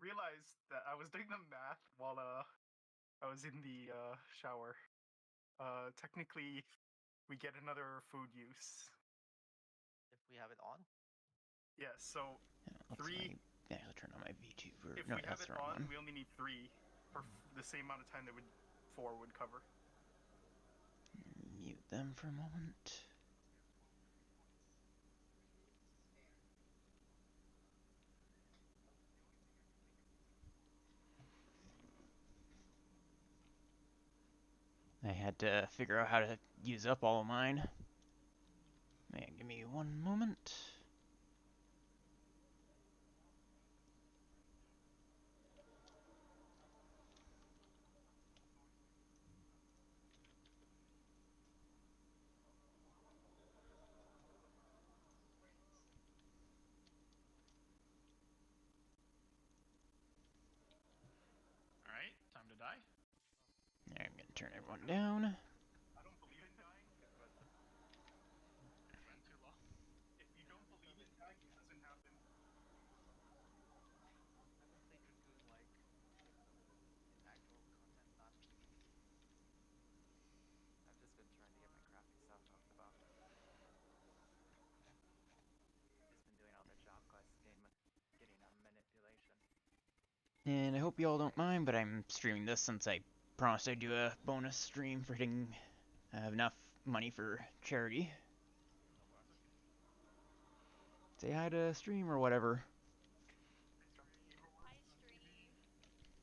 realized that I was doing the math while I was in the shower. Technically, we get another food use. If we have it on? Yeah, so Looks three. like I actually turn on my VTuber. If No, we have that's it the wrong on, one. we only need 3 for the same amount of time that 4 would cover. Mute them for a moment. I had to figure out how to use up all of mine. Man, give me one moment. Alright, time to die. I'm gonna turn everyone down. I don't believe in dying, but It's been too long. if you don't believe in dying, it doesn't happen. I haven't played Dragoon like in actual content, not. I've just been trying to get my crafting stuff up above. Just been doing all the job quests, getting a manipulation. And I hope you all don't mind, but I'm streaming this since I promised I'd do a bonus stream for hitting enough money for charity. Say hi to stream or whatever. Hi, stream.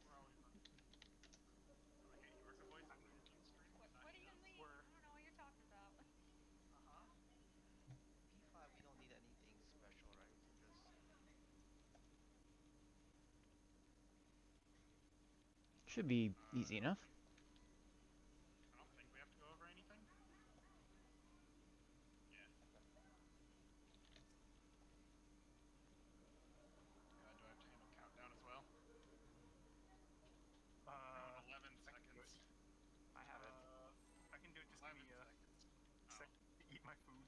We're always on. Okay, you work a voice on stream? What do you mean? I don't know what you're talking about. Uh-huh. P5, we don't need anything special, right? We can just. Should be easy enough. I don't think we have to go over anything. Yeah. Do I have to handle countdown as well? Around 11 seconds. I have it. I can do it. Just give 11 me a seconds. sec to eat my food.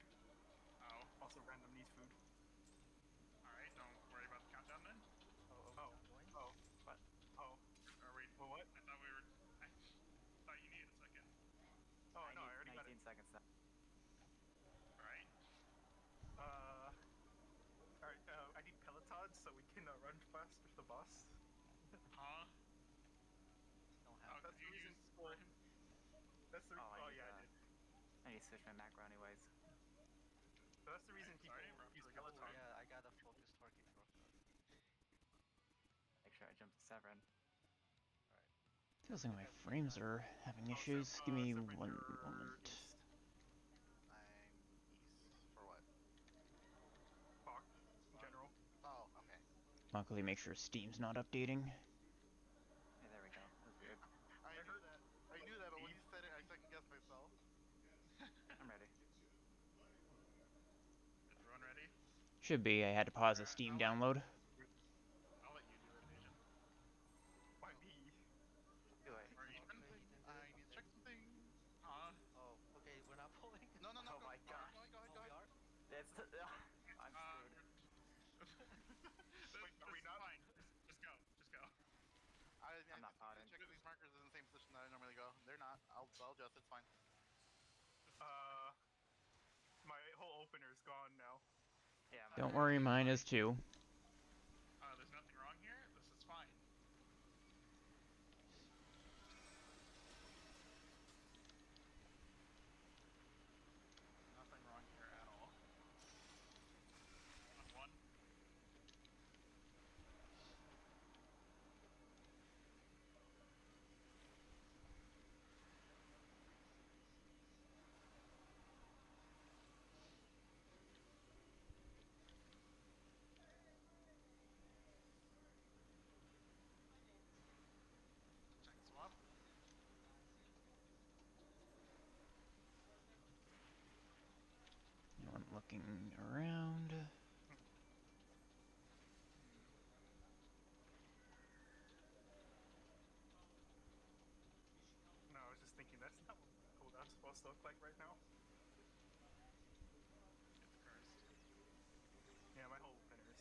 Oh. Also, random needs food. Alright, don't worry about the countdown then. Oh. What? Oh. Are we? Well, what? I thought we were. I thought you needed a second. Oh, I no, I need already got 19 it. seconds now. Alright. Alright, I need pelotons so we can run faster for the boss. Huh? Don't Oh, have. That's did the you reason use for. Sprint? That's the. Oh, Yeah, I did. I need to switch my macro anyways. So that's the reason people Sorry, we're up use to a good peloton. time. Yeah, I got a focus target for. Make sure I jump to Severin. Alright. Feels like my frames are having issues. Give me one moment. East. I'm east for what? Fuck. In general. Oh, okay. Luckily, make sure Steam's not updating. Hey, there we go. That was weird. I knew that. I knew that, but when you said it, I second guessed myself. I'm ready. Everyone ready? Should be. I had to pause the Alright, Steam download. I'll let you do it, Asian. Why me? Do it. Or Ethan? Okay, Ethan, do I it. need to check something. Huh? Oh, okay, we're not pulling. No, no, no. Oh my god. Go ahead, Oh, go we ahead. are? It's I'm screwed. Wait, are we This is not? fine. Just go. Just go. I I'm not just need potting. to check if these markers are in the same position that I normally go. They're not. I'll adjust. It's fine. My whole opener's gone now. Yeah. Don't worry, mine is too. There's nothing wrong here. This is fine. Nothing wrong here at all. On one. Check swap. I'm looking around. No, I was just thinking that's not what cooldown's supposed to look like right now. It's cursed. Yeah, my whole opener's.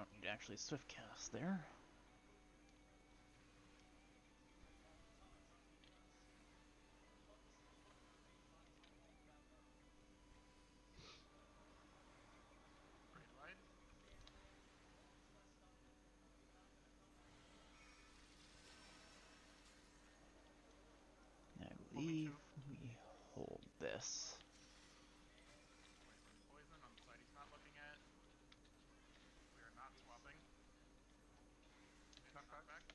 don't need to actually swift cast there. Great wide. I believe we hold this. Poison on the side he's not looking at. We are not swapping. Knockback.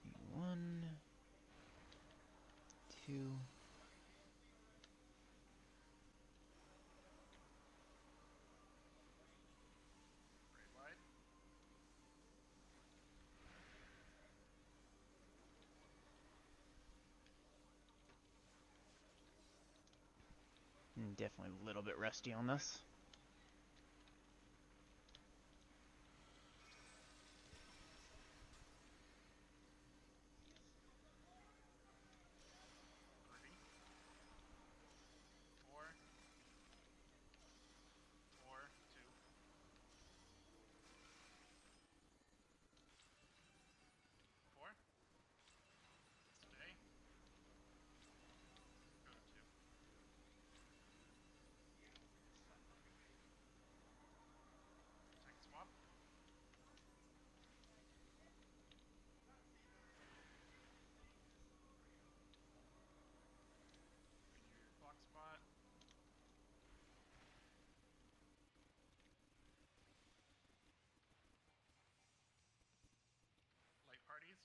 See, 1, 2. Great wide. Definitely a little bit rusty on this. Three. 4. 4. 2. 4. Stay. Go to 2. Second swap. Renew your clock spot. Light parties.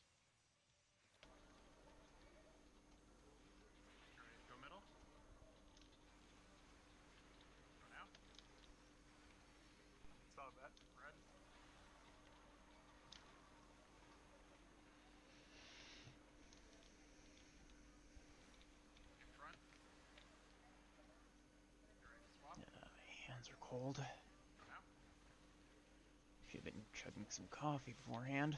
Alright, go middle. Go now. Saw that. Red. In front. Alright, swap. Hands are cold. Go now. Should have been chugging some coffee beforehand.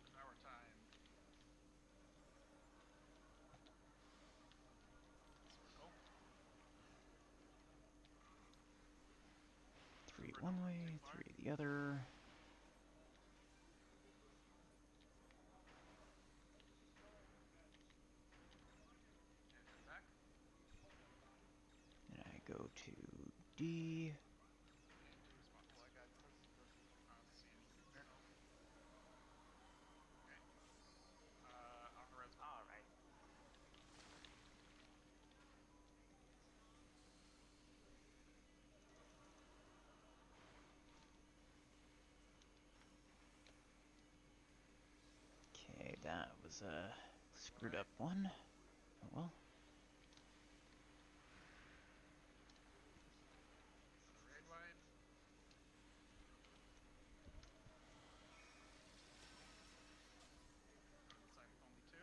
It's our time. Circle. 3 one way, 3 the other. And attack. And I go to D. And do a spot. Well, I got this. See anything there? Okay. Alvarez. All right. Okay, that was a screwed up one. Oh well. Raid wide. Go to the side with only 2.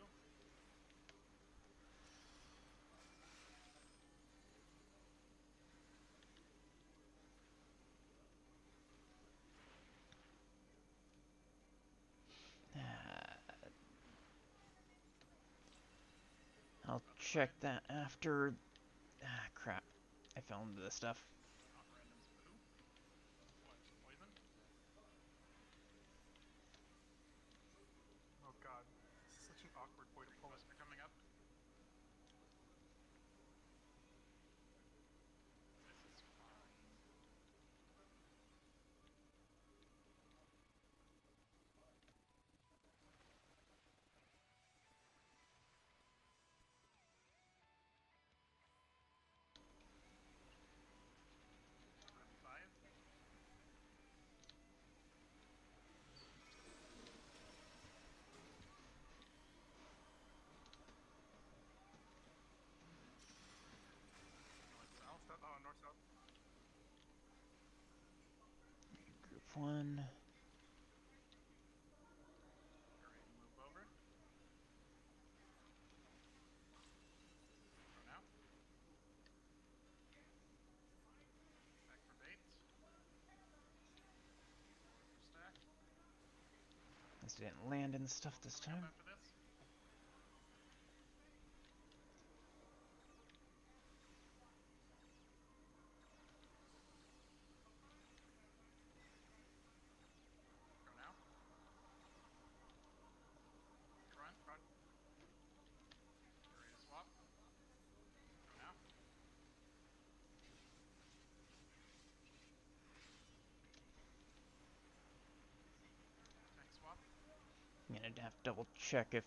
I'll check that after. Crap. I fell into this stuff. Not randoms boo. What? Poison? Oh god. This is such an awkward way to pull it. Buster coming up. This is fine. Run 5. North south. Oh, north south. Group 1. Alright, move over. Go now. Back for baits. 4 for stack. This didn't land in the stuff this Coming time. up after this. I'd have to double check if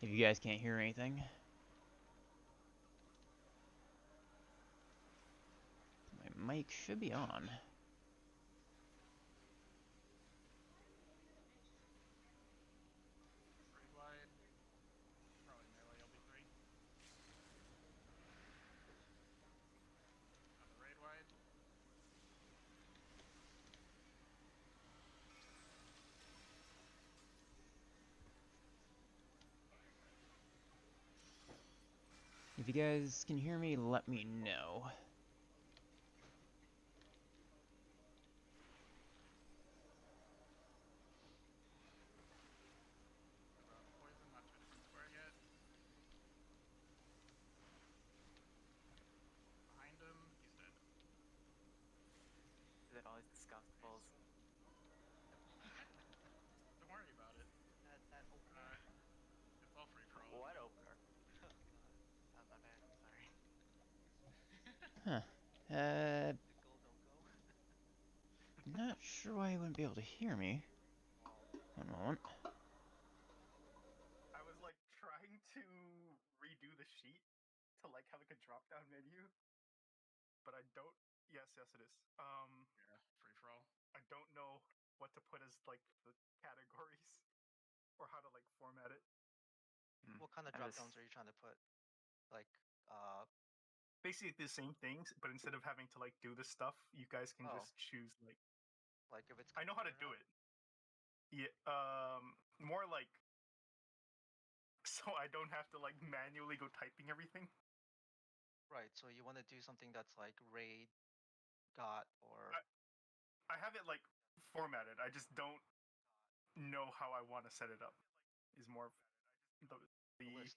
you guys can't hear anything. My mic should be on. Raid wide. Probably melee LB3. On the raid wide. If you guys can hear me, let me know. Poison, not to a different square yet. Behind him, he's dead. Is it always discussed bulls? Don't worry about it. That opener. It's all free for all. What opener? Oh god. My bad. I'm sorry. Huh. The go don't go. Not sure why you wouldn't be able to hear me. One moment. I was like trying to redo the sheet to like have like a drop down menu, but I don't. Yes, yes, it is. Yeah, free for all. I don't know what to put as like the categories or how to like format it. What kind of I drop just- downs are you trying to put? Like, Basically the same things, but instead of having to like do the stuff, you guys can Oh. just choose like. if it's. I know how to complete or do not? it. Yeah, more like so I don't have to like manually go typing everything. Right. So you want to do something that's like raid, got, or I have it like formatted. I just don't know how I want to set it up. Is more of the the list.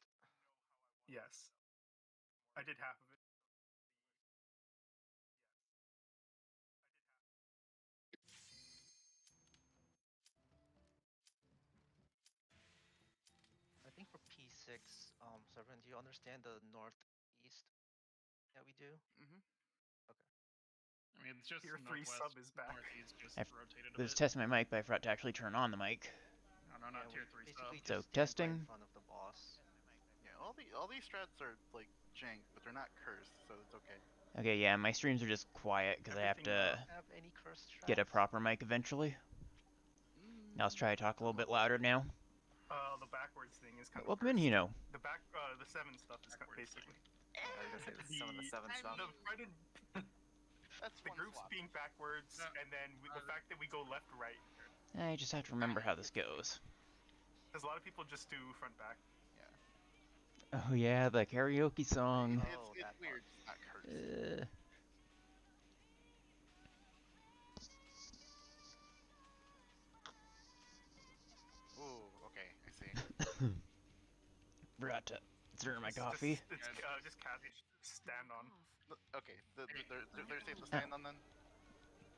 yes. I did half of it. I think for P6, Severin, do you understand the northeast that we do? Mm-hmm. I mean, it's just Tier 3 northwest, sub is back. northeast just I've- rotated a I was bit. testing my mic, but I forgot to actually turn on the mic. No, not Yeah, tier we 3 sub. basically So, just stand right testing. in front of the boss. Yeah, all these strats are like jank, but they're not cursed, so it's okay. Okay, yeah, my streams are just quiet because I have Everything, to Have any cursed get a strats? proper mic eventually. I'll try to talk a little bit louder now. The backwards thing is kind But of welcome in, cursed. you know. The the 7 stuff is Backwards basically I was gonna say some of the seven I stuff. the mean, Fred and That's the one groups swap. being backwards, No, and then the fact that we go left right, I just have to remember how this goes. because a lot of people just do front back. Yeah. Oh yeah, the karaoke song. Oh, It's that weird. part. It's not cursed. Ooh, okay, I see. Forgot to stir my It's coffee. just cabbage stand on. Okay, they're safe to stand on then.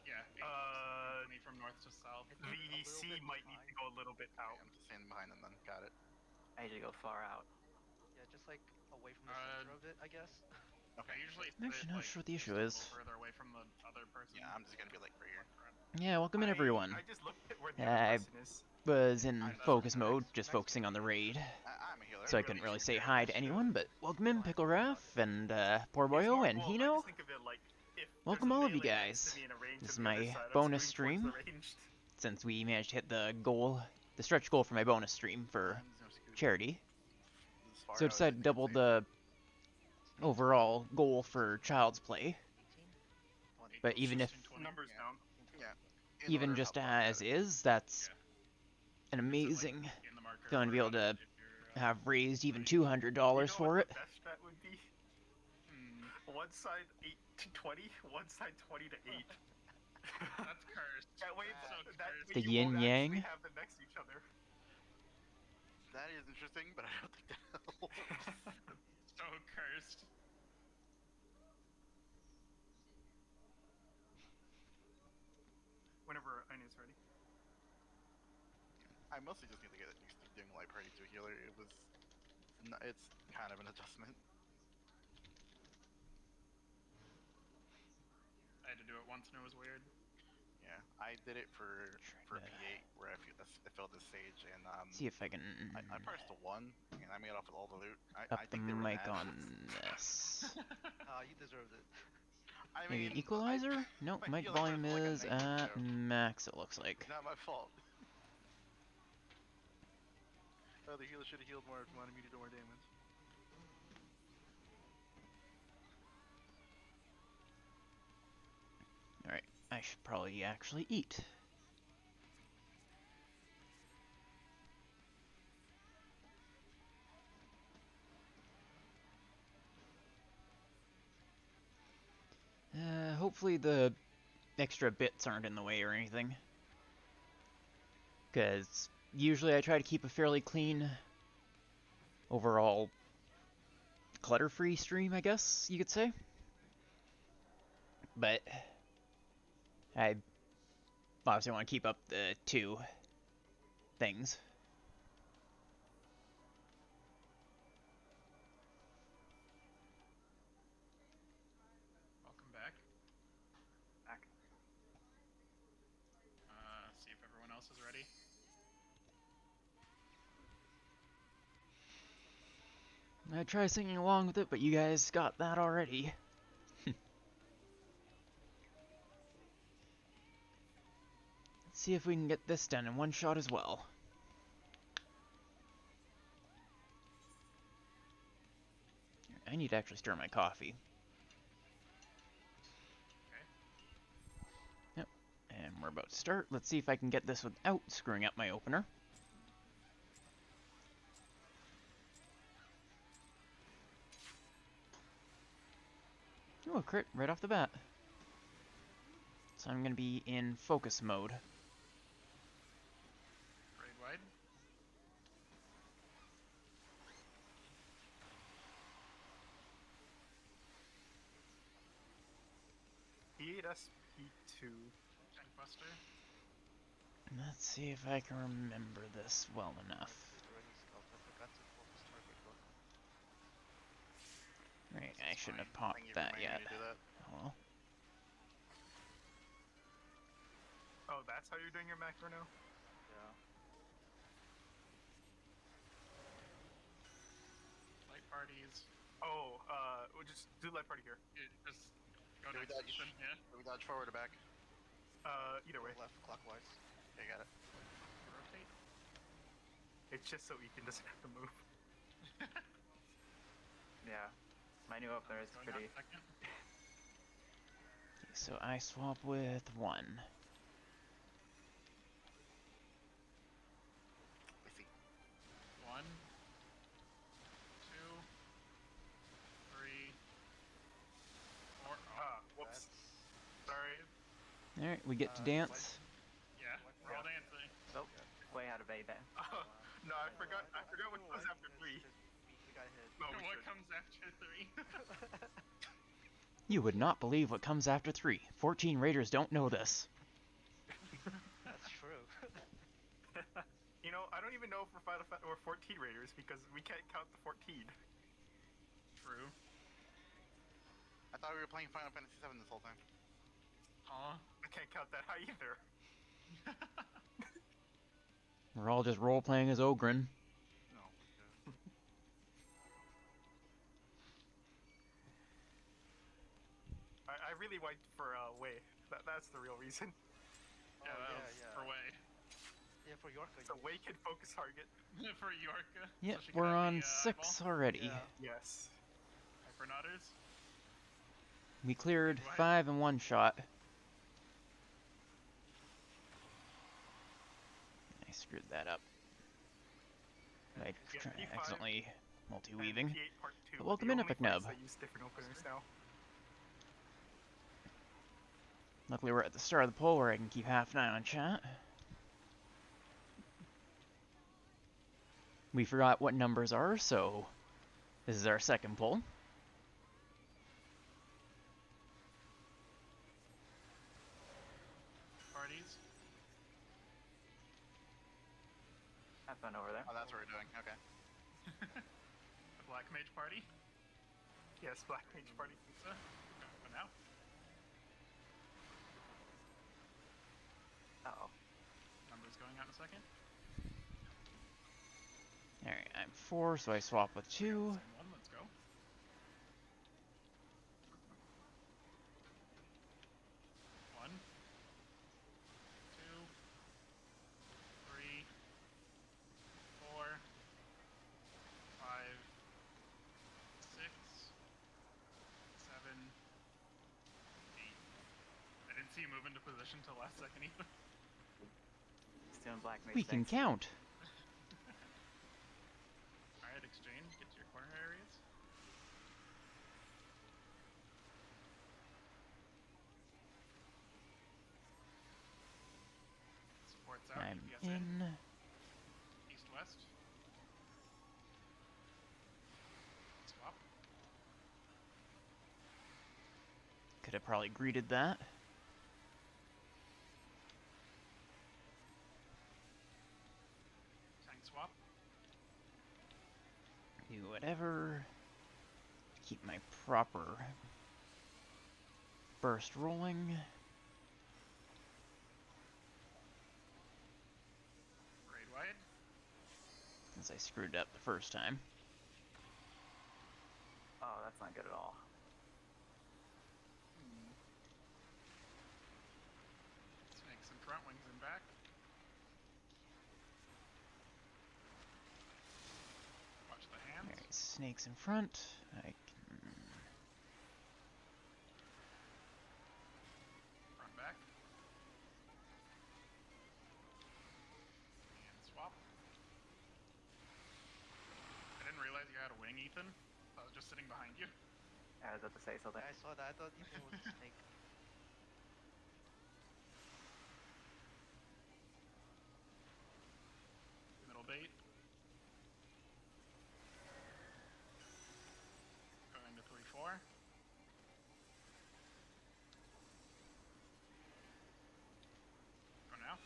Yeah, 8 20 from north to south. I think a The little C bit might need to behind. go a little bit Okay, out. I'm just standing behind them then. Got it. I need to go far out. Yeah, just like away from the center of it, I guess. Okay. I usually I'm actually not sure what the issue is. further away from the other person. Yeah, I'm just gonna be like right here. Yeah, welcome in everyone. I just looked at where the I other person is. was in I'm focus just- mode, next- just next focusing on the raid, I'm a healer. so I couldn't really say hi to anyone, but welcome in Pickle Ref and Poor It's Boyo more- and well, I Hino. just think of it like if Welcome there's a all of you melee next guys. to me and a range This on is the other my side, I'm bonus screwing towards stream, the ranged. since we managed to hit the goal, the stretch goal for my bonus stream for charity. So I decided to double the overall goal for Child's Play. 18? 20. But even if, Numbers Yeah. down. Yeah. In even order just how far as that is, that's Yeah. an amazing In the marker feeling to be able order to if you're, have raised even $200 You know for what it. the best strat would be? Hmm, One side 8 to 20, one side 20 to 8. that's cursed. That way, So that cursed. way The you won't yin yang. actually have them next to each other. That is interesting, but I don't think that helps. So cursed. Whenever Ina's ready. I mostly just need to get used to doing light party to a healer. It's kind of an adjustment. I had to do it once and it was weird. Yeah, I did it for Trying to P8 where I filled the stage and see if I can I pressed the 1 and I made off with all the loot. up I the think they were mic mad. on this. You deserved it. I Maybe mean, equalizer? Nope, my mic healing volume was like a is at -2. max, it looks like. Not my fault. Oh, the healer should have healed more if he wanted me to do more damage. Alright, I should probably actually eat. Hopefully the extra bits aren't in the way or anything. Because usually I try to keep a fairly clean, overall, clutter-free stream, I guess you could say. But I obviously want to keep up the two things. Welcome back. Back. See if everyone else is ready. I try singing along with it, but you guys got that already. Let's see if we can get this done in one shot as well. I need to actually stir my coffee. Okay. Yep, and we're about to start. Let's see if I can get this without screwing up my opener. Oh, a crit right off the bat. So I'm going to be in focus mode. Raid wide. P8S, P2. Tankbuster. Let's see if I can remember this well enough. It's already scoped. I forgot to focus target book. Right, I It's shouldn't have fine. popped Thank you for that reminding yet. me to do that. Oh well. Oh, that's how you're doing your macro now? Yeah. Light parties. Oh, we'll just do light party here. Just go Do we next dodge? position, yeah. Do we dodge forward or back? Either way. Left clockwise. Okay, got it. Rotate. It's just so Ethan doesn't have to move. Yeah. My new opener is Going pretty. out second. Okay, so I swap with 1. I see. 1, 2, 3, 4. Oh, Whoops. That's Sorry. Alright, we get to dance. yeah. We're all dancing. Oh, way out of A then. Oh, no, I forgot what comes after 3. We got hit. No, we What should. comes after 3? You would not believe what comes after 3. 14 raiders don't know this. That's true. You know, I don't even know if we're 14 raiders because we can't count the 14. True. I thought we were playing Final Fantasy VII this whole time. Huh? I can't count that high either. We're all just role-playing as Ogren. No. I really wiped for Way. That's the real reason. Yeah, Oh, that yeah, was yeah. for Way. Yeah, for Yorka. So Way can focus target. For Yorka. Yep, So she can we're have on the, 6 eyeball. already. Yeah. Yes. Hypernodders. We cleared What? 5 in one shot. I screwed that up. I Yeah, P5 accidentally and multi-weaving. P8 part 2. But welcome the in, only Epic Nub. fights that use different openers now. Luckily we're at the start of the poll where I can keep half an eye on chat. We forgot what numbers are, so this is our second poll. Parties. Have fun over there. Oh, that's what we're doing. Okay. The Black Mage Party. Yes, Black Mage Party. So, for now. going out in a second. Alright, I'm 4, so I swap with 2. Same one, let's go. One, two, three, 4, 5, 6, 7, 8. I didn't see you move into position till last second even. He's doing black mage We can things. count. Alright, exchange, get to your corner areas. Supports out, I'm UPS in. in. East-west. Swap. Could have probably greeted that. Tank swap. Do whatever. Keep my proper burst rolling. Raid wide. Since I screwed up the first time. Oh, that's not good at all. Snakes in front, wings in back. Watch the hands. Alright, snakes in front. I can... Front back. And swap. I didn't realize you had a wing, Ethan. I was just sitting behind you. I was about to say something. I saw that. I thought Ethan was a snake. Middle bait. Going to 3-4. Go now.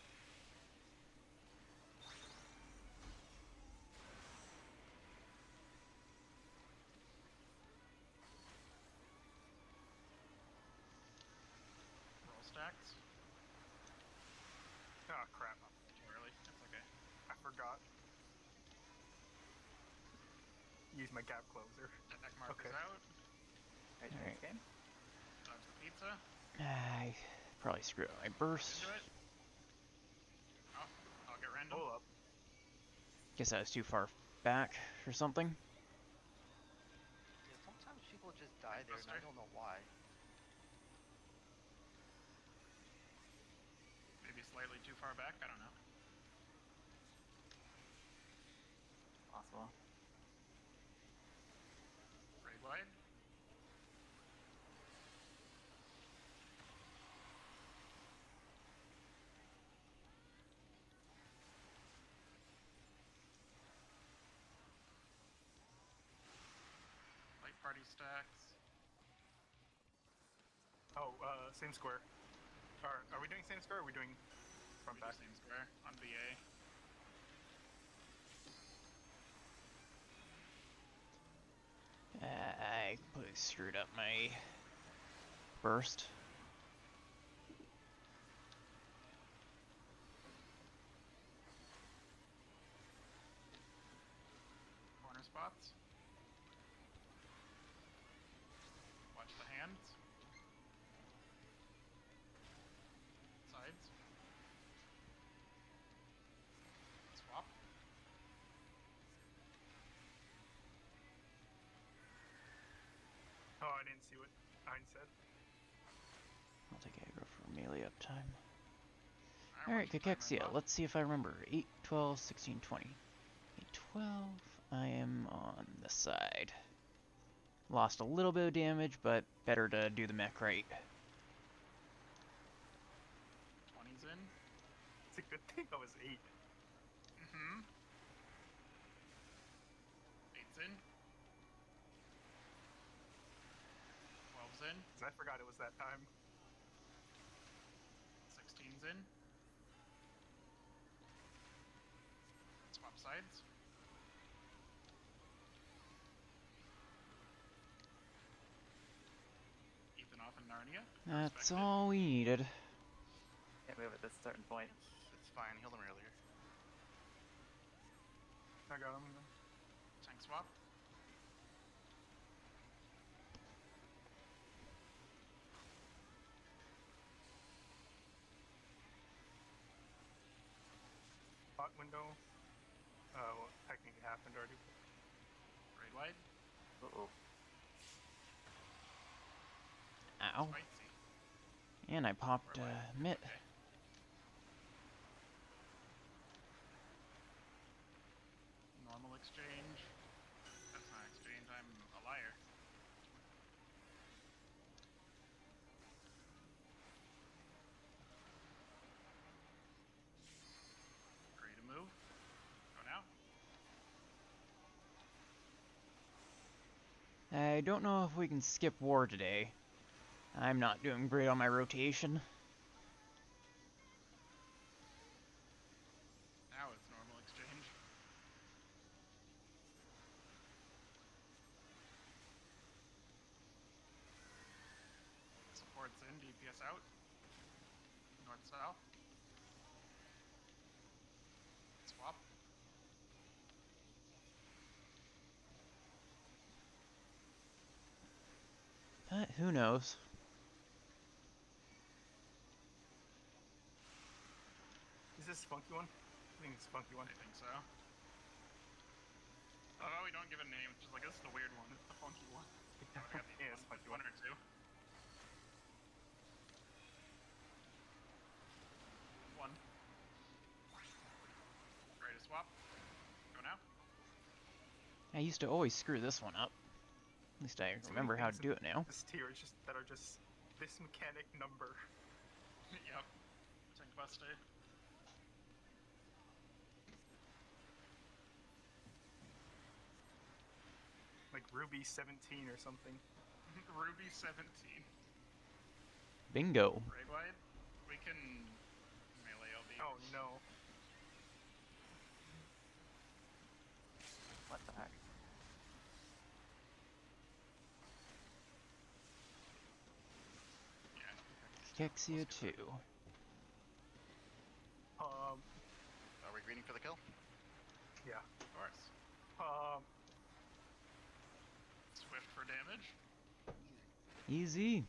Roll stacks. Oh crap! Too early. That's okay. I forgot. Use my gap closer. Attack markers Okay. out. Mage Alright. next game. Dodge the pizza. I probably screwed up my burst. Into it. Oh, I'll get random. Hold up. Guess I was too far back or something. Yeah, sometimes people just die there, and I Buster. don't know why. Maybe slightly too far back. I don't know. Possible. Raid wide. Light party stacks. Oh, same square. Are we doing same square? Or are we doing front We do back? same square on BA. I completely screwed up my burst. Corner spots. Watch the hands. Sides. Swap. Oh, I didn't see what Ein said. I'll take aggro for melee uptime. I Alright, watched the timer Cachexia, buff. let's see if I remember. 8, 12, 16, 20. 8, 12, I am on the side. Lost a little bit of damage, but better to do the mech right. 20's in. It's a good thing I was 8. Mm-hmm. 8's in. 12's in. Cause I forgot it was that time. 16's in. Swap sides. Ethan off in Narnia. That's Respected. all we needed. Can't move at this certain point. It's fine. Healed him earlier. I got him. Tank swap. Hot window. Well, technically happened already. Raid wide. Uh-oh. Ow. Spicy. And I popped Raid wide. mitt. Okay. Normal exchange. That's not exchange. I'm a liar. Free to move. Go now. I don't know if we can skip war today. I'm not doing great on my rotation. Now it's normal exchange. Supports in, DPS out. North south. Swap. But who knows? Is this funky one? I think it's funky one. I think so. Oh, we don't give a name. It's just like, this is the weird one. It's the funky one. Oh, I got the Yeah, it's one, funky one one. or two. One. Ready to swap. Go now. I used to always screw this one up. At least I So many remember how to things do it now. This tier is just that are just this mechanic number. Yep. Tank buster. Like Ruby 17 or something. Ruby 17. Bingo. Raid wide. We can melee LB. Oh no. What the heck? Yeah. Kexia 2. Are we greening for the kill? Yeah. Of course. Swift for damage. Easy.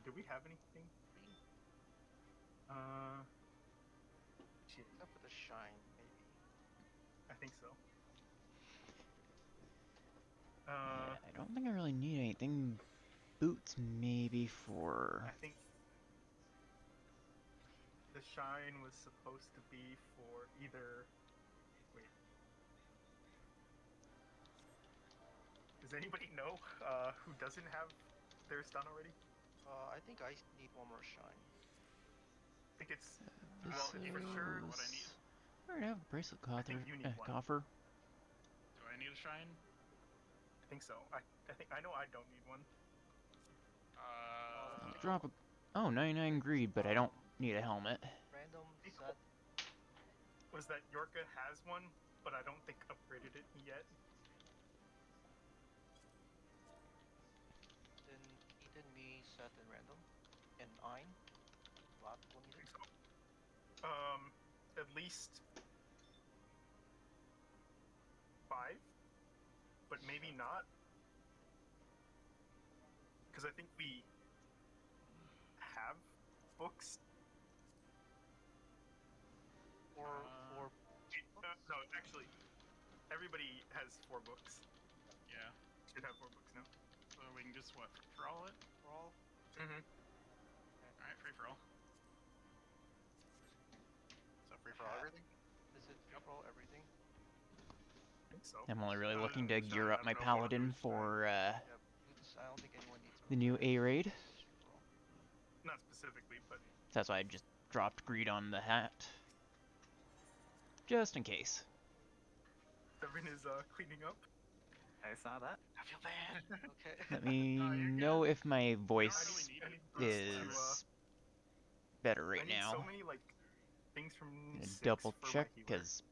Do we have anything? Shit, Except for the shine, maybe. I think so. I don't think I really need anything. Boots maybe for... I think the shine was supposed to be for either. Wait. Does anybody know who doesn't have theirs done already? I think I need one more shine. I think it's This well, for sure. what I need. I already have a bracelet coffer. think you need one. Coffer. Do I need a shine? I think so. I think I know I don't need one. Drop a... Oh, 99 greed, but I don't need a helmet. Random Be set. Was that Yorka has one, but I don't think upgraded it yet. Then Eden, me, set, and random. And Ein. Lot will need it. So, at least 5, but maybe not, because I think we have books. Or No, actually, everybody has 4 books. Yeah. Should have 4 books now. So we can just what? For all it? for all. Mm-hmm. Alright, free for all. So free for all everything? Is it free for all everything? I think so. I'm only really Uh, looking to shine, gear I up my don't know about paladin boots, for Yeah, boots. I don't think anyone needs the new A raid. free for all. Not specifically, but That's why I just dropped greed on the hat. Just in case. Devin is cleaning up. I saw that. I feel bad. Okay. Let me No, you're know good. if my really voice need I it. need boots is to, better I right need so now. many like things from I'm gonna 6 double for check my healer. because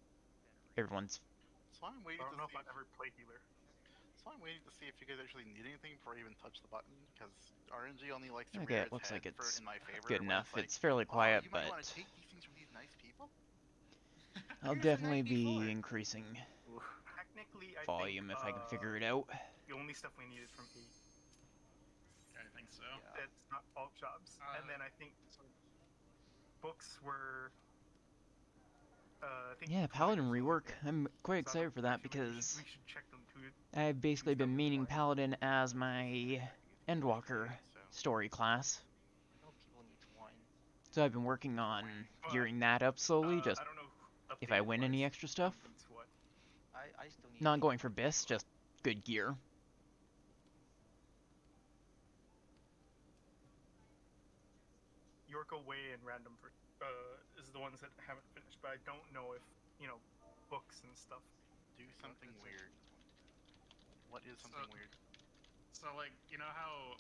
everyone's... So I'm I waiting don't to know if see. I ever play healer. So I'm waiting to see if you guys actually need anything before I even touch the button, because RNG only likes to Okay, rear it its looks head like for it's in my favor. good when enough. It's, like, It's fairly "Oh, quiet, you might but want to take these things from these nice I'll Here's a definitely be 94. increasing Ooh. Technically, I volume think if I can figure it out. the only stuff we need is from 8. Yeah, I think so. Yeah. It's not all jobs. And then I think books were. I think Yeah, Paladin Commanders rework. Unit. I'm quite So I'm excited for that actually, because we should check them too. I've basically stuff been with meaning wine. Paladin as my I get 20 Endwalker points, so story class. I know people need wine. So I've been working on But, gearing that up slowly, just I don't know if I updated win any wise, extra stuff. who needs what. I still need. Not going for wine bis, too. just good gear. Yorko Way and Random is the ones that haven't finished, but I don't know if books and stuff. do something weird. What is something weird? So like, you know how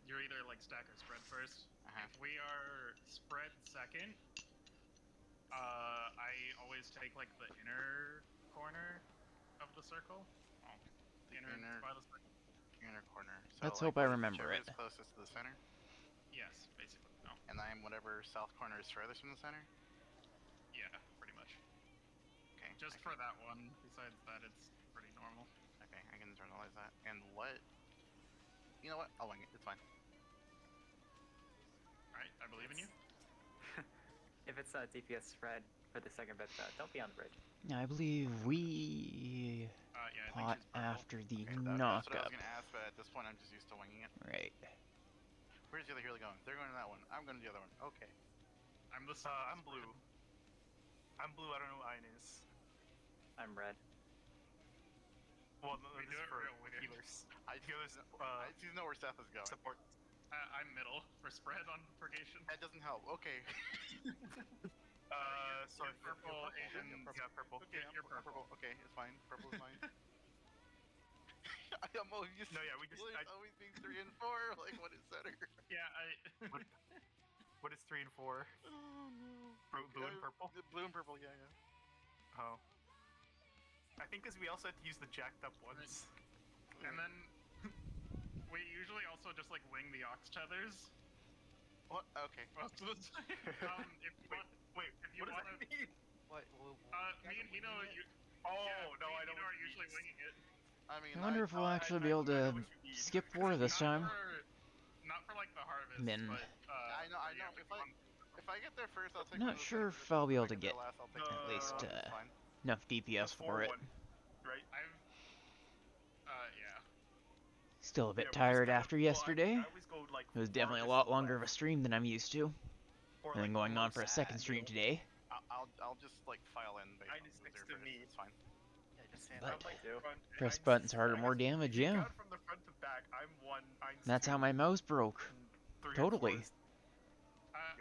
you're either like stack or spread first. Uh-huh. If we are spread second, I always take like the inner corner of the circle. Oh, The inner inner by the circle. corner. So Let's like hope I remember whichever it. is closest to the center, Yes, basically. No. and I'm whatever south corner is furthest from the center. Yeah, pretty much. Okay. Just for that one. Besides that, it's pretty normal. Okay, I can internalize that. And what? You know what? I'll wing it. It's fine. All right, I believe in you. If it's a DPS spread for the second bit, don't be on the bridge. I believe we Yeah, I think pot she's purple. after the Okay, that's what I was knock-up. gonna ask, but at this point I'm just used to winging it. Right. Where's the other healer going? They're going to that one. I'm going to the other one. Okay. I'm the. I'm blue. I'm blue. I don't know what Iron is. I'm red. Well, no, We this do is it for real weird. healers. I Healers, just know where Seth is going. support. I'm middle for spread on purgation. That doesn't help. Okay. Sorry, You're purple and yeah, purple. Okay, you're purple. Okay, it's fine. Purple is fine. I'm always used No, yeah, we just. Healers always being 3 and 4. Like, what is center? Yeah, What is 3 and 4? Oh no. Blue and purple. Blue and purple. Yeah, yeah. Oh. I think because we also had to use the jacked up ones. and then we usually also just like wing the ox tethers What? Okay. most of the time. If you want, Wait, if you what does wanna- that mean? What? me and Hino, Oh, yeah, no, me I and don't. Hino are usually winging it. I mean, I wonder if we'll actually be able I to know what you mean. skip war this Not time. not for like the harvest, Min. but I know. yeah, If I get there first, I'll take. Not one of the sure second if I'll be able if I to get there last, I'll take at one of the least, other ones, it's fine. enough DPS The for it. 4-1, right? I've yeah. Still a bit Yeah, we just tired kind of- after well, yesterday. I always go, like, It was definitely a farthest lot to longer of a left, stream than I'm used to. or, And then like, going on for a almost second at, stream you know, today. I'll just like file in based Mine on is who's next there to first. me. It's fine. Yeah, just stand But- up. Like, Two. front, and Press I'm buttons harder, I more guess damage, if you yeah. count from the front to back, I'm 1, I'm That's 2, how my mouse broke. and 3 and Totally. 4 is-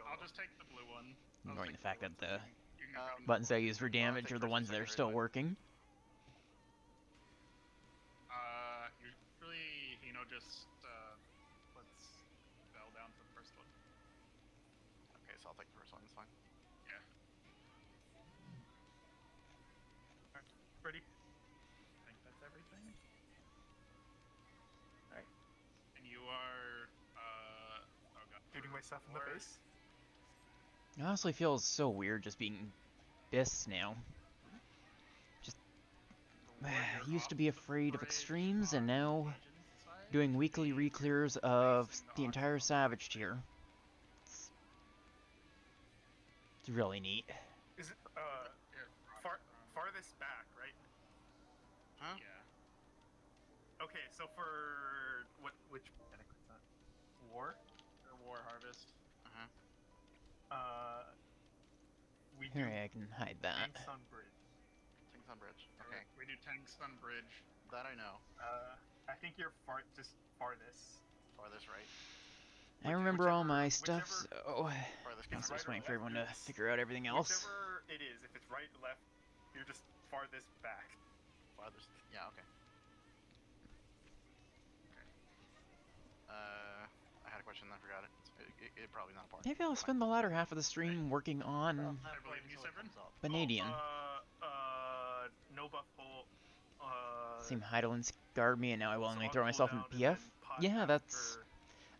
I'll just take the blue one. Ignoring the fact that the You can go buttons I use for I'll damage take are the first ones and that are second still right away. working. Usually, just puts Bell down for the first one. Okay, so I'll take the first one. It's fine. Yeah. Ready? I think that's everything. Alright. And you are, oh god. Shooting myself in the Or- face. It honestly feels so weird just being bis now. Just the warrior used to off be the afraid of bridge extremes, and on now Asian side, doing weekly the reclears of facing the ox entire on Savage side. tier. It's really neat. Is it, Here, farthest back, right? Huh? Yeah. Okay, so for which mechanic was that? War? Or war harvest. We Here, do I can hide that. tanks on bridge. Things on bridge. Okay, We do tanks on bridge. that I know. I think you're just farthest. Farthest right. I remember all my whichever- stuff, so Farthest I'm It's just right or waiting for left, everyone to it's- figure out everything else. Whichever it is, if it's right or left, you're just farthest back. Farthest. Yeah. Okay. I had a question. I forgot it. It probably not important. Maybe I'll spend the latter half of the stream working on Not believe right you, until it Severin. comes up. Vanadian. No buff hole. Seem Heidelin scarred me, and now I willingly on throw myself into cooldown and PF. then pot Yeah, that's. after-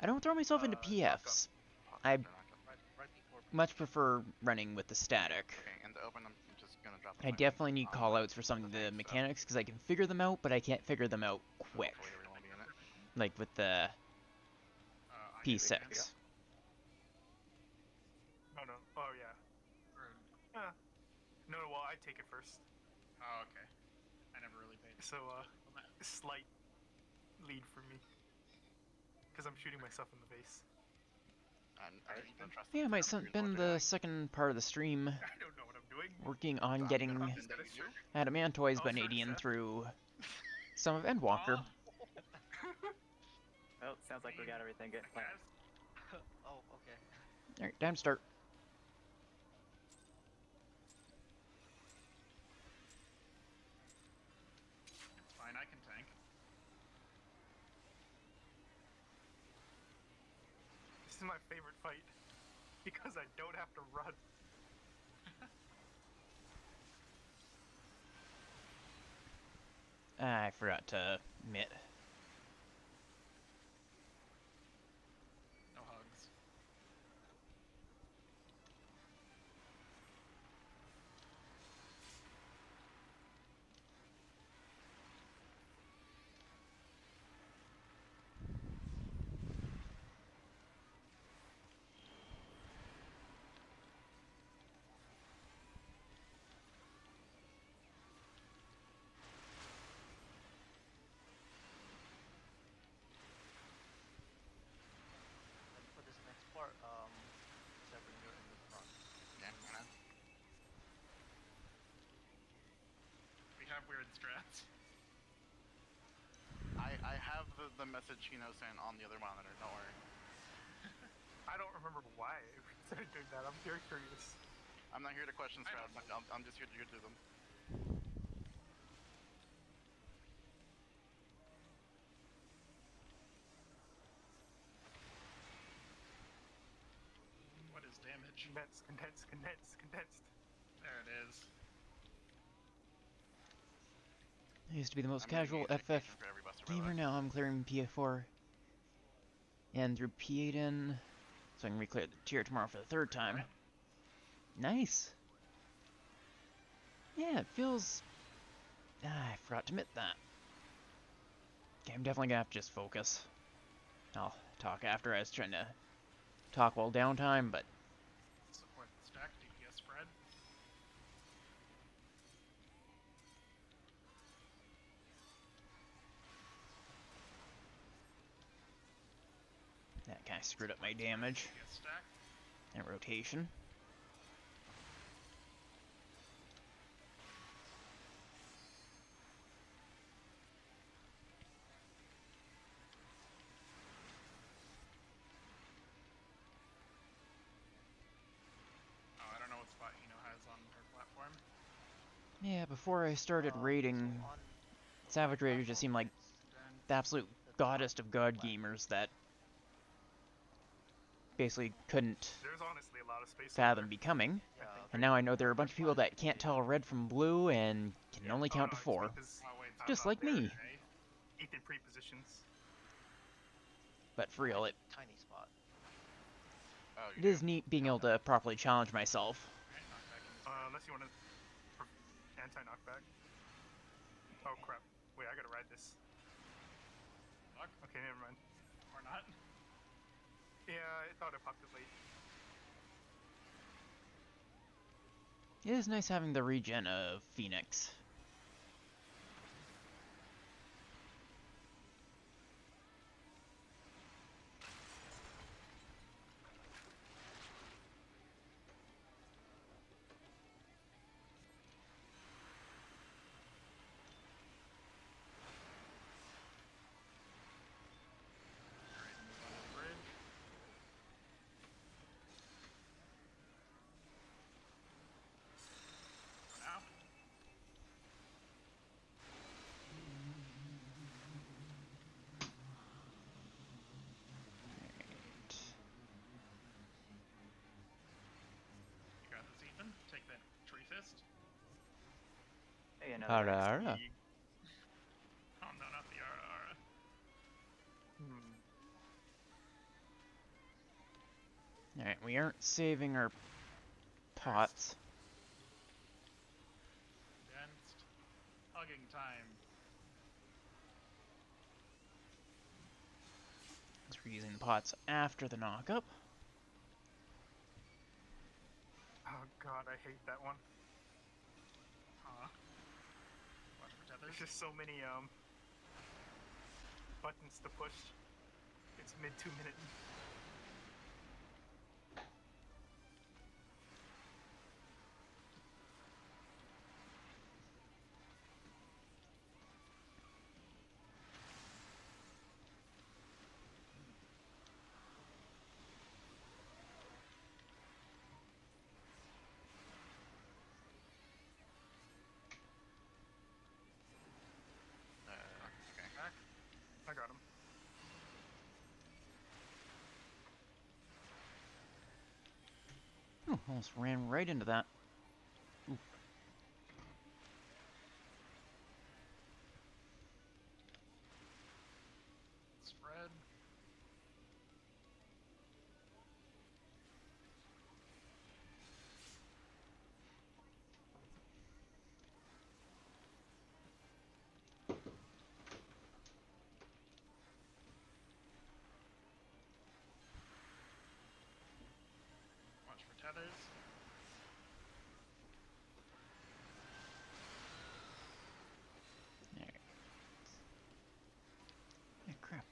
I don't throw myself into knock-up. PFs. Pause I after knockup. Right before. much prefer running with the static. Okay, and to open them, just gonna drop. I definitely need callouts for some of the mechanics because I can figure them out, but I can't figure them out quick. Hopefully everyone will be in it. Like with the I need to P6. cancel. No. Oh yeah. Or- No. Well, I take it first. Oh, okay. I never really paid So attention to that. slight lead for me. Because I'm shooting myself in the face. And I don't trust Yeah, them, might so have here's been what they're the second part of the stream I don't know what I'm doing. working on doing. getting I'm gonna pretend that you do. Adamantoy's I'll start Vanadian Seth. through some of Endwalker. Well, sounds like we got everything getting planned. Oh, okay. Alright, time to start. It's fine, I can tank. This is my favorite fight. Because I don't have to run. I forgot to admit. No hugs. And for this next part, Severin, you're in the front. Yeah, I know. We have weird strats. I have the message Hino sent on the other monitor. Don't worry. I don't remember why we started doing that. I'm very curious. I'm not here to question I strats. don't I'm just here to do them. What is damage? Condensed. There it is. I used to be the most I'm gonna casual use FF medication for every buster, by the gamer, way. now I'm clearing PF4 and through P8 in, so I can reclear the tier tomorrow for the third time. Nice! Yeah, it feels... I forgot to admit that. Okay, I'm definitely gonna have to just focus. I'll talk after. I was trying to talk while downtime, but Support the stack, DPS spread. that kind of screwed up my damage DPS stack. and rotation. Oh, I don't know what spot Hino has on her platform. Yeah, before I started raiding, So on Savage my Raiders just seemed like platform, Then the absolute goddess of god gamers that basically couldn't There's honestly a lot of space. fathom becoming. yeah, And now I know there are a bunch of people that can't tell red from blue and can only count to 4. oh wait, so Just it's like not me. there, eh? Ethan pre-positions. But for real, it tiny spot. Oh, it is neat being able to properly challenge myself. Alright, knockback in this round. Unless you want to anti-knockback. Oh crap! Wait, I gotta ride this. Fuck, Okay, never mind. or not. Yeah, I thought it popped it late. It is nice having the regen of Phoenix. Alright, move on to the bridge. For now. You got this, Ethan. Take that tree fist. Hey, another Ara. Oh no, not the Ara Ara. Alright, we aren't saving our pots. logging time. So we're using the pots after the knock-up. Oh god, I hate that one. Huh. Watch for There's tethers. just so many buttons to push. It's mid 2 minute. Okay. Back. I got him. Oh, almost ran right into that. Oof. Spread. Watch for tethers. Alright. Yeah, crap.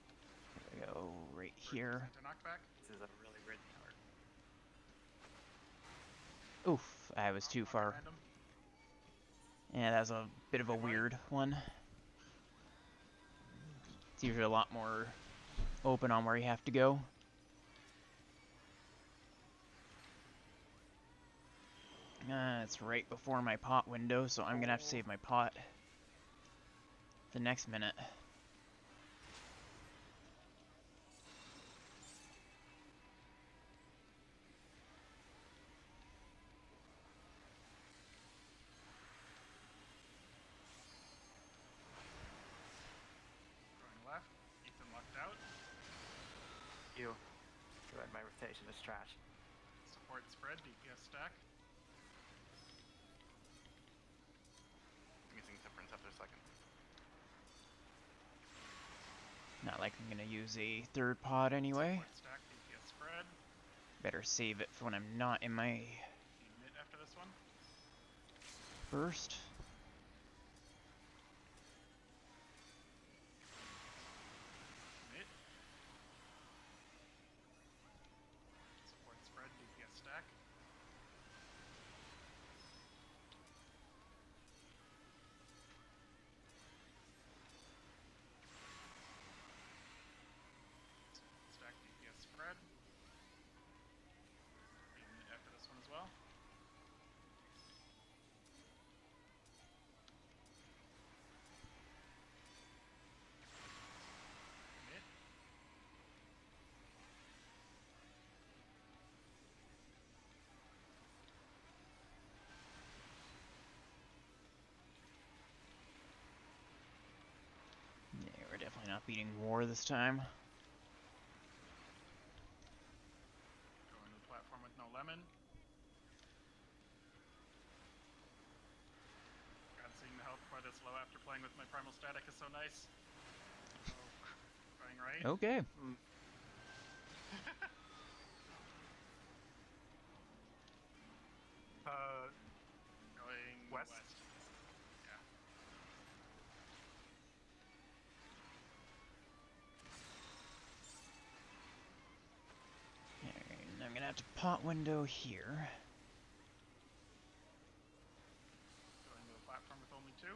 There we go, right here. Into knockback. This is a really weird tower. Oof, I was too Knock at far. random. Yeah, that was a bit of a weird one. It's usually a lot more open on where you have to go. It's right before my pot window, so I'm gonna have to save my pot the next minute. Going left. Ethan lucked out. You. Good, my rotation is trash. Support spread. DPS stack. I'm using Temperance after a second. Not like I'm gonna use a third pot anyway. Support stack. DPS spread. Better save it for when I'm not in my Need mid after this one. burst. Mid. Support spread. DPS stack. Stack DPS spread. Need mid after this one as well. Mid. Yeah, we're definitely not beating war this time. Going to the platform with no lemon. God, seeing the health bar this low after playing with my primal static is so nice. Going right. Okay. Going West? Yeah. And I'm gonna have to pot window here. Going to the platform with only 2.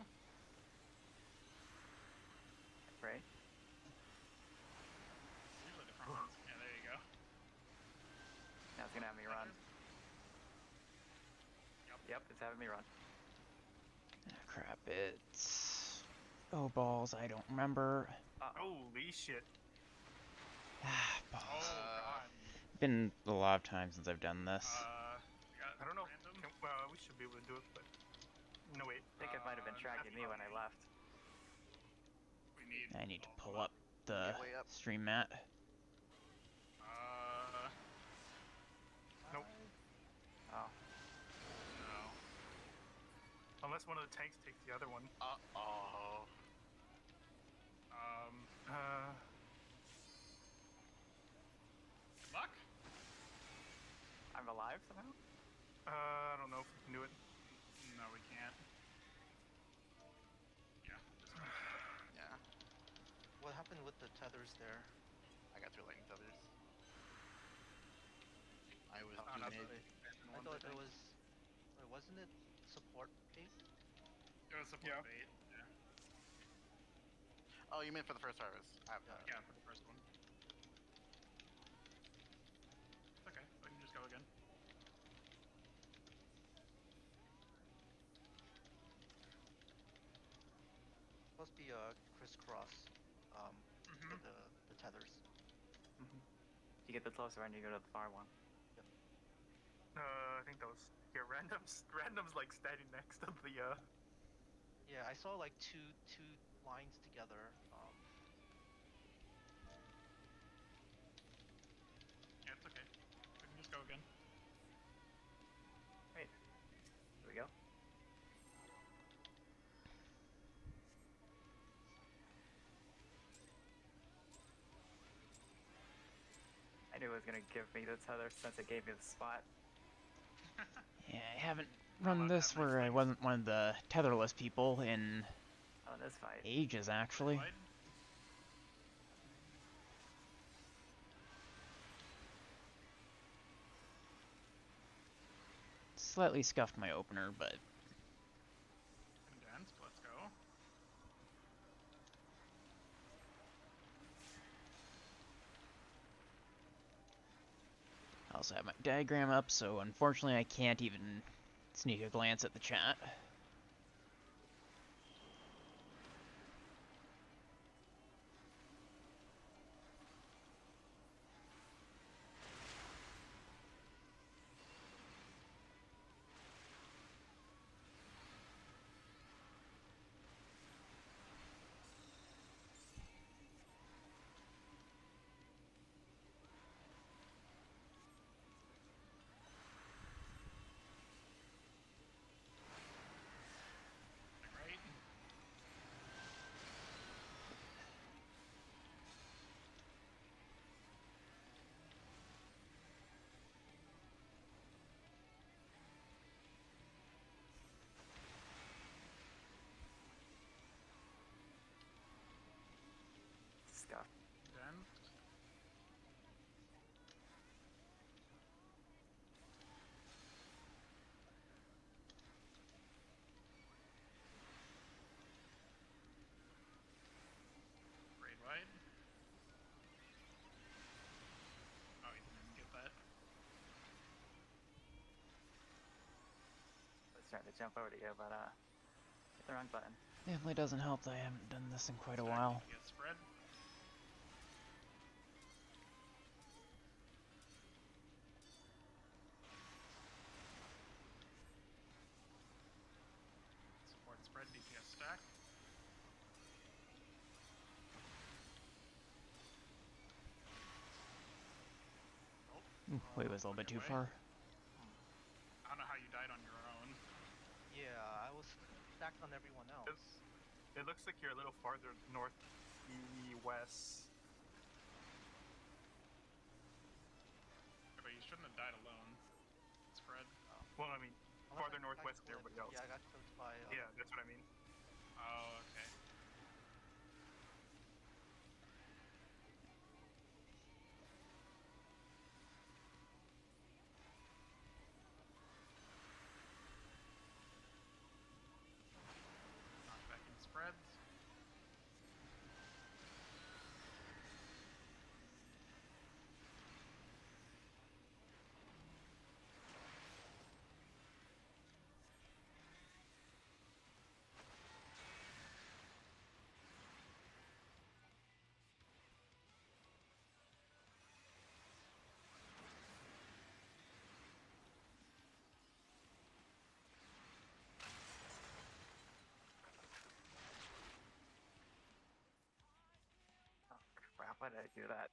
Right? Usually the front ones. Yeah, there you go. Now it's gonna have me run. Yep, it's having me run. Ah, crap, it's... Oh, balls, I don't remember. Holy shit. Ah, Oh balls. god. Been a lot of times since I've done this. Got I don't know. Random. We should be able to do it, but no wait. I think it might have been tracking me when I left. We need. I need to all of pull them up the Way up. stream mat. Nope. Oh. No. Unless Unless one of the tanks takes the other one. Oh. Good luck. I'm alive somehow? I don't know if we can do it. No, we can't. Yeah. Yeah. What happened with the tethers there? I got 2 lightning tethers. I was Oh, too no, mid. I thought it was. Wait, wasn't it support bait? It was support Yeah. bait. Yeah. Oh, you meant for the first harvest? I have no idea. Yeah, for the first one. It's okay. We can just go again. Supposed to be crisscross. For the tethers. You get the closer one, you go to the far one. I think that was randoms like standing next to the Yeah, I saw like two lines together. Yeah, it's okay. We can just go again. Wait. Here we go. I knew it was gonna give me the tether since it gave me the spot. Yeah, I haven't run this where I wasn't one of the tetherless people in Oh, this fight. ages, actually. Wide. Slightly scuffed my opener, but Condensed. Let's go. I also have my diagram up, so unfortunately I can't even sneak a glance at the chat. Right. Scuff. Condensed. Grade wide. Oh, he didn't even get that. I was trying to jump over to you, but hit the wrong button. Definitely doesn't help that I haven't done this in quite a Stack, while. did you get spread? Support spread, DPS stack. Ooh, wait, was a little bit too far. I don't know how you died on your own. Yeah, I was stacked on everyone else. It looks like you're a little farther northwest. But you shouldn't have died alone. Spread. Well, I mean, Unless farther I got northwest than clipped. everybody else. Yeah, I got clipped by. Yeah, that's what I mean. Oh, okay. Knock back in spreads. Oh crap! Why did I do that?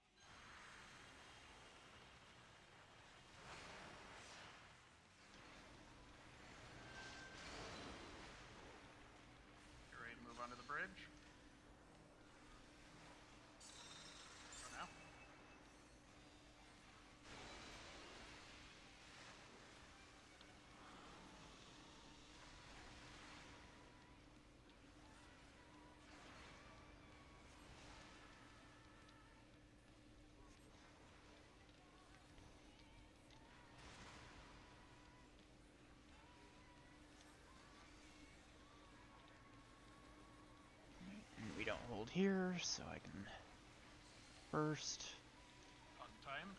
here so I can burst. On time.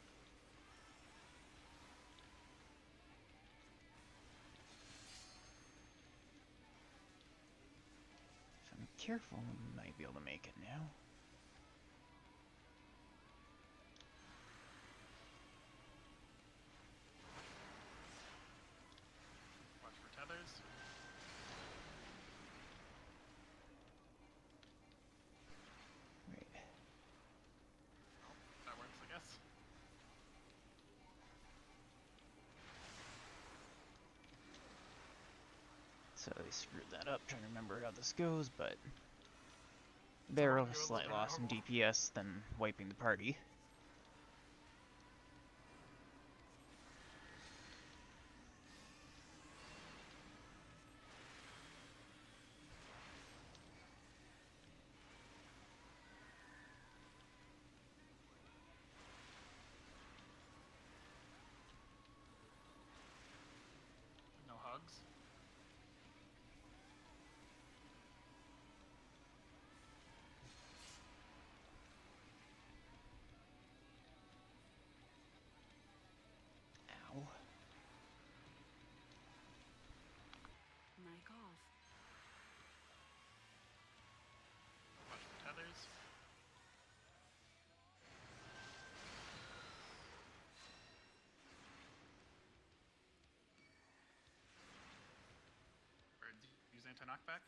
If I'm careful, I might be able to make it now. Watch for tethers. Right. Oh, that works, I guess. So they screwed that up, trying to remember how this goes, but It's better all a good, slight it's been loss in normal. DPS than wiping the party. No hugs. Ow. Mic off. Watch for tethers. Or use anti-knockback.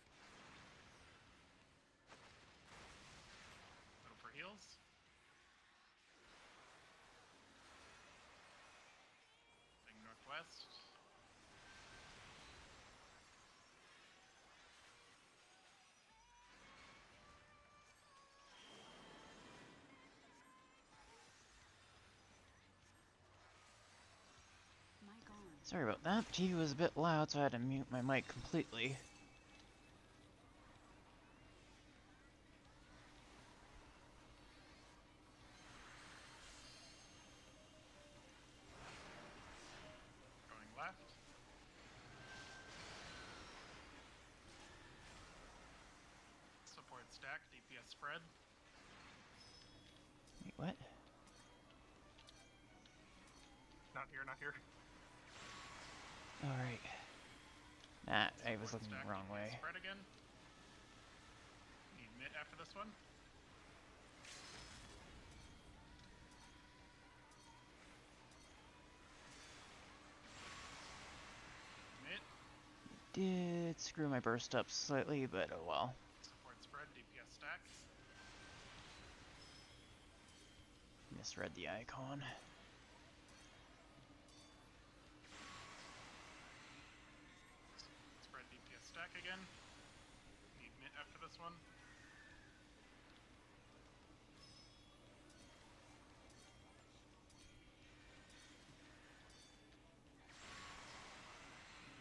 Little for heals. Thing northwest. Mic on. Sorry about that. TV was a bit loud, so I had to mute my mic completely. Going left. Support stack, DPS spread. Wait, what? Not here, not here. Alright. Nah, I was Support looking stack, the wrong DPS way. spread again. Need mid after this one. Mid. Did screw my burst up slightly, but oh well. Support spread, DPS stack. Misread the icon. Spread DPS stack again. Need mid after this one.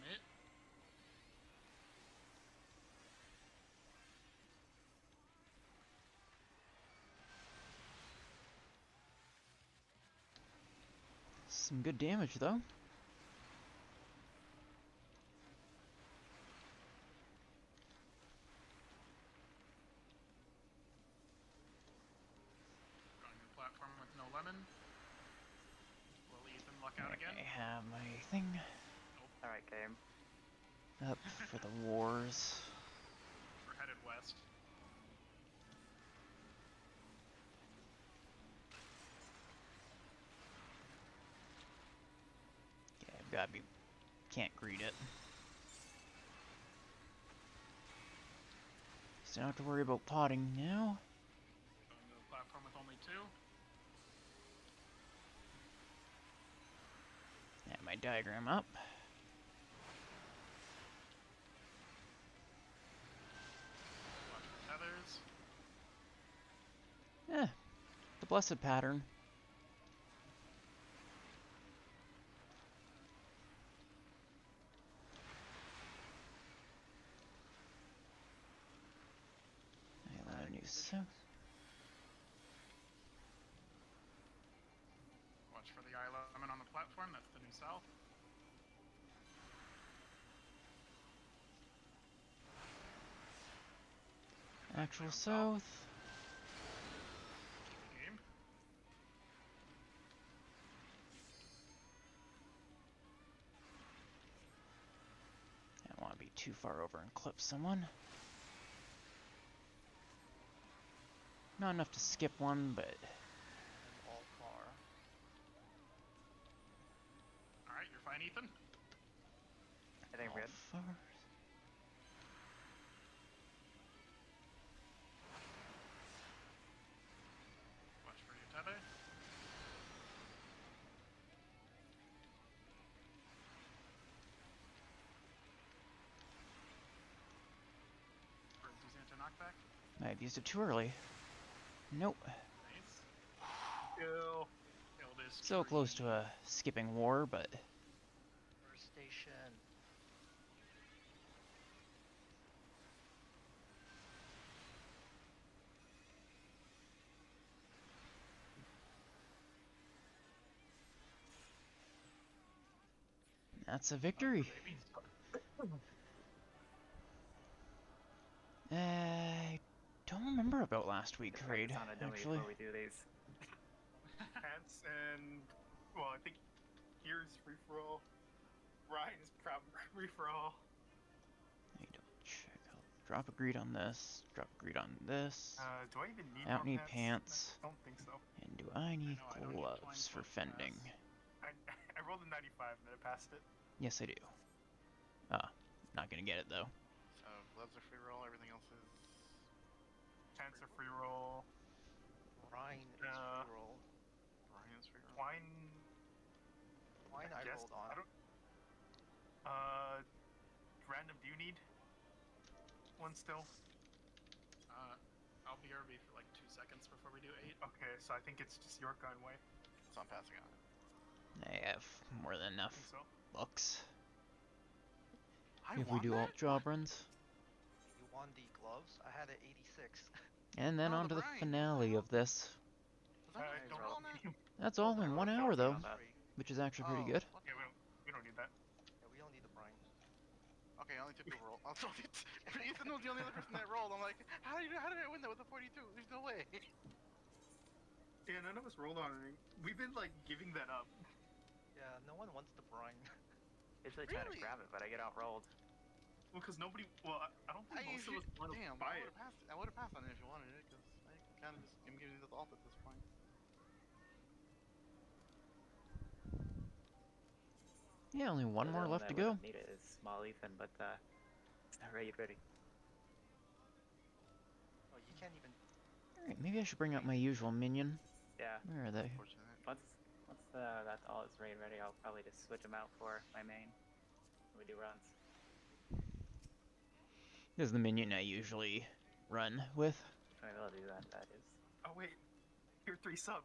Mid. Some good damage, though. Going to the platform with no lemon. Will Ethan luck out Alright, again? I have my thing Alright, game. up for the wars. We're headed west. Yeah, I've gotta be... Can't greet it. So don't have to worry about potting now. Going to the platform with only 2. Have my diagram up. Watch for tethers. Eh, the blessed pattern. I let a new south. Watch for the eye lemon on the platform. That's the new south. Actual Down south. too far over and clip someone. Not enough to skip one, but I'm all far. Alright, you're fine, Ethan? I think all we're good. far. Watch for your Tebe. Birds use anti-knockback. Might have used it too early. Nope. Nice. Kill. Kill this So close tree. to a skipping war, but First station. that's a victory. Baby. I don't remember about last week's Just raid, practice on a dummy actually. before we do these. Pants and well, I think here's free for all. Ryan's probably free for all. Let me double check. I'll drop a greed on this. Drop a greed on this. Do I even need I don't more need pants. I don't think so. And do I need know, I don't need gloves twine for gloves fending? I I rolled a 95 and then I passed it. Yes, I do. Not gonna get it though. So gloves are free roll. Everything else is. Pants are free roll. Rhine is free roll. Ryan's free roll. Twine. Wine I guess. rolled on. I don't. Random. Do you need one still? I'll BRB for like 2 seconds before we do 8. Okay, so I think it's just York on way. So I'm passing on it. I have more than I enough think so. bucks. I If we won do that? alt job runs. You won the gloves? I had an 86. And then Oh, on to the the brine. finale of this. Was that I not don't roll know. on that? That's all in 1 hour though, About that. which is actually pretty Oh, good. what Yeah, the- we don't need that. Yeah, we don't need the brine. Okay, only 2 people rolled. Ethan was the only other person that rolled. I'm like, how did I win that with a 42? There's no way. Yeah, none of us rolled on it. We've been like giving that up. Yeah, no one wants the brine. Usually trying to Really? grab it, but I get outrolled. Well, because nobody. Well, I don't think most of us want to Damn, buy I it. would have passed on it if you wanted it, because I kind of just am giving you the alt at this point. Yeah, only one The more other left that to go. would've needed is small Ethan, but it's not raid ready. Oh, you can't even. Alright, maybe I should bring out my usual minion. Yeah. Where are they? Unfortunate. Once that's all is raid ready, I'll probably just switch them out for my main when we do runs. This is the minion I usually run with. Maybe I'll do that. That is. Oh wait, Tier 3 sub.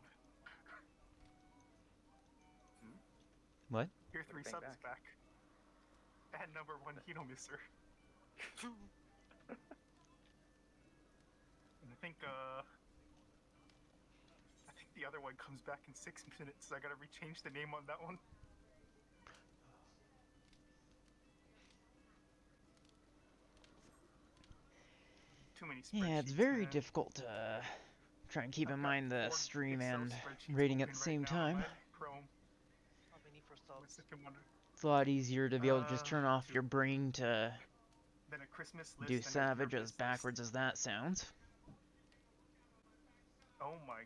What? Tier 3 Put it sub back. is back. And number 1 Hino Mister. And I think the other one comes back in 6 minutes. I gotta rechange the name on that one. Too many spreadsheets. Yeah, it's very man. difficult to try and keep I've in got mind the 4 stream Excel and spreadsheets rating at open the right same now on time. my Chrome. How many for My subs? second one. It's a lot easier to be able to just turn off 2. your brain to Then a Christmas list. do and a Savage, European as list. backwards as that sounds. Oh my.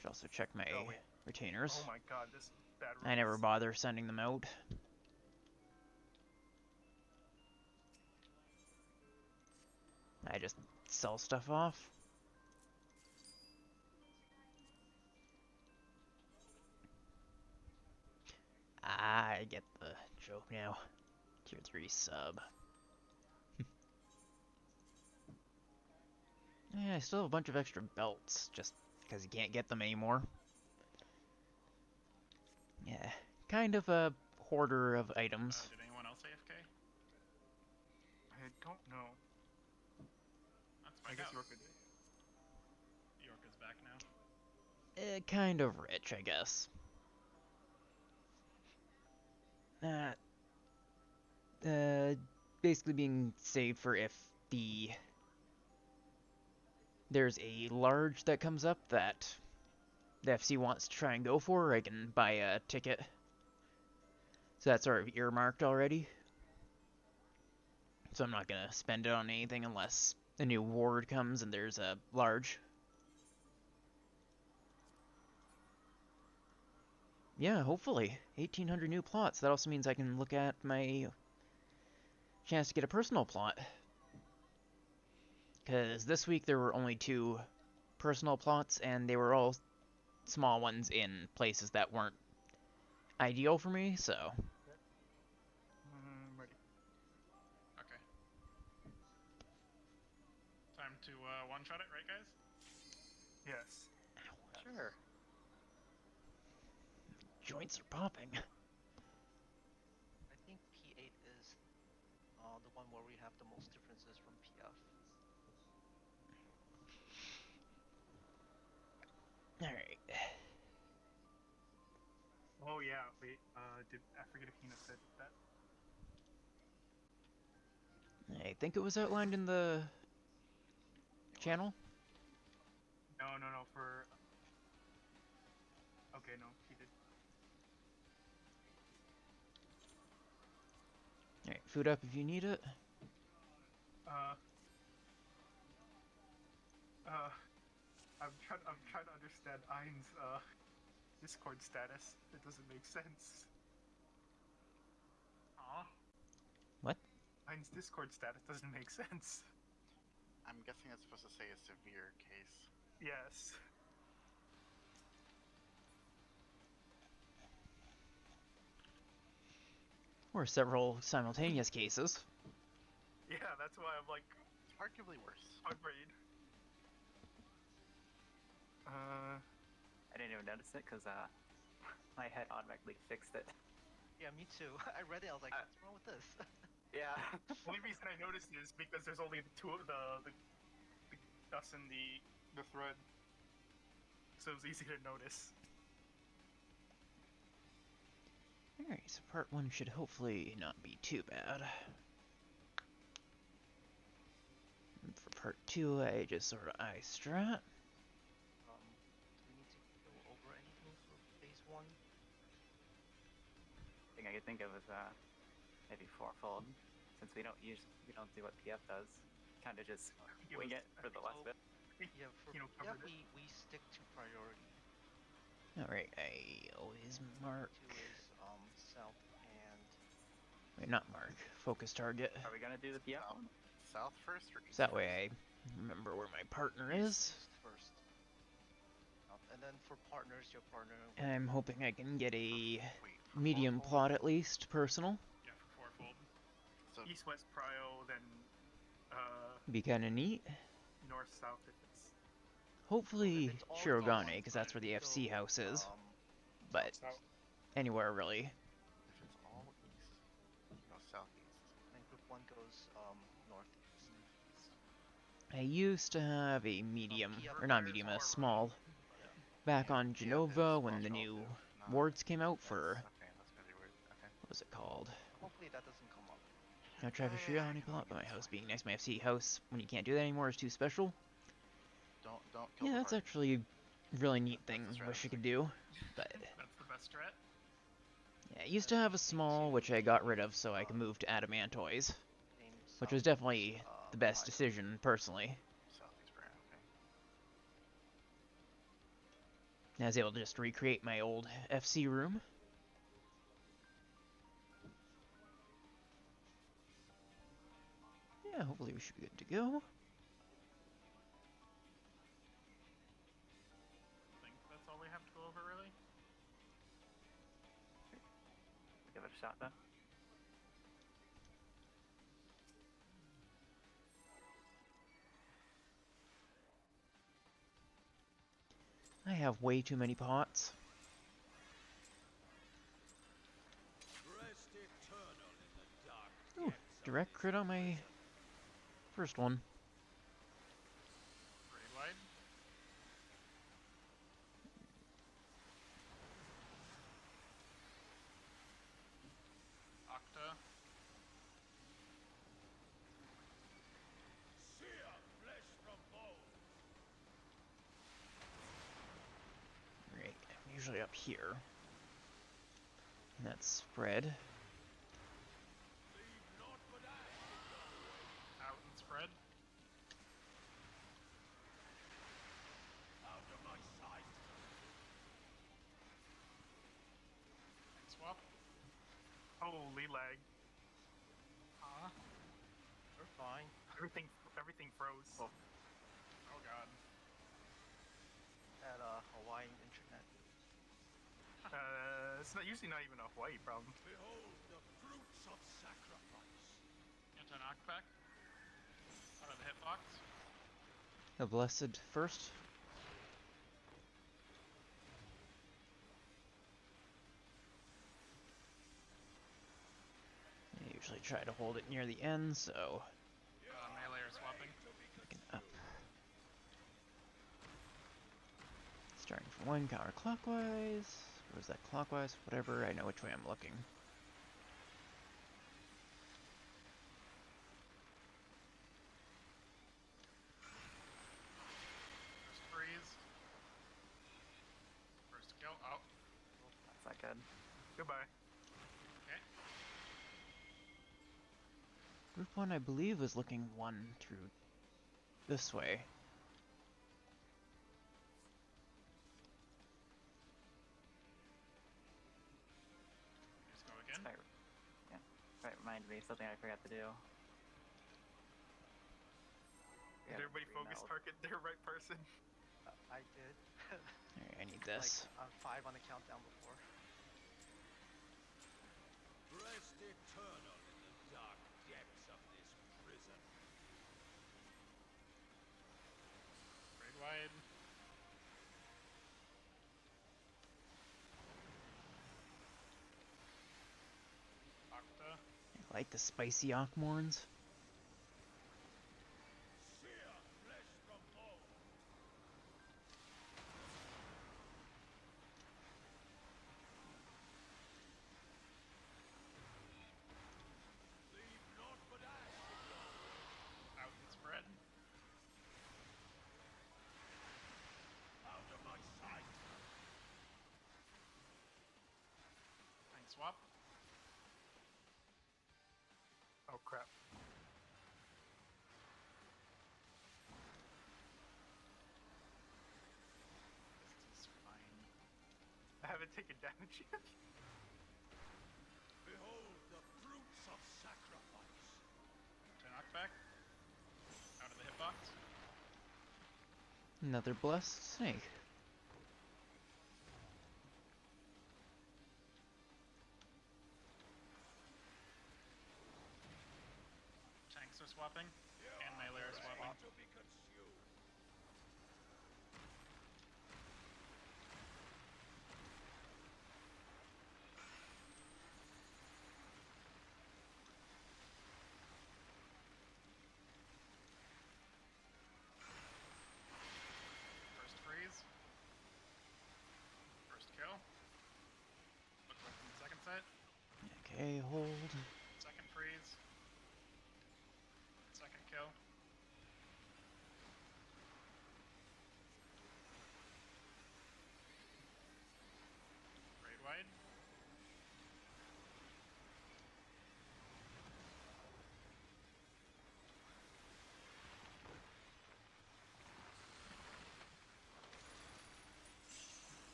Should also check my Oh, wait. retainers. Oh my god, this bad. I never rules. bother sending them out. I just sell stuff off. I get the joke now. Tier 3 sub. Yeah, I still have a bunch of extra belts, just because you can't get them anymore. Yeah, kind of a hoarder of items. Did anyone else AFK? I don't know. Let's I find guess out. York did. York is back now. Kind of rich, I guess. Basically being saved for if there's a large that comes up that the FC wants to try and go for, I can buy a ticket. So that's sort of earmarked already. So I'm not gonna spend it on anything unless a new ward comes and there's a large. Yeah, hopefully. 1,800 new plots. That also means I can look at my chance to get a personal plot. Because this week there were only 2 personal plots, and they were all small ones in places that weren't ideal for me, so... Ready. Okay. Time to one-shot it, right, guys? Yes. Sure. Joints are popping. I think P8 is the one where we have the most differences from PF. Alright. Oh yeah. Wait. Did I forget if Hina said that? I think it was outlined in the channel. No. For. Okay. No. He did. Alright, food up if you need it. I'm trying to understand Ein's Discord status. It doesn't make sense. Aw. What? Ein's Discord status doesn't make sense. I'm guessing it's supposed to say a severe case. Yes. Or several simultaneous cases. Yeah, that's why I'm like It's arguably worse. heartbreed. I didn't even notice it because my head automatically fixed it. Yeah, me too. I read it. I was like, what's wrong with this? Yeah. Only reason I noticed is because there's only the 2 of the us in the thread, so it was easy to notice. Alright, so part 1 should hopefully not be too bad. And for part 2, I just sort of eye strat. Do we need to go over anything for phase 1? Thing I could think of is maybe fourfold, since we don't do what PF does. Kind of just wing it for the last bit. Yeah, for You know, PF covered it. we stick to priority. Alright, I always mark... 2 is south and Wait, not mark. Focus target. Are we gonna do the PF one? South first or east? So that first? way I remember where my partner is. east first. And then for partners, your partner. And I'm hoping I can get a Wait, for medium fourfold? plot at least, personal. Yeah, for fourfold. So East-west prio, then Be kinda neat. north-south if it's Hopefully If it's all Shirogane, east, because that's where the FC go, house is. But south. anywhere really. if it's all east, you go southeast. and group 1 goes northeast. I used to have a medium, PF or not players medium, are a small, Yeah. back Yeah, on PF is Genova when Welsh the new relative, not- wards came out That's, for, okay, that's gonna be weird. Okay. what was it called? Hopefully that doesn't come up. Now try for Shirogane plot, but my house being next to my FC house, when you can't do that anymore, is too special. Don't kill Yeah, the that's party. actually a really neat That's thing, the wish I strategy. could do. But, That's the best strat. yeah, I used to have a small, which I got rid of so I could move to Adamantoys, Same which was southeast, definitely the best prio. decision, personally. Southeast brand, okay. I was able to just recreate my old FC room. Yeah, hopefully we should be good to go. I think that's all we have to go over, really. Give it a shot then. I have way too many pots. Ooh, direct crit on my first one. Grade wide. Octa. Right, I'm usually up here. And that's spread. Holy lag. Huh? We're fine. Everything froze. Oh god. At Hawaiian internet. It's usually not even a Hawaii problem. Anti-knockback. Out of the hitbox. A blessed first. I usually try to hold it near the end, so Melee are swapping. picking up. Starting from one counterclockwise. Or is that clockwise? Whatever, I know which way I'm looking. First freeze. First kill. Oh, That's not good. Goodbye. okay. Group 1, I believe, was looking 1 through this way. Just go again. Right, yeah. Right, reminded me of something I forgot to do. Did everybody focus target their right person? I did. Alright, I need this. Like 5 on the countdown before. Rest eternal in the dark depths of this prison. Raid wide. Octa. I like the spicy Ockmorns. Sear flesh from bone. Leave naught but ash in your way. Out and spread. Out of my sight. Tank swap. Oh crap. This is fine. I haven't taken damage yet. Behold the fruits of sacrifice. Anti-knockback. Out of the hitbox. Another blessed snake. Tanks are swapping. And melee are swapping. To be consumed. First freeze. First kill. Look like from the second set. Okay, hold. Second freeze. Second kill. Raid wide.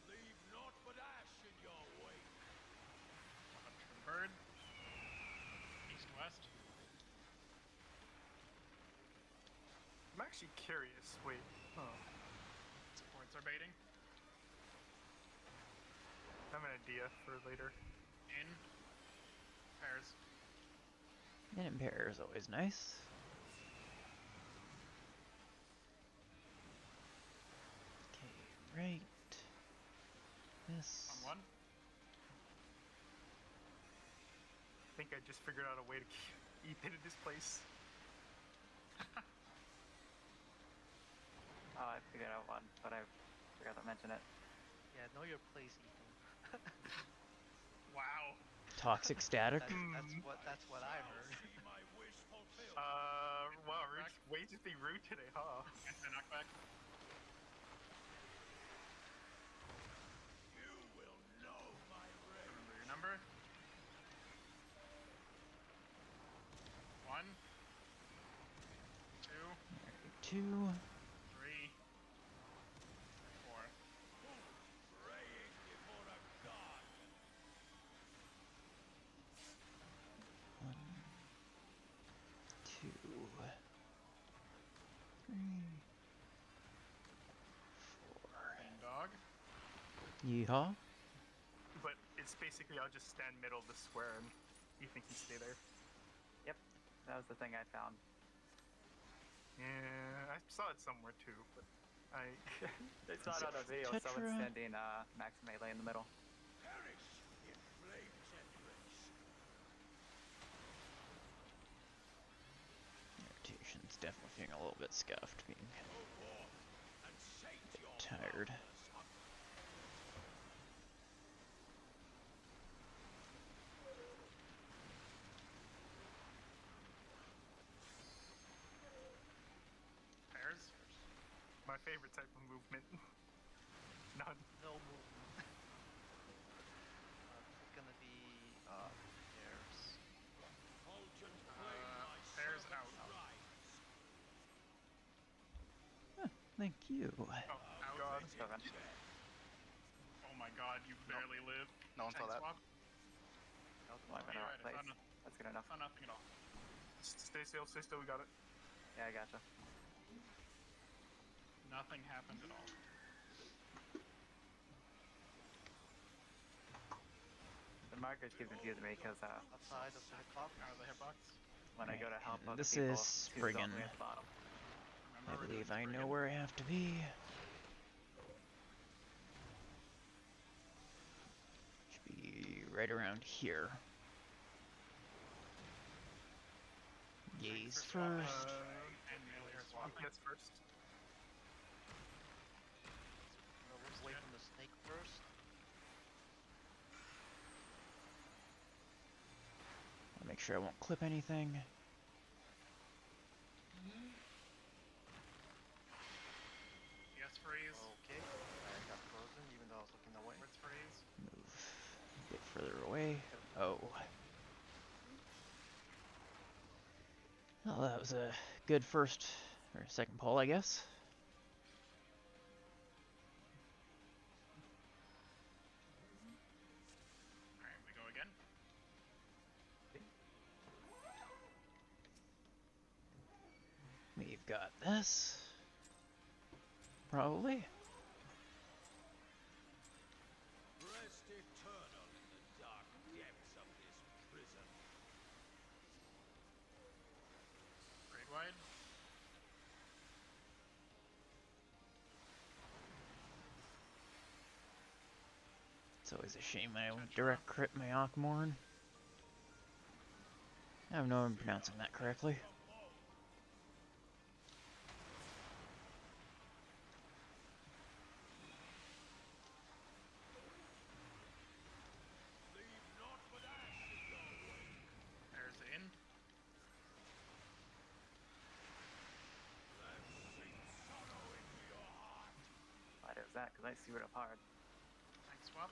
Leave naught but ash in your wake. Up to the bird. East west. I'm actually curious. Wait. Oh. Supports are baiting. I have an idea for later. In. Pairs. And impair is always nice. Okay, right. This. On one. I think I just figured out a way to keep Ethan in this place. Oh, I figured out one, but I forgot to mention it. Yeah, know your place, Ethan. Wow. Toxic static. That's what I heard. See my wish fulfilled. Wow, Wade's just being rude today, huh? Anti-knockback. You will know my rage. Remember your number. 1. 2. 3, 4. Praying before a god. 1, 2, 3, 4. Green dog. Yeehaw. But it's basically I'll just stand middle of the square and you think you stay there. Yep, that was the thing I found. Yeah, I saw it somewhere too, but I I saw it on a video. Someone Tetra. standing max melee in the middle. Perish in flames endless. Irritation's definitely feeling a little bit scuffed, being Go forth and sate your tired. boundless hunger. Pairs. my favorite type of movement. None. No movement. This is gonna be pairs. Fulgent flame my Pairs servants out. rise. Thank you. Oh God. Seven. Oh my god, you barely live. No one saw Tank that. swap. Nope, Oh, I'm in the you're wrong right, place. That's good enough. I saw nothing at all. Stay still, we got it. Yeah, I gotcha. Nothing happened at all. The markers keep confusing me because Outside of the hitbox. Out of the hitbox. when I go to help other This people, is two's all the Spriggan. way at the bottom. I Remember, we're doing believe I know Spriggan. where I have to be. Should be right around here. Gaze for swapping. first. And melee are swapping. Yes, first. Away from the snake first. I'll make sure I won't clip anything. Yes, freeze. Okay. I got frozen even though I was looking away. Where's freeze? Move a bit further away. Oh. Well, that was a good first or second pull, I guess. Alright, we go again. We've got this. Probably. Rest eternal in the dark depths of this prison. Great wide. It's always a shame I don't direct crit my Akmorn. I don't know if I'm pronouncing that correctly. Leave naught but ash in your wake. There's the in. Then sink sorrow into your heart. Why does that? Because I screwed up hard. Tank swap.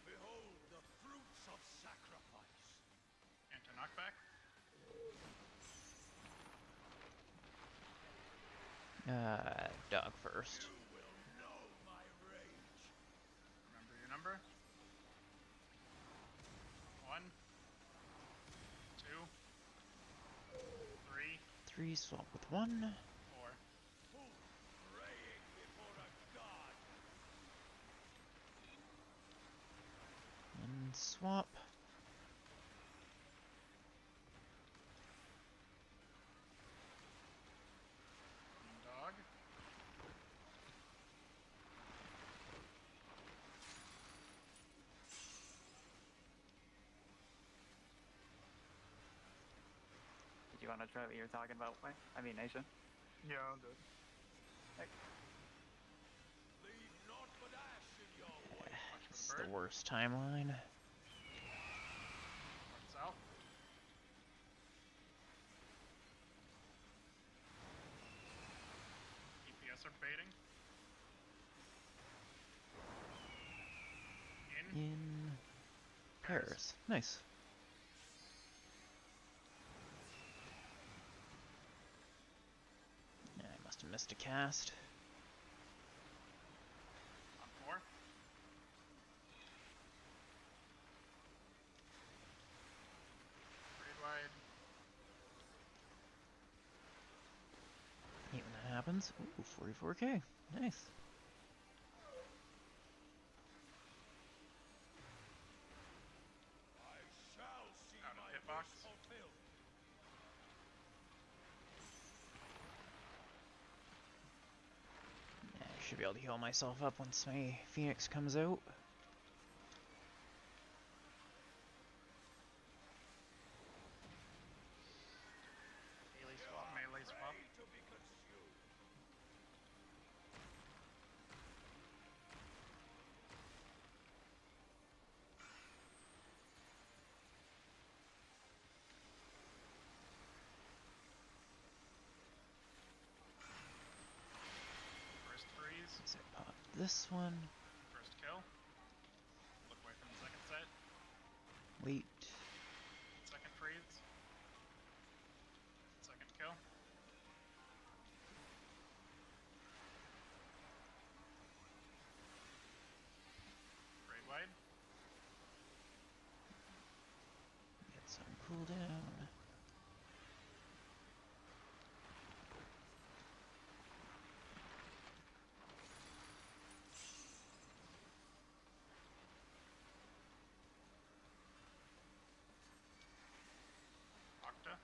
Behold the fruits of sacrifice. Enter knockback. Dog first. You will know my rage. Remember your number. 1, 2, 3, 3, swap with 1. 4. Who praying before a god. And swap. Green dog. Did you want to try what you were talking about? Wait, I mean, Nation. Yeah, I'll do it. Leave naught but ash in your wake. Watch for It's the the bird. worst timeline. North south. DPS start baiting. In pairs. Nice. Yeah, I must have missed a cast. On 4. Grade wide. Hate when that happens. Ooh, 44k. Nice. I shall see Out of my hitbox. wish fulfilled. Yeah, I should be able to heal myself up once my Phoenix comes out. Melee swap. Melee swap. Ready to be consumed. First freeze. So I pop this one. First kill. Look away from the second set. Wait. Second freeze. Second kill. Grade wide. Get some cooldown. Octa.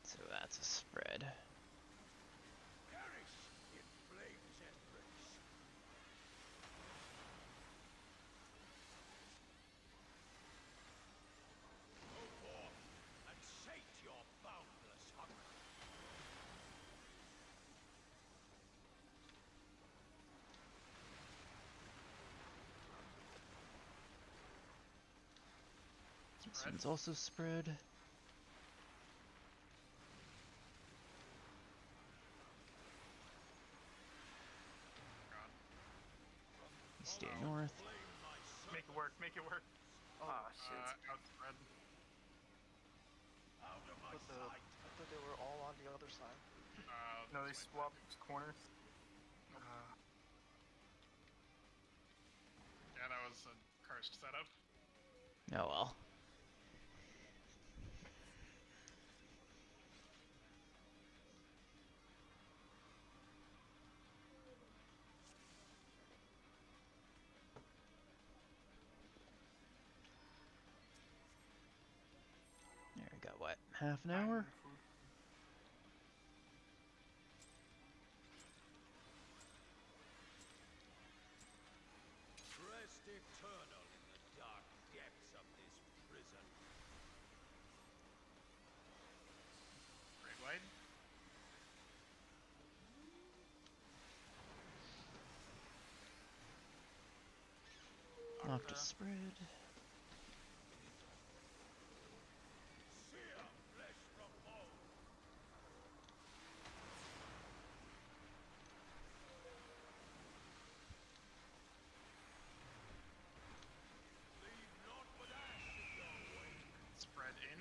So that's a spread. Perish in flame's embrace. Go forth and sate your boundless hunger. This Spread. one's also spread. Gone. You stay north. Flame my Make it work. Make it work. Oh, shit. Outspread. out of my But sight. I thought they were all on the other side. No, they This way. swapped corners. Yeah, that was a cursed setup. Oh well. There we got what? Half an hour? Rest eternal in the dark depths of this prison. Grade wide. Off to Octa. spread. Sear flesh from bone. Leave naught but ash in your wake. Spread in.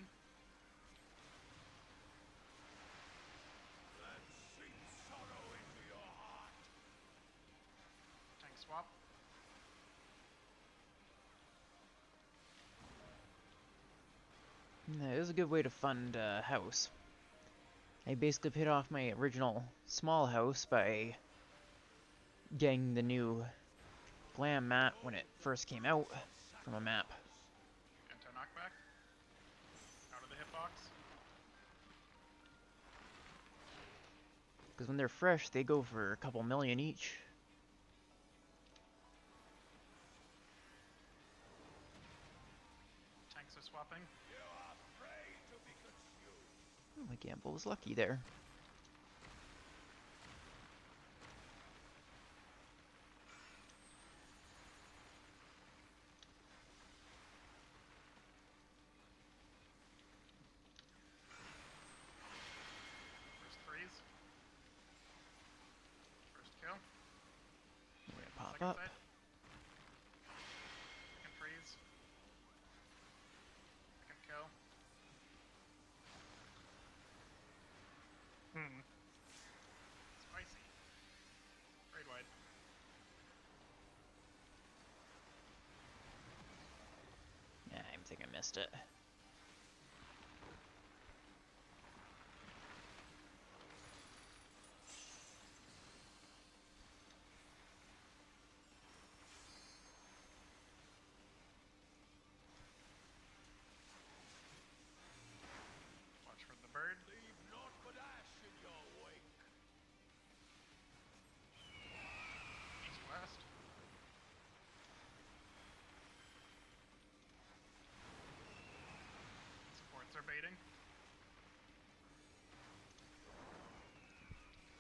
Then sink sorrow into your heart. Tank swap. Yeah, it was a good way to fund a house. I basically paid off my original small house by getting the new glam map when it first came out from a map. Anti knockback. Out of the hitbox. Because when they're fresh, they go for a couple million each. Tanks are swapping. You are prey to be consumed. Oh, my gamble was lucky there. First freeze. Second up. side. Second freeze. Second kill. Spicy. Raid wide. Yeah, I think I missed it. Watch for the bird. Leave naught but ash in your wake. East west. Supports are baiting.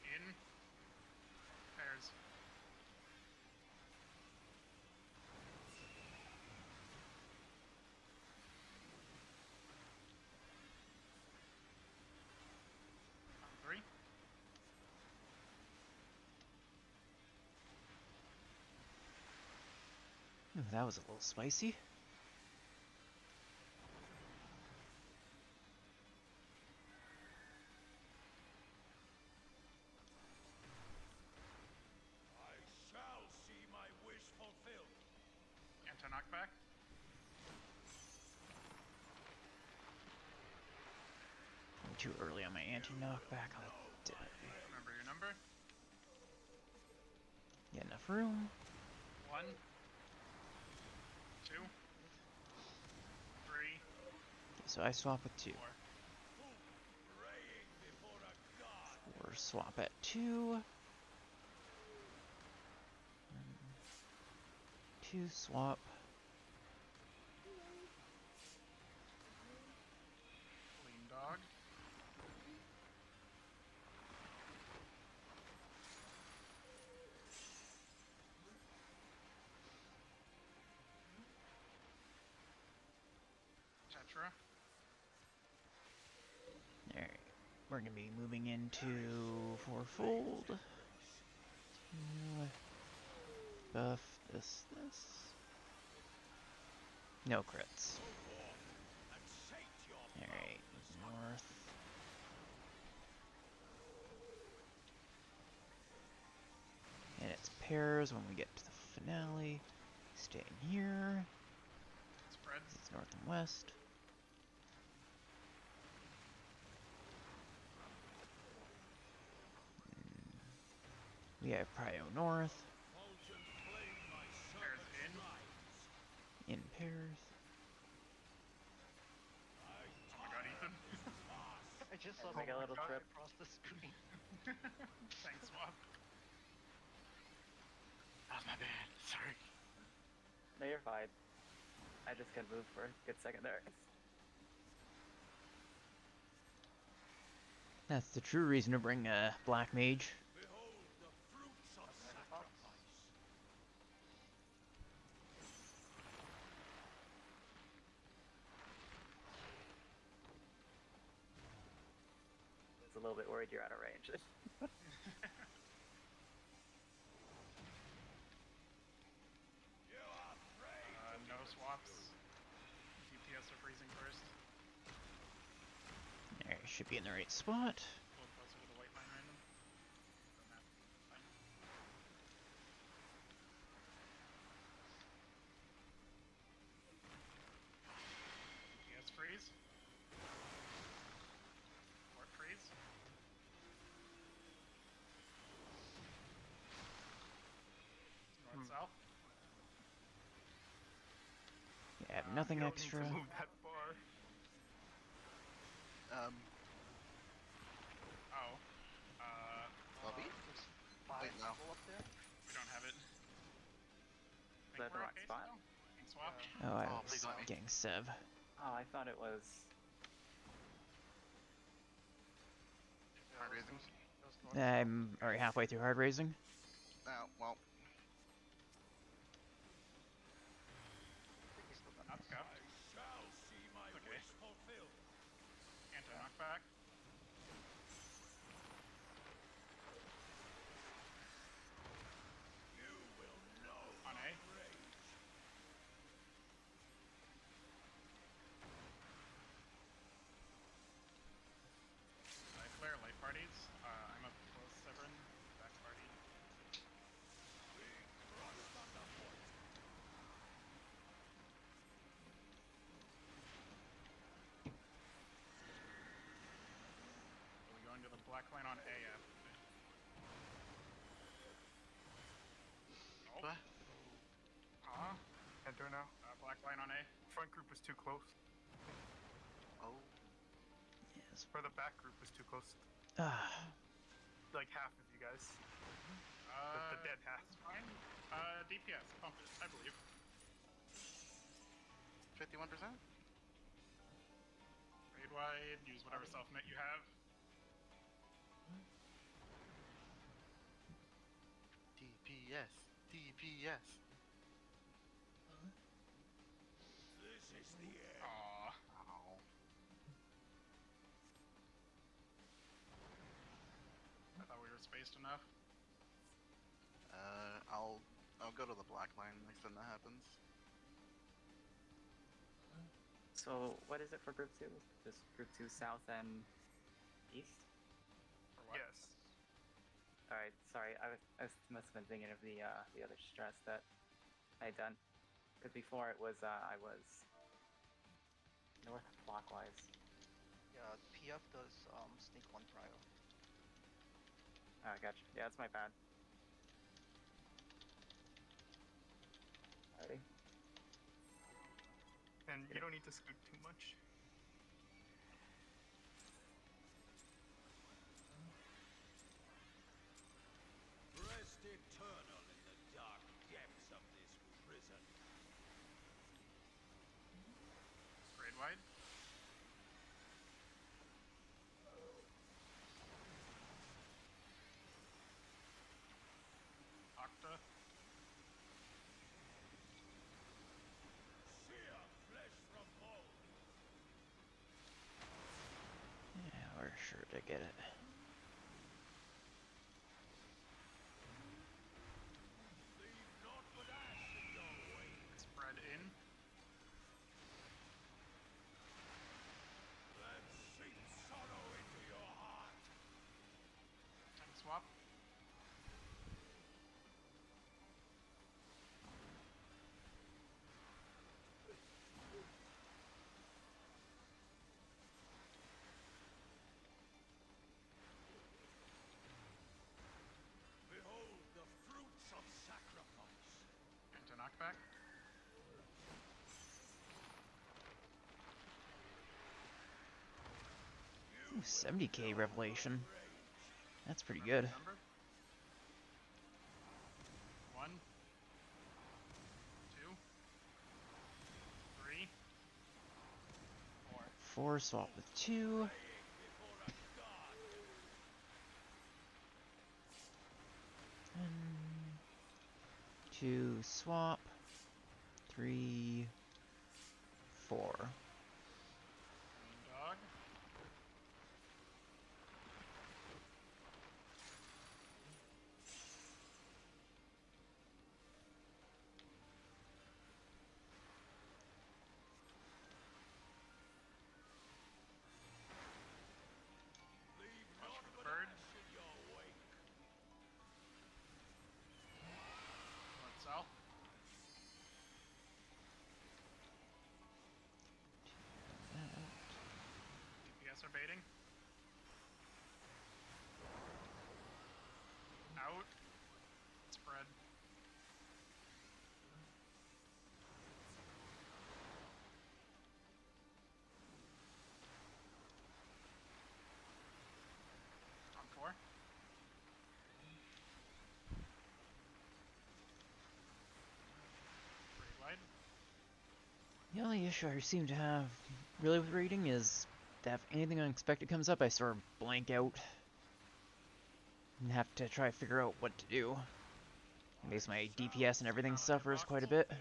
In. Pairs. On 3. Ooh, that was a little spicy. I shall see my wish fulfilled. Anti-knockback. I'm too early on my anti-knockback. I'll Remember your number. get enough room. 1, 2, 3, So I swap with 2. 4. Praying before a god. Or swap at 2. 2 swap. Lean dog. Tetra. Alright. We're gonna be moving into fourfold. Buff this. No crits. And sate your Alright, north. And it's pairs when we get to the finale. Stay in here. Spreads. It's north and west. We have Prio north. Fulgent flame my Pairs servants in. rise. In pairs. Oh my god, Ethan. I just saw Make the a little trip. across the screen. Thanks, swap. That was my bad. Sorry. No, you're fine. I just couldn't move for a good second there. That's the true reason to bring a black mage. Behold the fruits of sacrifice. I was a little bit worried you're out of range. You are prey to No swaps. DPS are freezing first. There, should be in the right spot. A little closer to the white line random. The map. Fine. DPS freeze. Port freeze. North south. Yeah, I have nothing you don't extra. Need to move that far. Um, Oh. Bobby? There's 5 Wait, no. people up there. We don't have it. Is that the right spot? King swap. Oh, I Oh, was please let me. getting Sev. Oh, I thought it was. Hard raising. Goes north. I'm already halfway through hard raising. Oh, well. I think we still got Not this. scuffed. I shall see my Okay. wish fulfilled. Anti-knockback. You will not front group was too close. Oh. Yes. Or the back group was too close. Ah. Like half of you guys. The dead half. That's fine. DPS, pump it, I believe. 51%? Raid wide, use whatever self-net you have. DPS. DPS. This is the end. Aww. Ow. I thought we were spaced enough. I'll go to the black line next time that happens. So what is it for group 2? Just group 2 south and east? For what? Yes. Alright, sorry, I must have been thinking of the other stress that I had done. Because before it was, I was north clockwise. Yeah, PF does sneak 1 cryo. Ah, gotcha. Yeah, that's my bad. Alrighty. And you don't need to scoot too much. Rest eternal in the dark depths of this prison. Raid wide. Octa. Sear flesh from bone. Yeah, we're sure to get it. Leave naught but ash in your wake. Spread in. Then sink sorrow into your heart. Time swap. Behold the fruits of sacrifice. Into knockback. Ooh, 70k revelation. That's pretty good. Number. 1, 2, 3, 4. 4 swap with 2. Before a god. And 2 swap. 3, 4. Green dog. Leave Watch naught for the but bird. ash in your wake. North south. DPS are baiting. Out. Spread. On 4. Raid wide. The only issue I seem to have really with reading is that if anything unexpected comes up, I sort of blank out and have to try to figure out what to do. It makes my DPS and everything suffers quite a bit.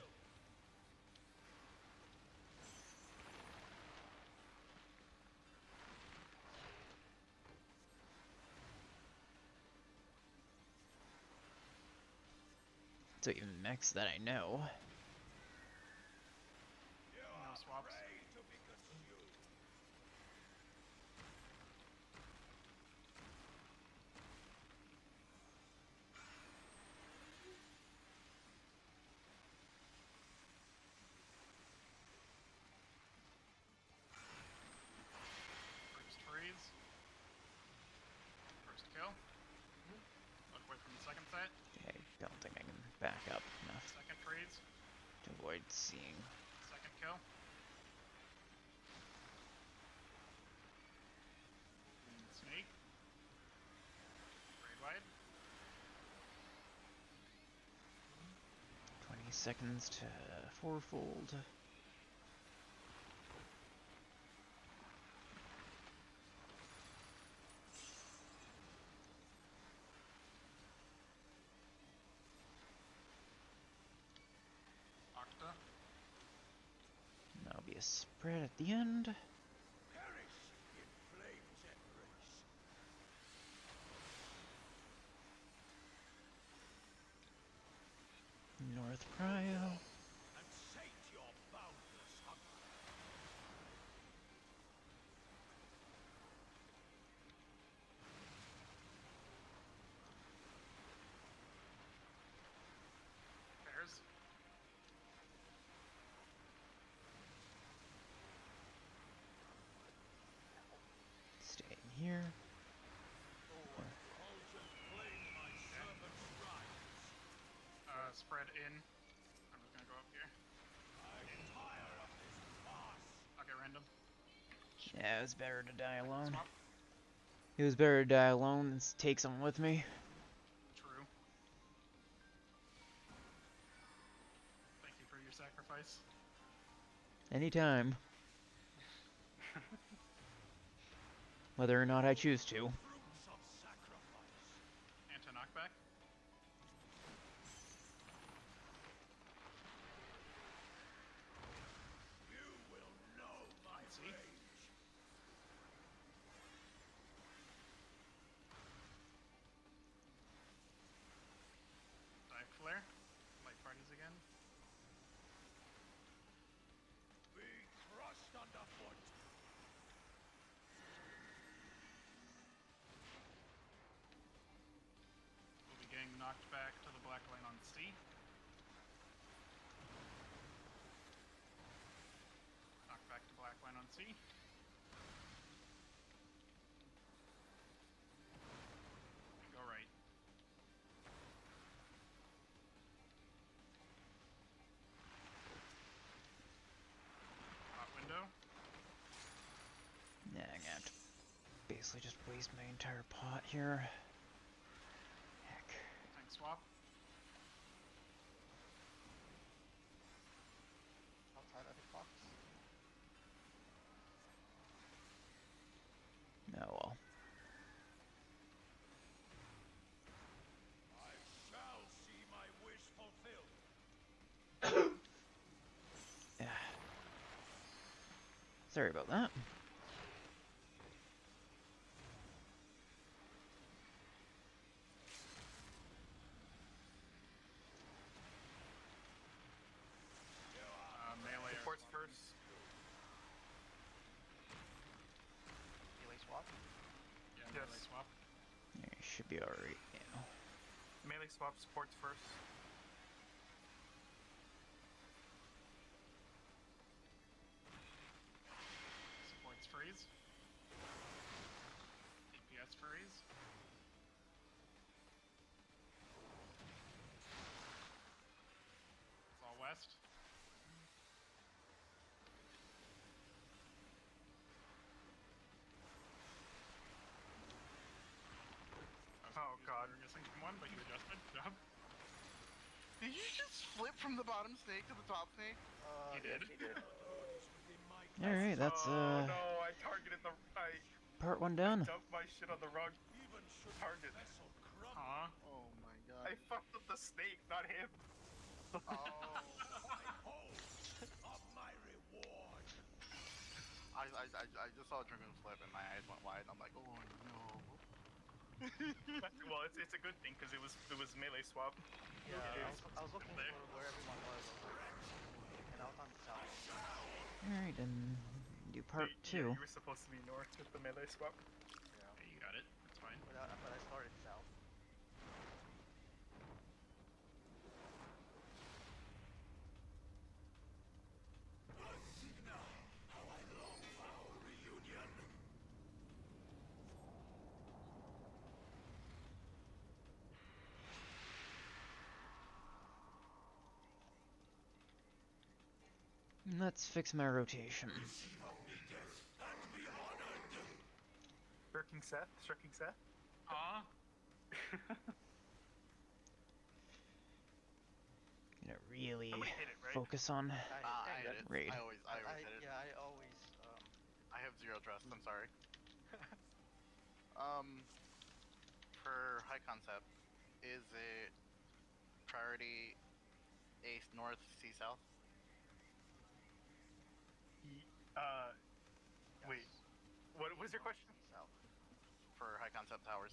So even mechs that I know. No swaps. Pray to be consumed. First freeze. First kill. Look away from the second set. I don't think I can back up enough Second freeze. to avoid seeing. Second kill. seconds to fourfold. Octa. That'll be a spread at the end. Perish in flame's embrace. North Cryo. And sate your boundless hunger. Bears. Staying here. Fulgent flame my servant's rise. Spread in. I'm just gonna go up here. I tire of this farce. Okay, random. Yeah, it was better to die alone. Swap. It was better to die alone than take someone with me. True. Thank you for your sacrifice. Anytime. Whether or not I choose to. Fruits of sacrifice. Anti knockback. You will know my See? rage. Dive flare. Light parties again. Be crushed underfoot. We'll be getting knocked back to the black line on C. Knocked back to black line on C. And go right. Hot window. Yeah, I'm gonna have to basically just waste my entire pot here. Heck. Tank swap. Outside of the box. Oh well. I shall see my wish fulfilled. Yeah. Sorry about that. Melee or Reports swap. first. Melee swap. Yeah, Yes. melee swap. Yeah, should be alright now. Melee swap supports first. Supports freeze. DPS freeze. It's all west. I was Oh, confused God. where you were missing from one, but you adjusted. Good job. Did you just flip from the bottom snake to the top snake? He did. He did. Within my Alright, that's Oh no! I targeted the. I part one done. dumped my shit on the wrong even should target. the vessel crumble. Huh? Oh my god. I fucked up the snake, not him. Oh. Behold of my reward. I just saw Dragoon flip and my eyes went wide. I'm like, oh no. Well, it's a good thing because it was melee swap. Yeah, Okay. I was looking There. for where everyone was, and I was on the south. Alright, and do part Yeah, two. you were supposed to be north with the melee swap. Yeah. Yeah, you got it. That's fine. But I started south. Let's fix my rotation. Shirking Seth. Shirking Seth. Huh? Gonna really Somebody hit it, right? focus on. I hit it. Raid. I always hit it. Yeah, I always I have 0 trust. I'm sorry. For high concept, is it priority A north, C south? Wait. What was your question? South. For high concept towers.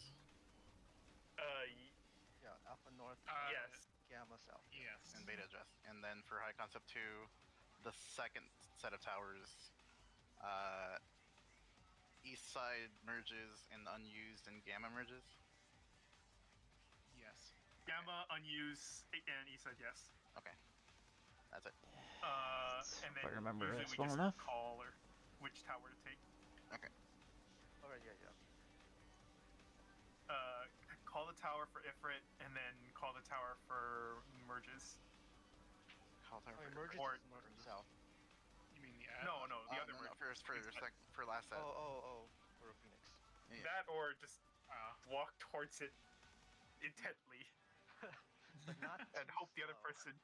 Yeah, Alpha North. Yes. Gamma South. Yes. And beta adjust. And then for high concept 2, the second set of towers, east side merges and unused and gamma merges. Yes. Gamma, unused, and east side, yes. Okay. That's it. And If then I remember usually this we well just enough. call or which tower to take. Okay. Alright, yeah. Call the tower for Ifrit, and then call the tower for merges. Call tower for Merges Or- is north and south. You mean the ad? No, the other no, merge. for last set. Oh, for a Phoenix. Yeah. That or just walk towards it intently But not and too hope the other slow.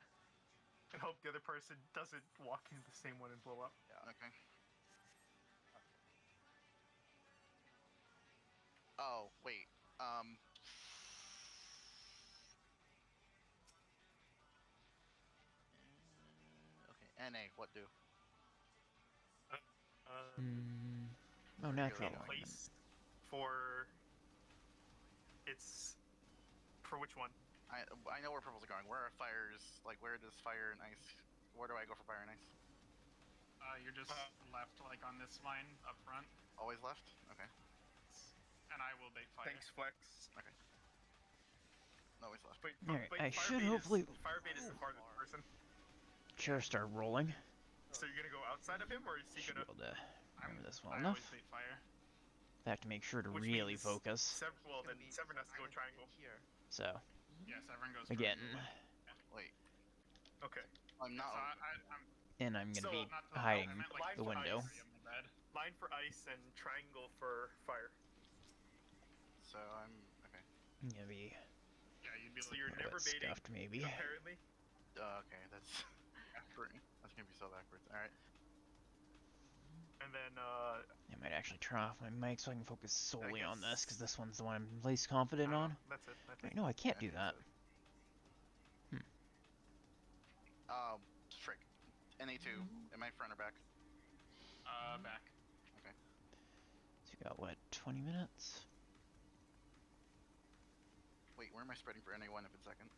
person doesn't walk into the same one and blow up. Yeah. Okay. Oh wait. Okay. NA. What do? Oh, natural. In place for it's for which one? I know where purples are going. Where are fires? Like where does fire and ice? Where do I go for fire and ice? You're just left, like, on this line up front, Always left. Okay. and I will bait fire. Thanks, Flex. Okay. Always left. Wait, Alright, but I fire should bait hopefully- Firebait is the farthest person. Chair start rolling. So you're gonna go outside of him, or is he Should be gonna? able to remember this well I enough. always bait fire. I have to make sure to Which really means focus. Well, then Severn has to go triangle. Here. So Yes, everyone goes again, triangle. Wait. Okay. I'm not. So I'm and I'm gonna So, be not to hiding I meant, like, line the for window. ice. on the bed. Line for ice and triangle for fire. So I'm okay. I'm gonna be Yeah, you'd be So like, you're a little never bit baiting, stuffed, maybe. apparently. Okay, that's that's gonna be so backwards. All right. And then I might actually turn off my mic so I can focus solely on this, guess- because this one's the one I'm least confident on. That's it. That's Wait, it. no, I can't I do think that. Frick. NA2. Am I front or back? back. Okay. So you got what, 20 minutes? Wait, where am I spreading for NA1 if it's second?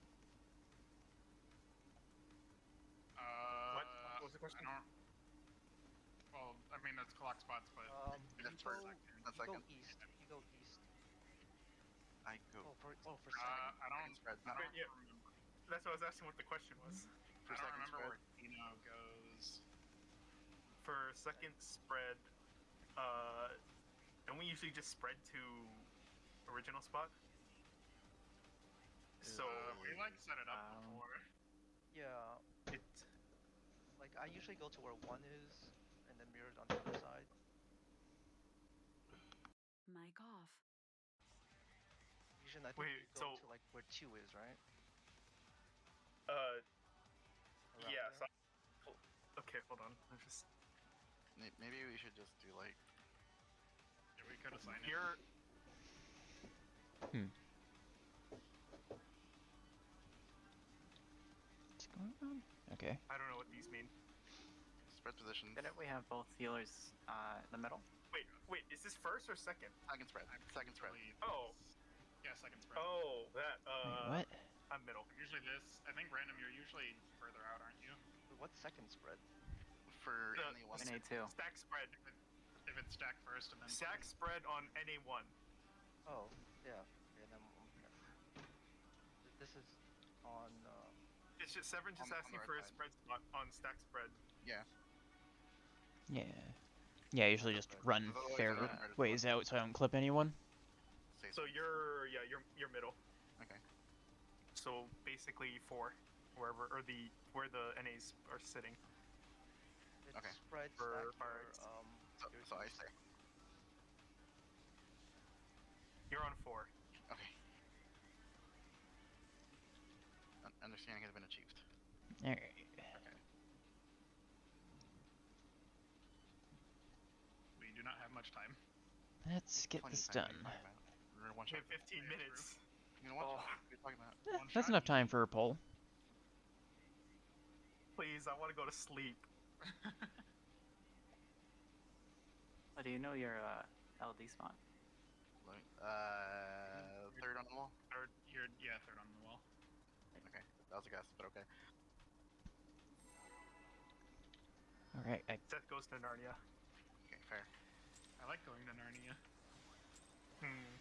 What was the question? I don't. Well, I mean that's clock spots, but That's You go, first. That's you go second. east. You go east. I go For second. I don't. spread. I don't Yeah. remember. That's what I was asking. What the question was. For I don't second remember spread. where Dino goes. For second spread, and we usually just spread to original spot. So We like set it up before. Yeah. it Like I usually go to where one is, and then mirrors on the other side. Mic off. Usually I think Wait, you go so- to like where 2 is, right? Around yeah. there? So, okay, hold on. I'm just Maybe we should just do like. Yeah, we could assign it. here. What's going on? Okay. I don't know what these mean. Spread positions. Didn't we have both healers in the middle? Wait. Is this first or second? Second spread. Second spread. Believe Oh. it's- Yeah, second spread. Oh, that. Wait, what? I'm middle. Usually this. I think random. You're usually further out, aren't you? Wait, what's second spread? For The- NA1. NA2. Stack spread. If it's stacked first and then. Stack spread on NA1. Oh, yeah. And then this is on. It's just Severn just On the asking right for a side. spread spot on stack spread. Yeah. Yeah. Yeah, I usually just run Otherwise, fair I just ways out so I don't clip anyone. Say So you're middle. Okay. So basically 4, where the NAs are sitting. It's Okay. spread For stack fire your, ice. your So I east. say. You're on 4. Okay. Understanding has been achieved. Alright. Okay. We do not have much time. Let's get Plenty this of time, done. what are you talking about? We're in one We shot. have 15 Yeah, minutes. You know what? Oh. What are you talking about? Eh, One that's shot enough time easy. for a poll. Please, I want to go to sleep. Do you know your LD spawn? Third on the wall. Third, third on the wall. Okay, that was a guess, but okay. Alright, Seth goes to Narnia. Okay, fair. I like going to Narnia. Hmm.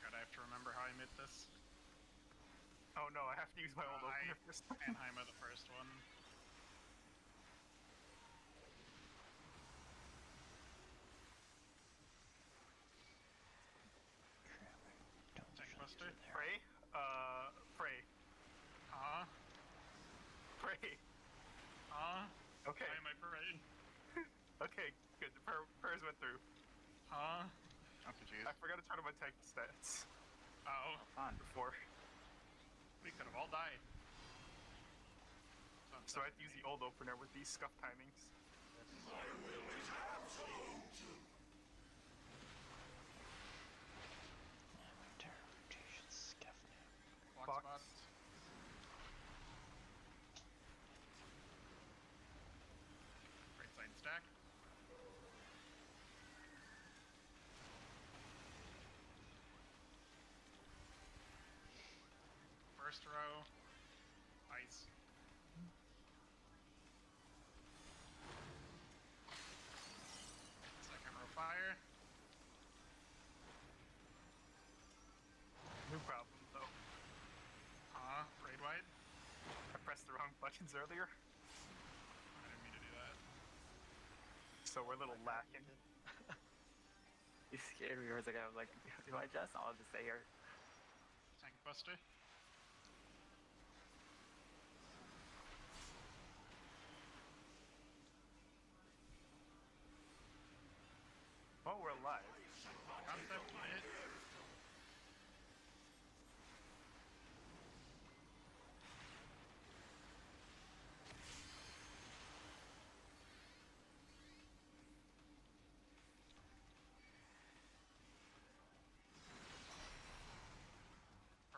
God, I have to remember how I made this. Oh no, I have to use my old I- opener first. Anheimer the first one. don't Tank usually Buster? use it there. Pray? Pray. Huh? Pray. Huh? Okay. Why am I praying? Okay, good. The prayers went through. Huh? I'm confused. I forgot to turn on my tank stats Oh, Fun. before. we could have all died. So I have to use the old opener with these scuff timings. Terror rotation scuff now. Block Fox. spots. Right side stack. First row. Ice. Second row fire. New problem though. Huh? Raid wide. I pressed the wrong buttons earlier, I didn't mean to do that. so we're a little lacking. You scared me for a second. I was like, do I just? I'll just stay here. Tank Buster. Oh, we're alive. Concept hit.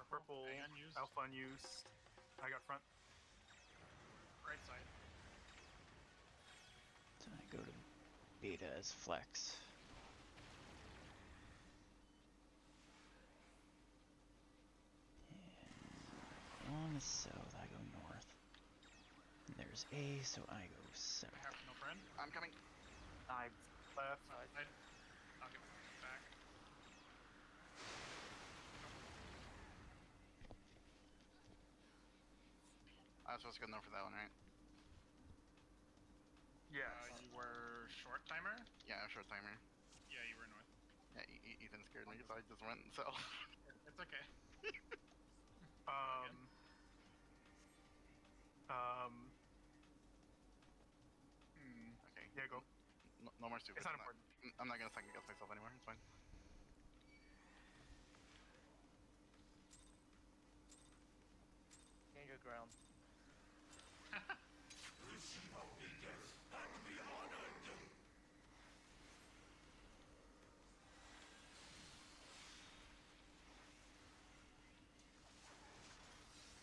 Purple, A unused. alpha unused. I got front. Right side. So I go to beta as flex. And along the south, I go north. And there's A, so I go south. I have no friend. I'm coming. I Left. Side. I'll give it back. I was supposed to go north for that one, right? Yes. You were short timer? Yeah, short timer. Yeah, you were north. Yeah, Ethan scared me, so I just went. So. It's okay. Um. Okay. Yeah, go. No more stupid. It's not important. I'm not gonna second guess myself anymore. It's fine. Stand your ground.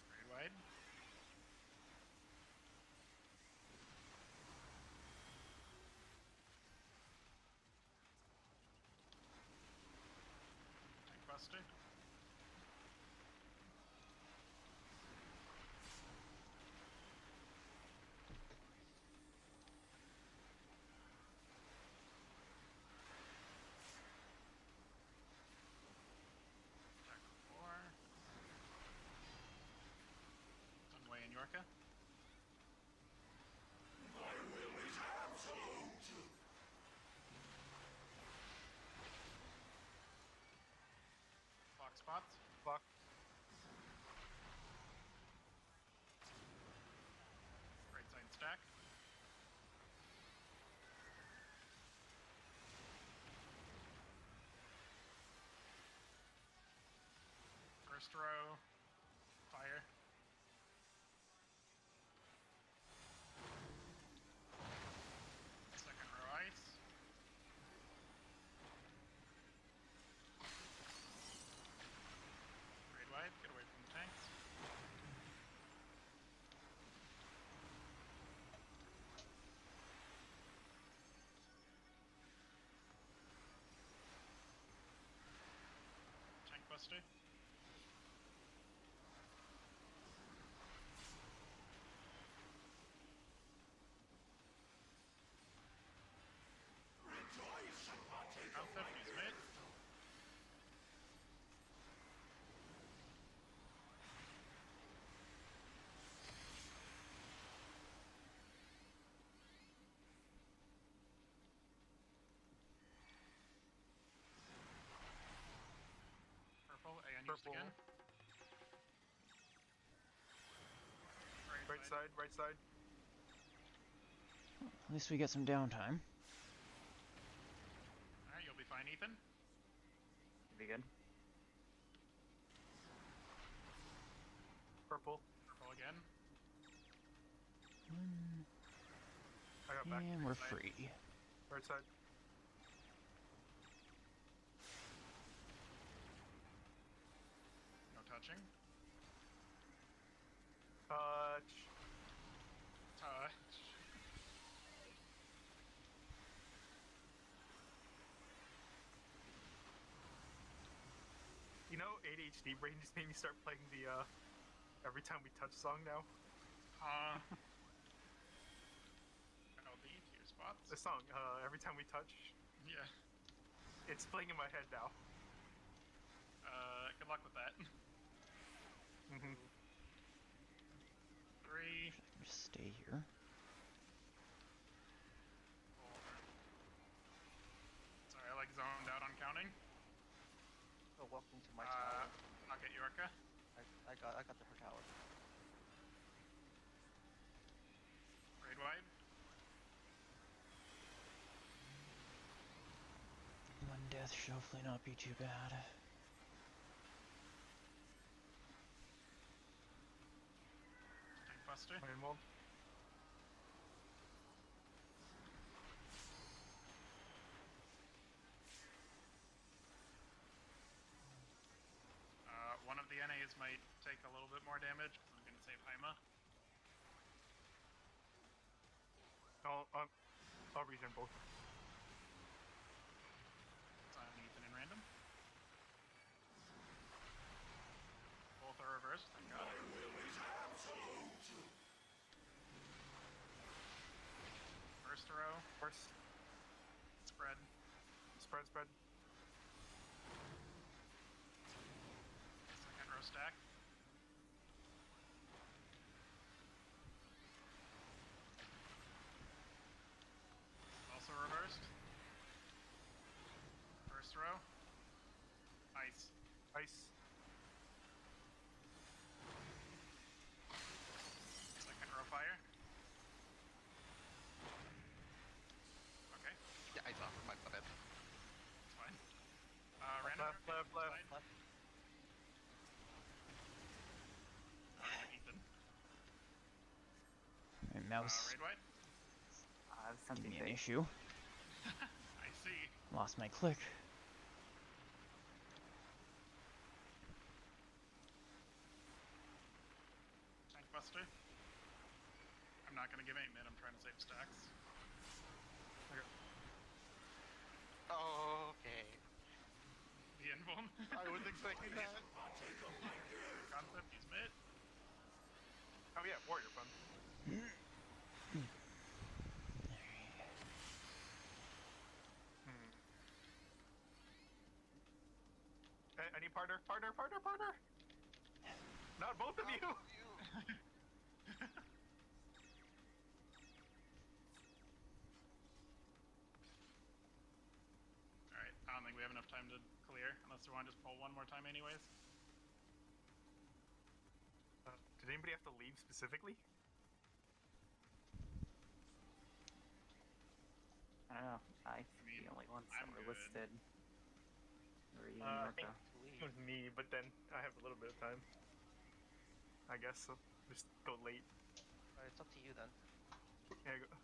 Very wide. Tank Buster. Tackle 4. Dunway and Yorka. Block spots. Block. Right side stack. First row, fire. Second row, ice. Raid wide, get away from the tanks. Tank buster. Concept, use mid. Purple, AN used Purple. again. Right side, right side. At least we get some downtime. Alright, you'll be fine, Ethan. Be good. Purple. Purple again. I got back. And we're Side. free. Right side. No touching. Touch. Touch. You know, ADHD brain just made me start playing the every time we touch song now. LD to your spots. The song, every time we touch, Yeah. it's playing in my head now. Good luck with that. Mm-hmm. 3, Just stay here. 4. Sorry, I like zoned out on counting. Oh, welcome to my tower. I'll get Yorka. I got the her tower. Raid wide. One death should hopefully not be too bad. Tank buster. Iron Wall. One of the NAs might take a little bit more damage because I'm going to save Haima. I'll regen both. It's on Ethan and random. Both are reversed, thank God. First row, First, spread. spread, spread. Second row stack. Also reversed. First row. Ice. Ice. Second row fire. Okay, Yeah, I saw. My bad. it's fine. Random. Left, left, left. Side. Left. Ethan. My mouse Raid wide. giving Something me an big. issue. I see. Lost my click. Tank buster. I'm not gonna give 8 mid, I'm trying to save stacks. Okay. The invuln. I was expecting that. Concept, use mid. Oh yeah, warrior fun. Any partner? Partner? Not both of you! Alright, I don't think we have enough time to clear, unless we want to just pull one more time anyways. Did anybody have to leave specifically? I don't know. I mean, the only ones that I'm were good. listed. Or you I and think Yorko? To leave. it was me, but then I have a little bit of time. I guess so. Just go late. Alright, it's up to you then. Yeah, go.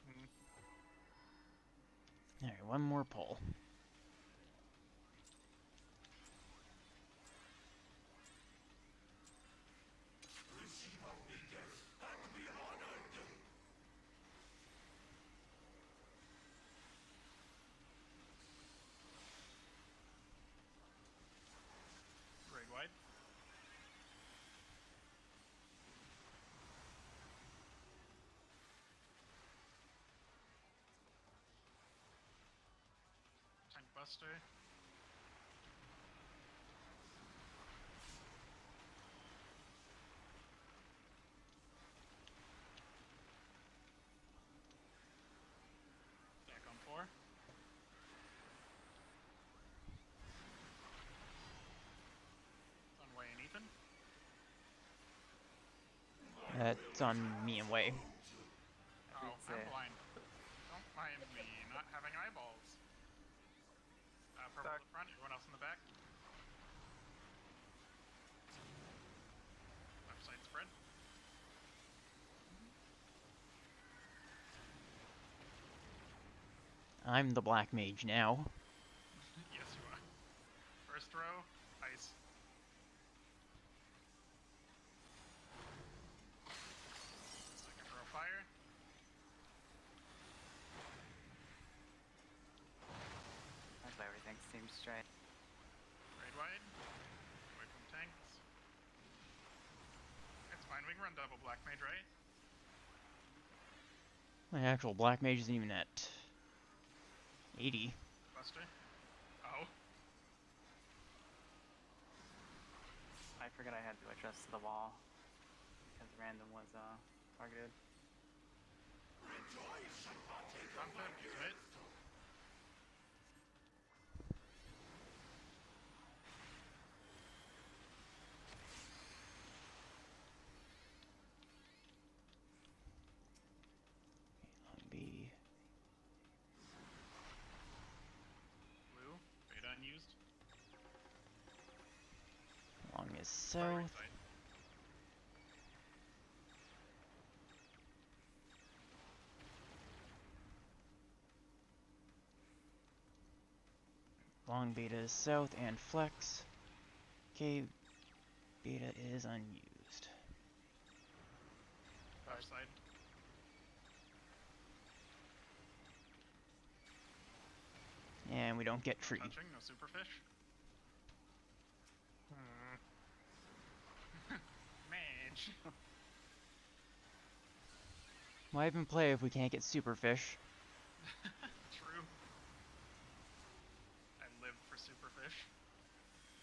Mm. Alright, one more pull. Raid wide. Tank Buster. Back on 4. It's on Way and Ethan. That's on me and Way. Oh, It's I'm blind. Don't mind me not having eyeballs. Purple Back. to the front, everyone else in the back. Left side spread. I'm the black mage now. Yes, you are. First row, ice. Second row, fire. That's why everything seems straight. Raid wide. Away from tanks. It's fine, we can run double black mage, right? My actual black mage isn't even at 80. Buster. Oh. I forgot I had to adjust the wall because random was targeted. Conflict, use it. B. Blue. Beta unused. Long is Right south. side. Long beta is south and flex. Okay, beta is unused. Left side. And we don't get No tree. touching, no superfish. Hmm. Mage. Why even play if we can't get superfish? True. I live for superfish.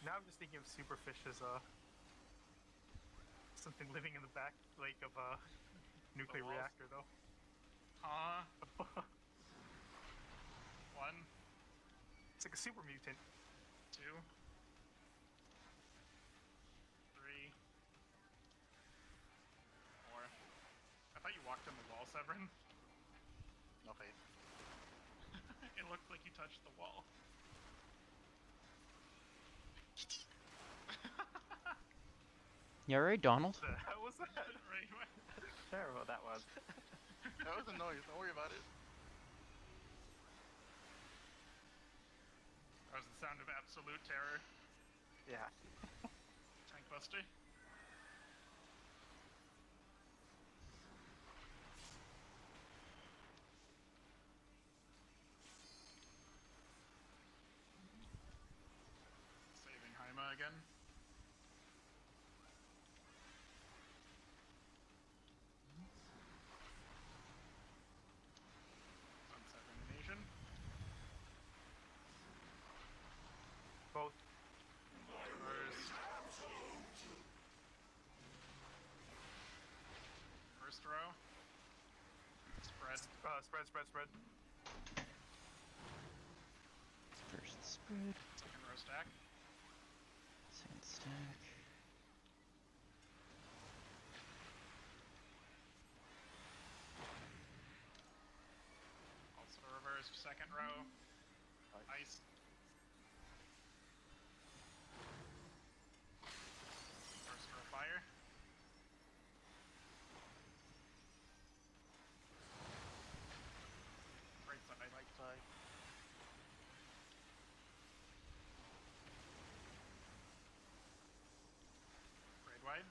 Now I'm just thinking of superfish as something living in the back lake of a nuclear walls? reactor, though. Huh? 1, It's like a super mutant. 2, 3, 4. I thought you walked in the wall, Severin. No faith. It looked like you touched the wall. You alright, Donald? What the hell was that? Right, right. Terrible that was. That was a noise. Don't worry about it. That was the sound of absolute terror. Yeah. Tank Buster. Saving Haima again. Sunset Rumination. Both. First row. Spread. Spread. First spread, Second row stack. second stack. Also reverse. second row. Ice. First row fire. Right side. Right side. Grade wide.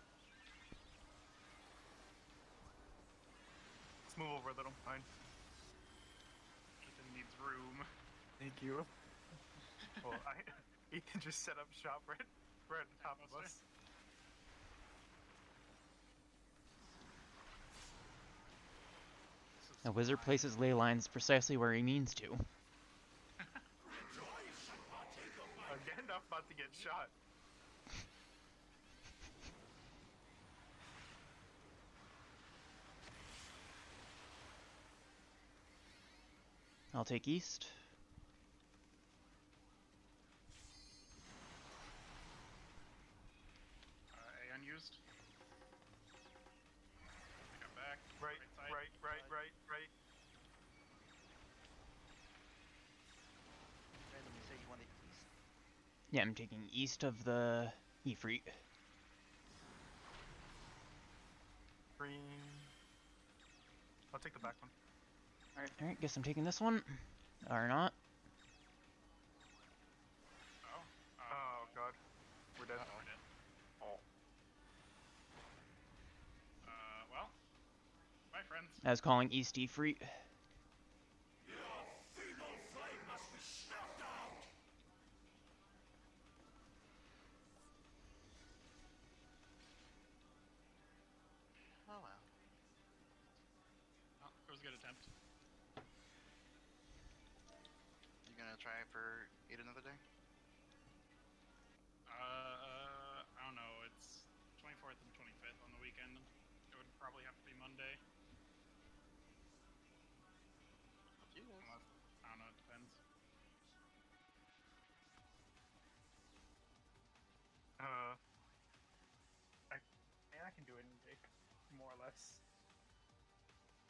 Let's move over a little. Fine. Ethan needs room. Thank you. Well, Ethan just set up shop right at the top of Buster. us. This is A wizard fine. places ley lines precisely where he means to. Gandalf about to get shot. I'll take east. A unused. I got back. Right, side. right. Random, you say you want it east? Yeah, I'm taking east of the Ifrit. Green. I'll take the back one. Alright, guess I'm taking this one. Or not. Oh. Oh god. We're dead. Uh-oh. We're dead. Oh. Well. Bye, friends. I was calling east Ifrit. Oh well. Oh, it was a good attempt. You gonna try for 8 another day? I don't know. It's 24th and 25th on the weekend. It would probably have to be Monday. Up to you guys. Unless, I don't know. It depends. I can do it in a day, more or less.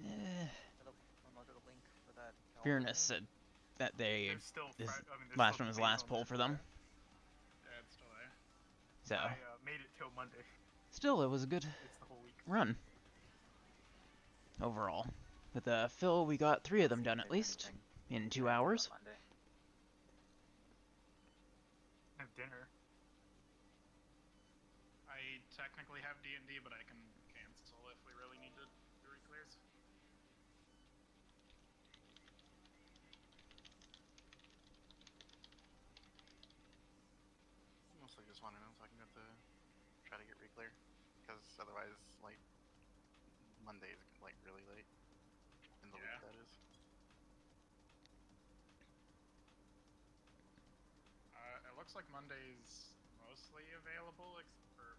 Another link for that. Fearness said that they There's still this there's last still one was debates last on poll that for them. Yeah, it's still there. So I made it till Monday. still it was a good It's the whole week. run. Overall. With the fill we got 3 of them See if done at there's least anything in I 2 can do on hours. Monday. I have dinner. I technically have D&D, but I can cancel if we really need to do reclears. Mostly just want to know so I can get to try to get Reclear. Because otherwise, like, Monday is like really late in the Yeah. week, that is. It looks like Monday's mostly available, except for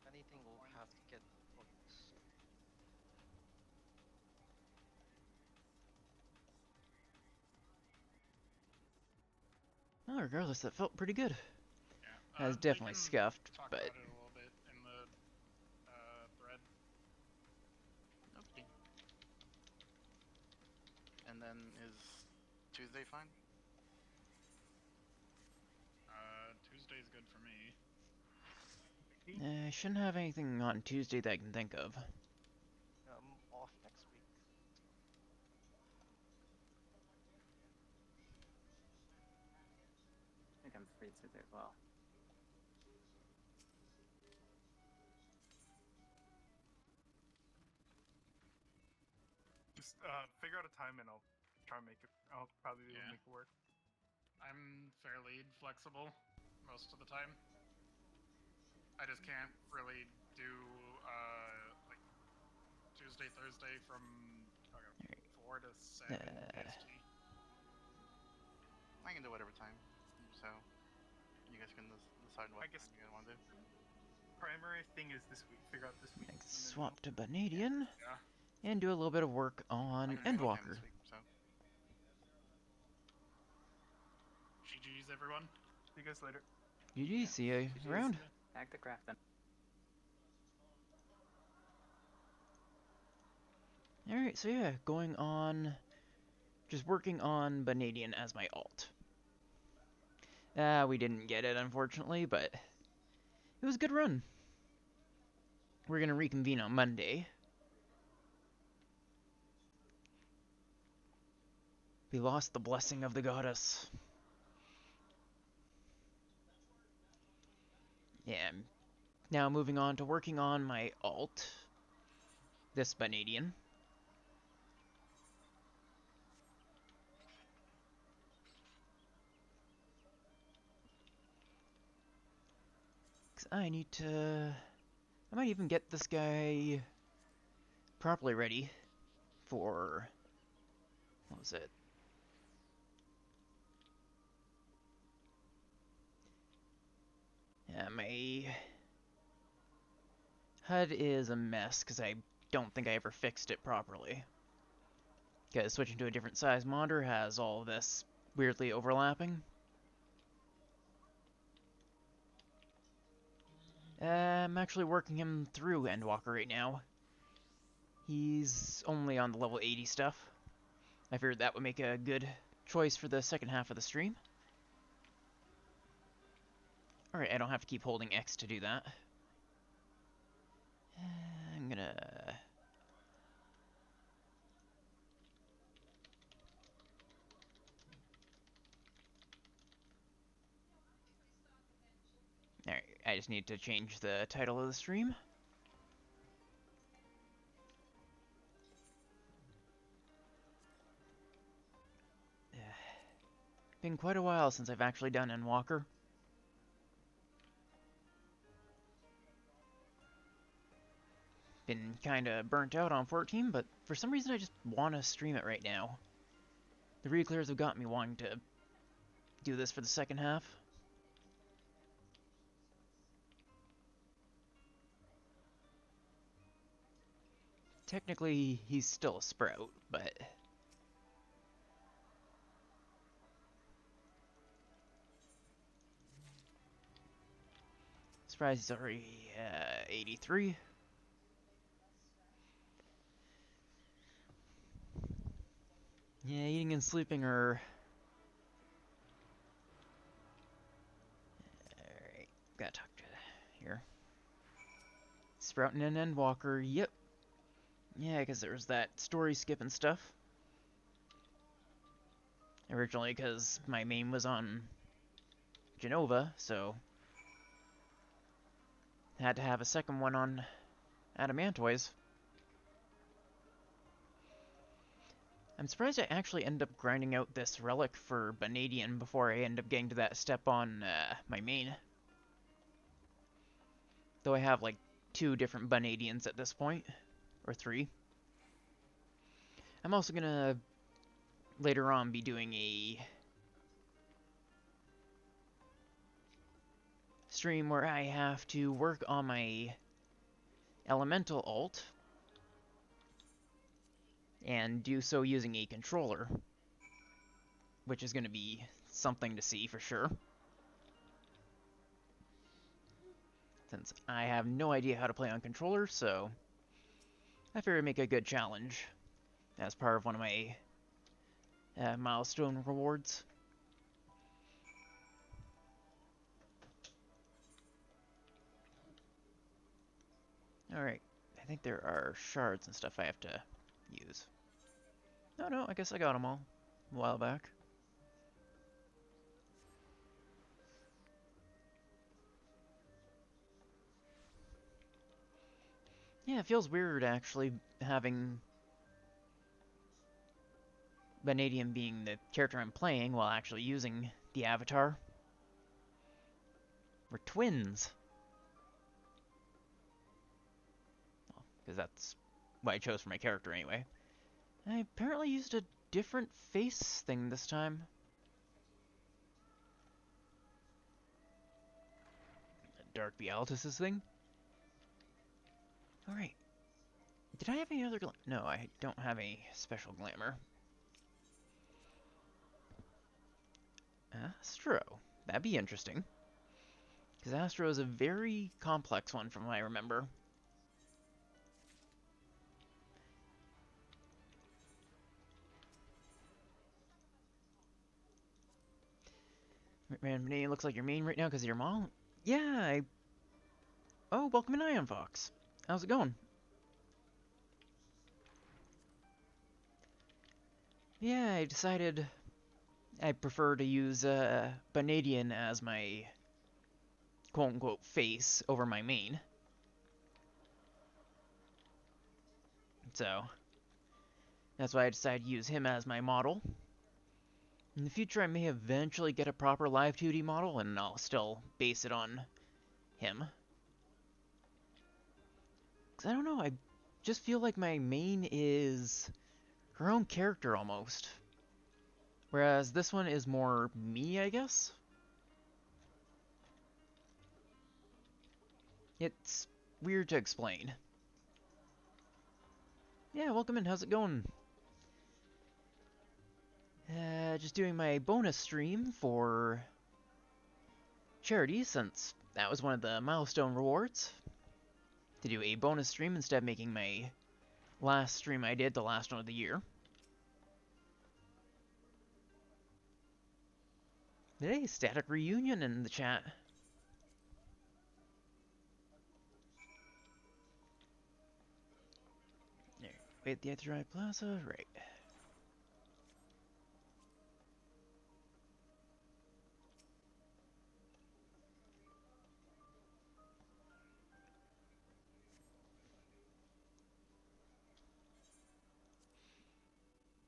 Anything will have to get booked. Well, regardless, that felt pretty good. yeah. I was We definitely can scuffed, talk but about it a little bit in the thread. Okay. And then is Tuesday fine? Tuesday's good for me. I shouldn't have anything on Tuesday that I can think of. I'm off next week. I think I'm free Tuesday as well. Just figure out a time and I'll try and make it. I'll probably be able to Yeah. make it work. I'm fairly flexible most of the time. I just can't really do like Tuesday, Thursday from 4 to 7 PST. I can do whatever time. So, you guys can decide what I guess- time you guys want to do. Primary thing is this week. Figure out this week. I can and then swap to Vanadian Yeah. and do a little bit of work I on can do anytime Endwalker. this week, so. GG's, everyone. See you guys later. GG, see you GG's. around. Back to crafting. Alright, so yeah, going on just working on Vanadian as my alt. We didn't get it, unfortunately, but it was a good run. We're going to reconvene on Monday. We lost the blessing of the goddess. Yeah, now moving on to working on my alt, this Vanadian. I need to... I might even get this guy properly ready for... What was it? Yeah, my HUD is a mess because I don't think I ever fixed it properly. Because switching to a different size monitor has all of this weirdly overlapping. I'm actually working him through Endwalker right now. He's only on the level 80 stuff. I figured that would make a good choice for the second half of the stream. Alright, I don't have to keep holding X to do that. I'm gonna... Alright, I just need to change the title of the stream. Been quite a while since I've actually done Endwalker. Been kinda burnt out on 14, but for some reason I just want to stream it right now. The Reclears have got me wanting to do this for the second half. Technically, he's still a sprout, but... Surprised he's already 83. Yeah, eating and sleeping are... Alright, gotta talk to here. Sprouting and Endwalker, yep. Yeah, because there was that story skip and stuff. Originally, because my main was on Genova, so... Had to have a second one on Adamantoise. I'm surprised I actually ended up grinding out this relic for Vanadian before I end up getting to that step on my main. Though I have like 2 different Vanadians at this point. Or 3. I'm also gonna later on be doing a stream where I have to work on my elemental alt and do so using a controller, which is going to be something to see for sure, since I have no idea how to play on controller, so I figured I'd make a good challenge as part of one of my milestone rewards. Alright, I think there are shards and stuff I have to use. No, I guess I got them all a while back. Yeah, it feels weird actually having Vanadian being the character I'm playing while actually using the avatar. We're twins. Well, because that's what I chose for my character anyway. I apparently used a different face thing this time. Dark Beatus' thing. Alright. Did I have any other No, I don't have any special glamour. Astro. That'd be interesting. Because Astro is a very complex one from what I remember. Man, it looks like you're mean right now because of your mom. Yeah, Oh, welcome in, Iron Fox. How's it going? Yeah, I decided I prefer to use Vanadian as my quote-unquote face over my main. So, that's why I decided to use him as my model. In the future, I may eventually get a proper live 2D model, and I'll still base it on him. Because I don't know, I just feel like my main is her own character almost. Whereas this one is more me, I guess? It's weird to explain. Yeah, welcome in, how's it going? Just doing my bonus stream for charity, since that was one of the milestone rewards. To do a bonus stream instead of making my last stream I did, the last one of the year. Hey, Static Reunion in the chat. There, wait, the Drive Plaza, right.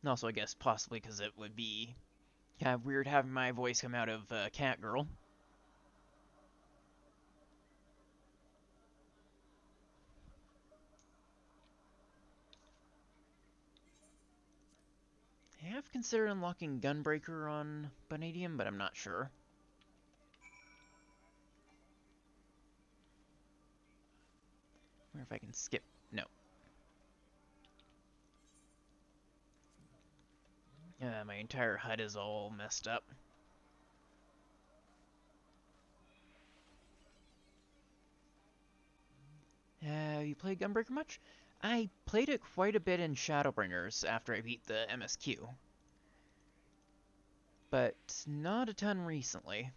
And also, I guess possibly because it would be kind of weird having my voice come out of Cat Girl. I have considered unlocking Gunbreaker on Vanadium, but I'm not sure. I wonder if I can skip. No. My entire HUD is all messed up. You played Gunbreaker much? I played it quite a bit in Shadowbringers after I beat the MSQ. But not a ton recently.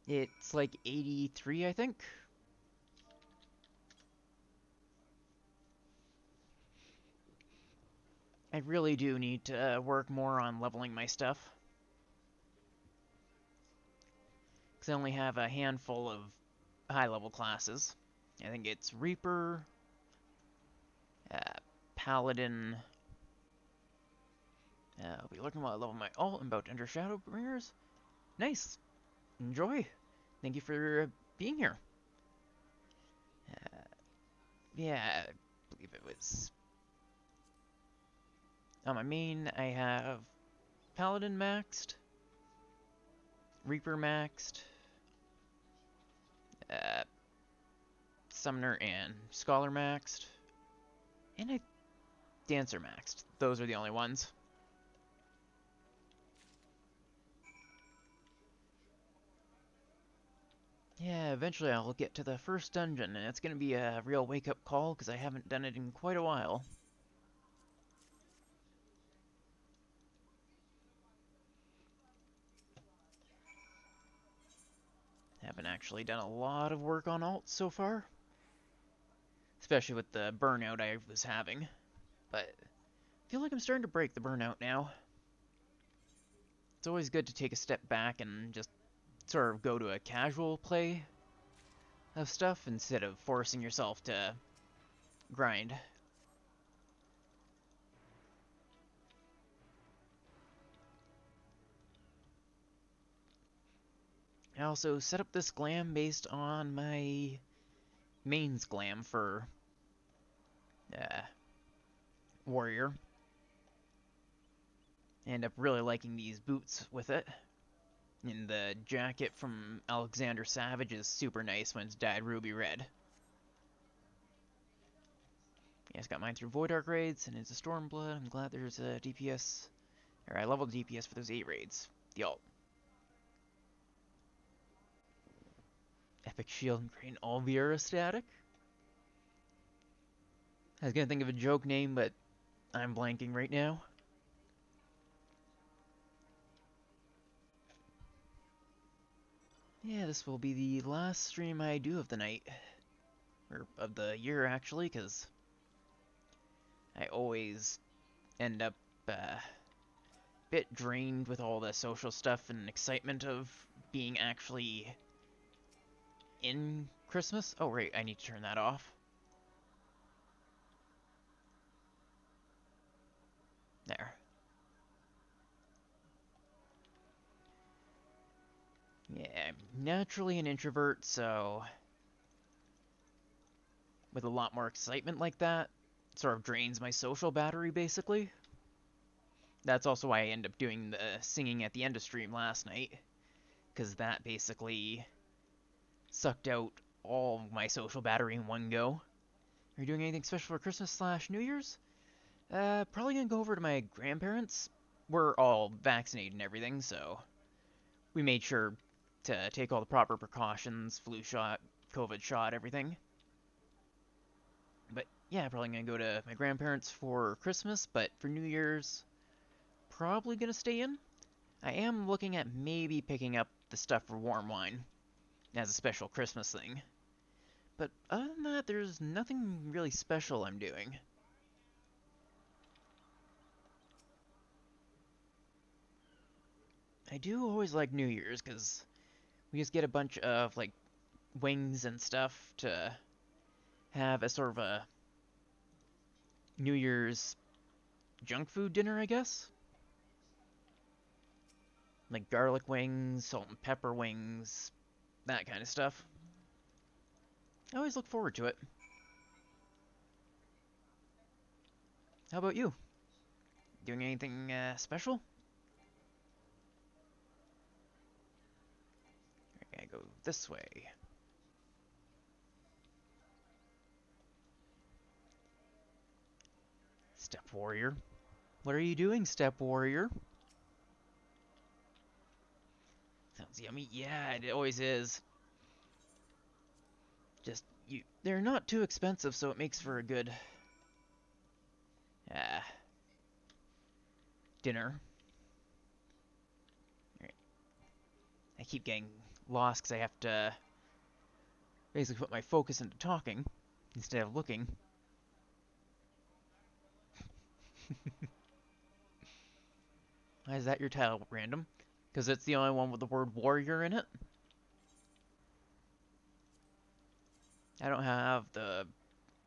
It's like 83, I think. I really do need to work more on leveling my stuff. Because I only have a handful of high-level classes. I think it's Reaper, Paladin. I'll be looking while I level my alt. I'm about to enter Shadowbringers. Nice. Enjoy. Thank you for being here. Yeah, I believe it was... On my main, I have Paladin maxed, Reaper maxed, Summoner and Scholar maxed, and I Dancer maxed. Those are the only ones. Yeah, eventually I'll get to the first dungeon, and it's going to be a real wake-up call, because I haven't done it in quite a while. Haven't actually done a lot of work on alt so far. Especially with the burnout I was having. But I feel like I'm starting to break the burnout now. It's always good to take a step back and just sort of go to a casual play of stuff instead of forcing yourself to grind. I also set up this glam based on my mains glam for Warrior. I end up really liking these boots with it. And the jacket from Alexander Savage is super nice when it's dyed ruby red. Yeah, it's got mine through Void Arc raids, and it's a Stormblood. I'm glad there's a DPS. Or I leveled DPS for those 8 raids. The alt. Epic Shield and Crane Alviera static? I was gonna think of a joke name, but I'm blanking right now. Yeah, this will be the last stream I do of the night. Or of the year, actually, because I always end up bit drained with all the social stuff and excitement of being actually in Christmas. Oh, right, I need to turn that off. There. Yeah, I'm naturally an introvert, so with a lot more excitement like that, it sort of drains my social battery, basically. That's also why I end up doing the singing at the end of stream last night, because that basically sucked out all my social battery in one go. Are you doing anything special for Christmas/New Year's? Probably gonna go over to my grandparents. We're all vaccinated and everything, so we made sure to take all the proper precautions, flu shot, COVID shot, everything. But yeah, probably gonna go to my grandparents for Christmas, but for New Year's, probably gonna stay in. I am looking at maybe picking up the stuff for warm wine as a special Christmas thing. But other than that, there's nothing really special I'm doing. I do always like New Year's, because we just get a bunch of, like, wings and stuff to have as sort of a New Year's junk food dinner, I guess. Like garlic wings, salt and pepper wings, that kind of stuff. I always look forward to it. How about you? Doing anything special? I gotta go this way. Step Warrior. What are you doing, Step Warrior? Sounds yummy. Yeah, it always is. Just, they're not too expensive, so it makes for a good dinner. Alright. I keep getting lost because I have to basically put my focus into talking instead of looking. Why is that your title, random? Because it's the only one with the word warrior in it? I don't have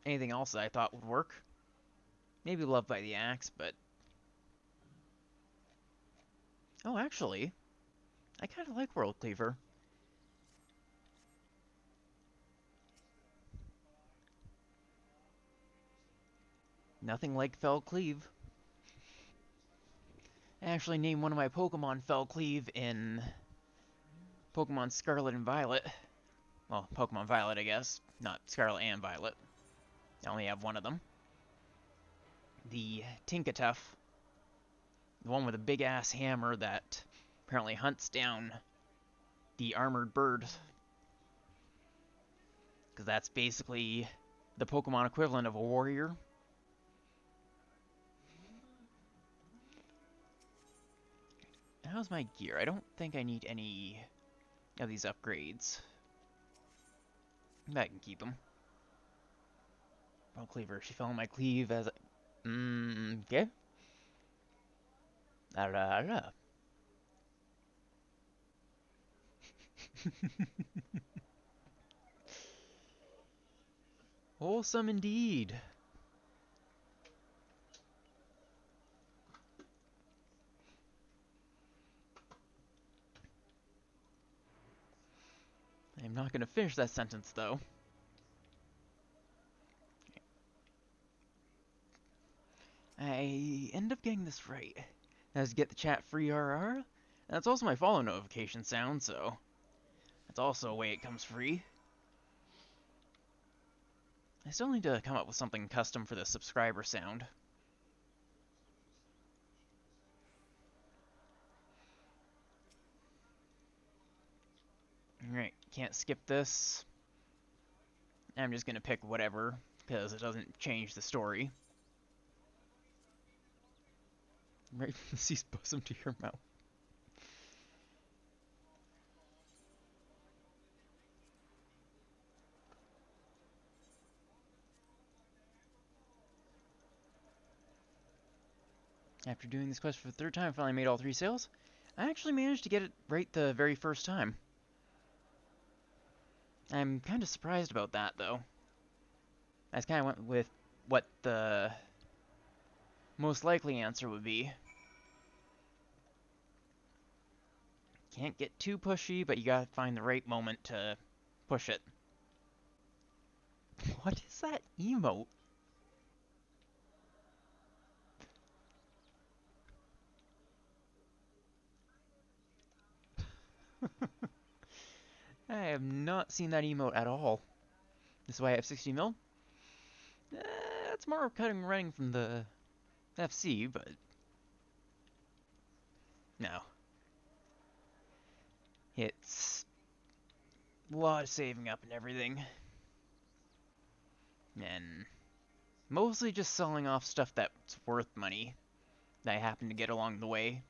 anything else that I thought would work. Maybe Love by the Axe, but... Oh, actually, I kind of like World Cleaver. Nothing like Fell Cleave. I actually named one of my Pokemon Fell Cleave in Pokemon Scarlet and Violet. Well, Pokemon Violet, I guess. Not Scarlet and Violet. I only have one of them. The Tinkatuff. The one with a big-ass hammer that apparently hunts down the armored bird. Because that's basically the Pokemon equivalent of a warrior. How's my gear? I don't think I need any of these upgrades. I can keep them. Oh, Cleaver. She fell on my cleave as a... okay. Da da da. Wholesome indeed. I'm not going to finish that sentence, though. I end up getting this right. As get the chat free RR. That's also my follow notification sound, so that's also a way it comes free. I still need to come up with something custom for the subscriber sound. Alright, can't skip this. I'm just gonna pick whatever, because it doesn't change the story. Right from the sea's bosom to your mouth. After doing this quest for the third time, I finally made all 3 sales. I actually managed to get it right the very first time. I'm kind of surprised about that, though. I kind of went with what the most likely answer would be. Can't get too pushy, but you gotta find the right moment to push it. What is that emote? I have not seen that emote at all. This is why I have 60 mil. That's more cutting running from the FC, but no. It's a lot of saving up and everything. And mostly just selling off stuff that's worth money that I happen to get along the way.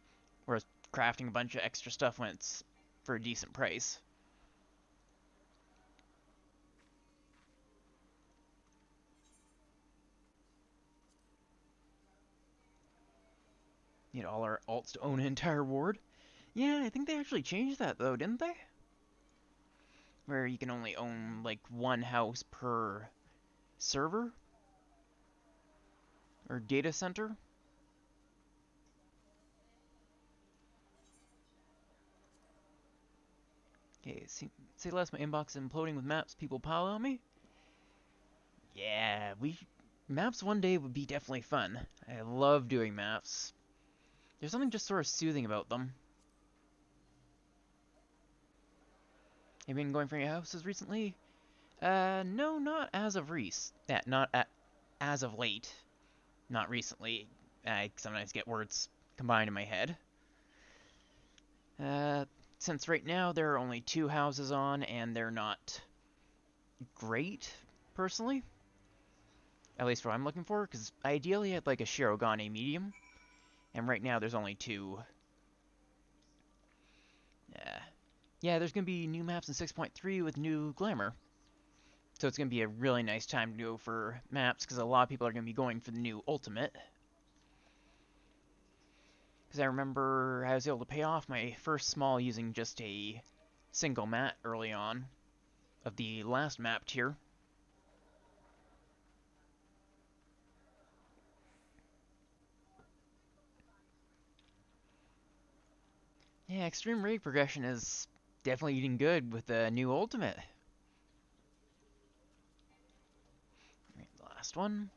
Whereas crafting a bunch of extra stuff when it's for a decent price. Need all our alts to own an entire ward. Yeah, I think they actually changed that though, didn't they? Where you can only own like 1 house per server? Or data center? Okay, say less, my inbox is imploding with maps, people pile on me? Yeah, maps one day would be definitely fun. I love doing maps. There's something just sort of soothing about them. Have you been going for your houses recently? No, not as of as of late. Not recently. I sometimes get words combined in my head. Since right now there are only 2 houses on, and they're not great, personally. At least what I'm looking for, because ideally I'd like a Shirogane medium. And right now there's only 2. Yeah, there's going to be new maps in 6.3 with new glamour. So it's going to be a really nice time to go for maps, because a lot of people are going to be going for the new ultimate. Because I remember I was able to pay off my first small using just a single mat early on of the last map tier. Yeah, extreme rate progression is definitely eating good with the new ultimate. Right, the last one.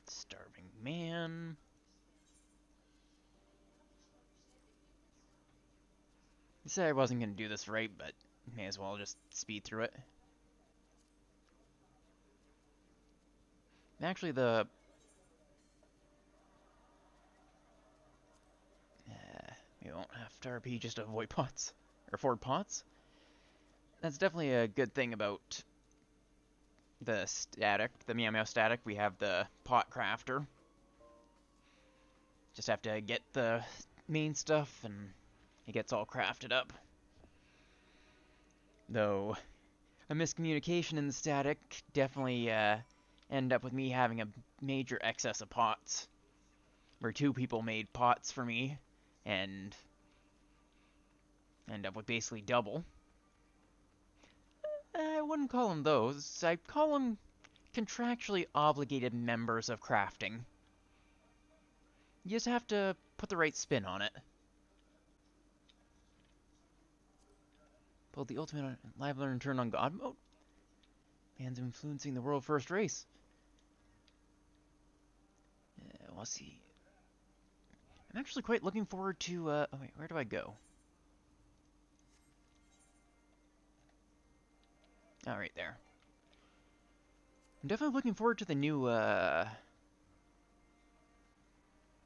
Starving man. I said I wasn't going to do this right, but may as well just speed through it. Actually, we won't have to RP just to avoid pots. Or afford pots. That's definitely a good thing about the static, the Meow Meow static. We have the pot crafter. Just have to get the main stuff and it gets all crafted up. Though, a miscommunication in the static definitely ended up with me having a major excess of pots. Where 2 people made pots for me and end up with basically double. I wouldn't call them those. I'd call them contractually obligated members of crafting. You just have to put the right spin on it. Pulled the ultimate live learn turn on God mode. Man's influencing the world first race. We'll see. I'm actually quite looking forward to, oh wait, where do I go? Oh, right there. I'm definitely looking forward to the new,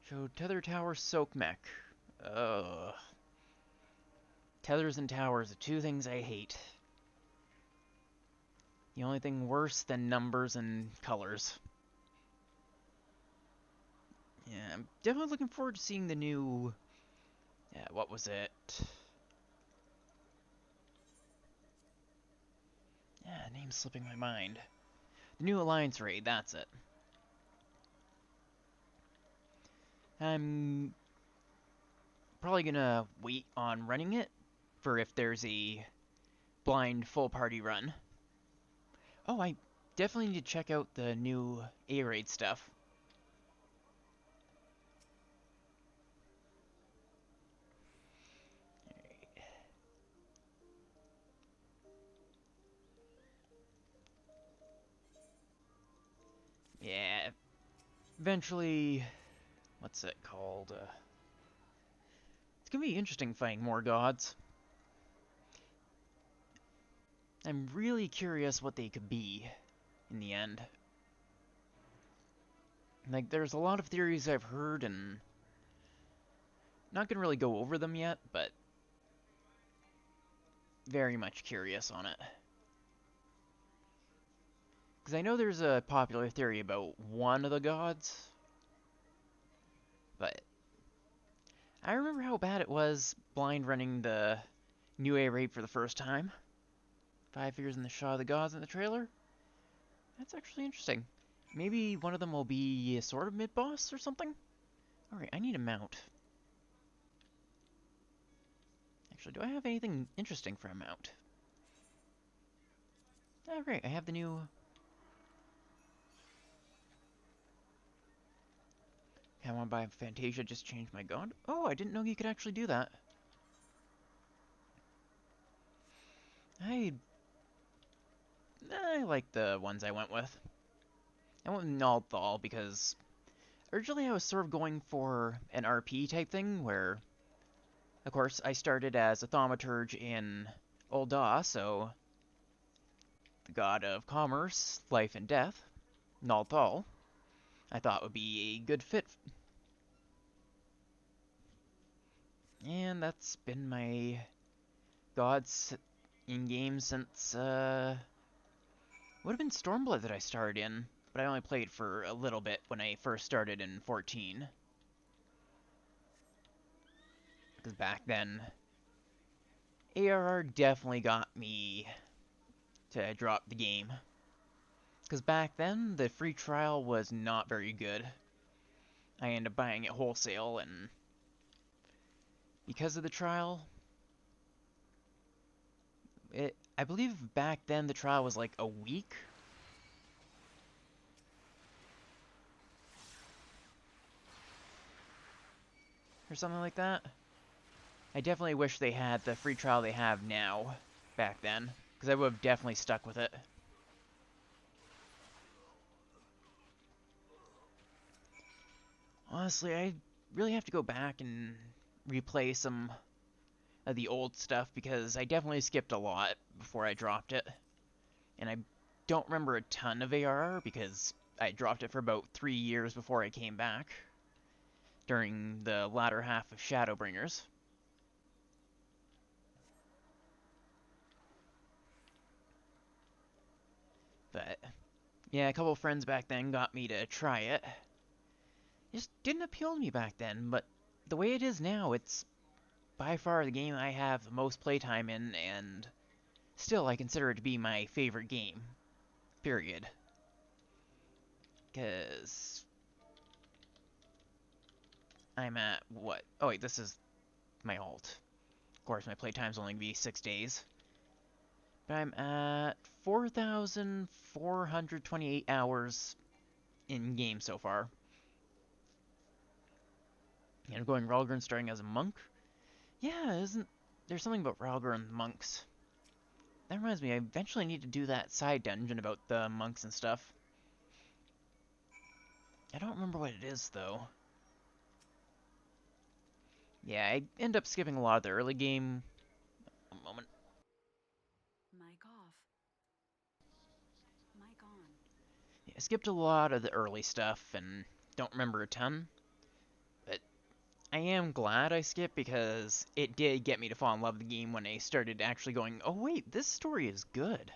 show Tether Tower Soak Mech. Ugh. Tethers and towers, the 2 things I hate. The only thing worse than numbers and colors. Yeah, I'm definitely looking forward to seeing the new... Yeah, what was it? Yeah, name's slipping my mind. The new Alliance raid, that's it. I'm probably gonna wait on running it for if there's a blind full party run. Oh, I definitely need to check out the new A-raid stuff. Yeah, eventually, what's it called? It's gonna be interesting fighting more gods. I'm really curious what they could be in the end. Like, there's a lot of theories I've heard, and not gonna really go over them yet, but very much curious on it. Because I know there's a popular theory about one of the gods, but I remember how bad it was blind running the new A-raid for the first time. 5 figures in the Shaw of the Gods in the trailer. That's actually interesting. Maybe one of them will be a sort of mid-boss or something? Alright, I need a mount. Actually, do I have anything interesting for a mount? Oh, great, I have the new... I want to buy Fantasia, just change my god. Oh, I didn't know you could actually do that. I like the ones I went with. I went with Nalthal because originally I was sort of going for an RP type thing where, of course, I started as a thaumaturge in Ul'dah, so the god of commerce, life and death, Nalthal, I thought would be a good fit. And that's been my gods in-game since, would have been Stormblood that I started in, but I only played for a little bit when I first started in 14. Because back then, ARR definitely got me to drop the game. Because back then, the free trial was not very good. I ended up buying it wholesale, and because of the trial, I believe back then the trial was like a week. Or something like that. I definitely wish they had the free trial they have now, back then. Because I would have definitely stuck with it. Honestly, I really have to go back and replay some of the old stuff because I definitely skipped a lot before I dropped it. And I don't remember a ton of ARR because I dropped it for about 3 years before I came back during the latter half of Shadowbringers. But yeah, a couple of friends back then got me to try it. It just didn't appeal to me back then, but the way it is now, it's by far the game I have the most playtime in, and still I consider it to be my favorite game. Period. Because I'm at, what? Oh wait, this is my alt. Of course, my playtime's only going to be 6 days. But I'm at 4,428 hours in-game so far. And I'm going Ralgren starting as a monk. Yeah, isn't there's something about Ralgren monks. That reminds me, I eventually need to do that side dungeon about the monks and stuff. I don't remember what it is, though. Yeah, I end up skipping a lot of the early game. A moment. Mic off. Mic on. Yeah, I skipped a lot of the early stuff and don't remember a ton. But I am glad I skipped because it did get me to fall in love with the game when I started actually going, oh wait, this story is good.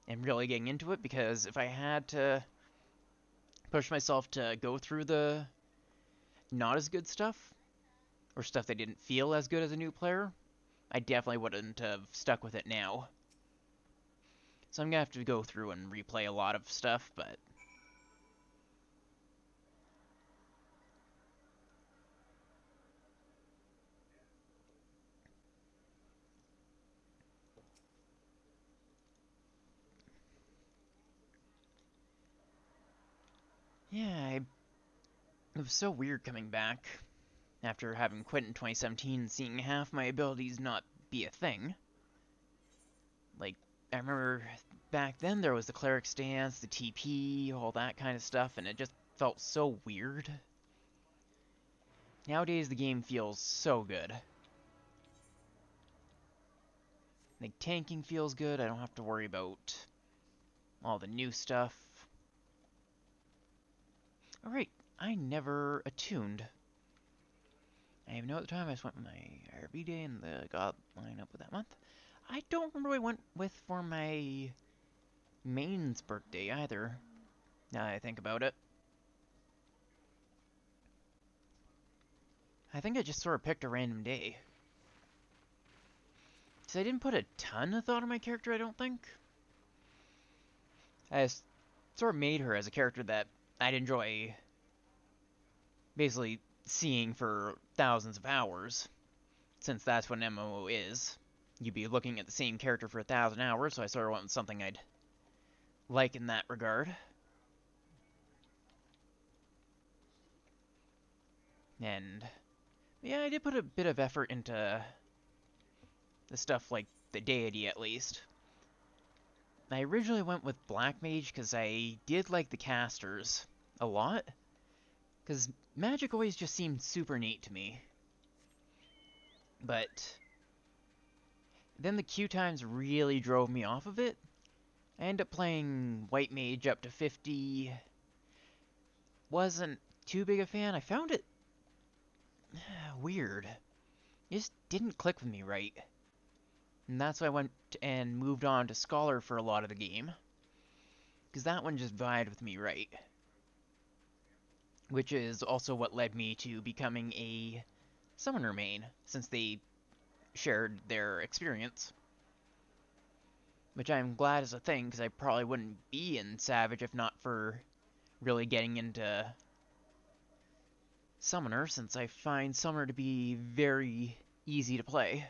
And really getting into it, because if I had to push myself to go through the not as good stuff, or stuff that didn't feel as good as a new player, I definitely wouldn't have stuck with it now. So I'm gonna have to go through and replay a lot of stuff, but yeah, it was so weird coming back after having quit in 2017 and seeing half my abilities not be a thing. Like, I remember back then there was the cleric stance, the TP, all that kind of stuff, and it just felt so weird. Nowadays the game feels so good. Like, tanking feels good, I don't have to worry about all the new stuff. Alright, I never attuned. I have no other time I spent my RV day and the god lineup with that month. I don't remember what I went with for my main's birthday either, now that I think about it. I think I just sort of picked a random day. Because I didn't put a ton of thought in my character, I don't think. I just sort of made her as a character that I'd enjoy basically seeing for thousands of hours, since that's what an MMO is. You'd be looking at the same character for 1,000 hours, so I sort of went with something I'd like in that regard. And yeah, I did put a bit of effort into the stuff like the deity, at least. I originally went with Black Mage because I did like the casters a lot. Because magic always just seemed super neat to me. But then the queue times really drove me off of it. I ended up playing White Mage up to 50. Wasn't too big a fan. I found it weird. It just didn't click with me right. And that's why I went and moved on to Scholar for a lot of the game. Because that one just vibed with me right. Which is also what led me to becoming a Summoner main, since they shared their experience. Which I'm glad is a thing, because I probably wouldn't be in Savage if not for really getting into Summoner, since I find Summoner to be very easy to play.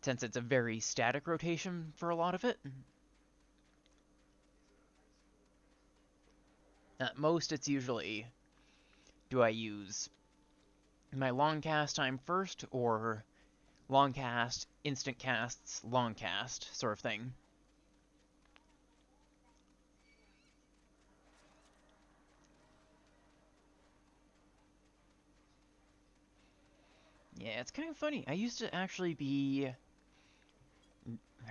Since it's a very static rotation for a lot of it. At most, it's usually, do I use my long cast time first, or long cast, instant casts, long cast sort of thing. Yeah, it's kind of funny. I used to actually be,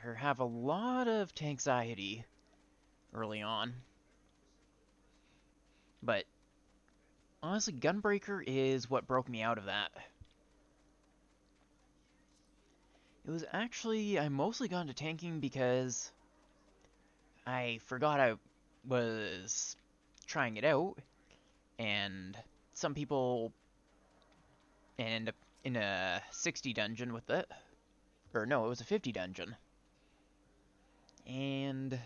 or have a lot of tanxiety early on. But honestly, Gunbreaker is what broke me out of that. It was actually, I mostly got into tanking because I forgot I was trying it out, and some people end up in a 60 dungeon with it. Or no, it was a 50 dungeon. And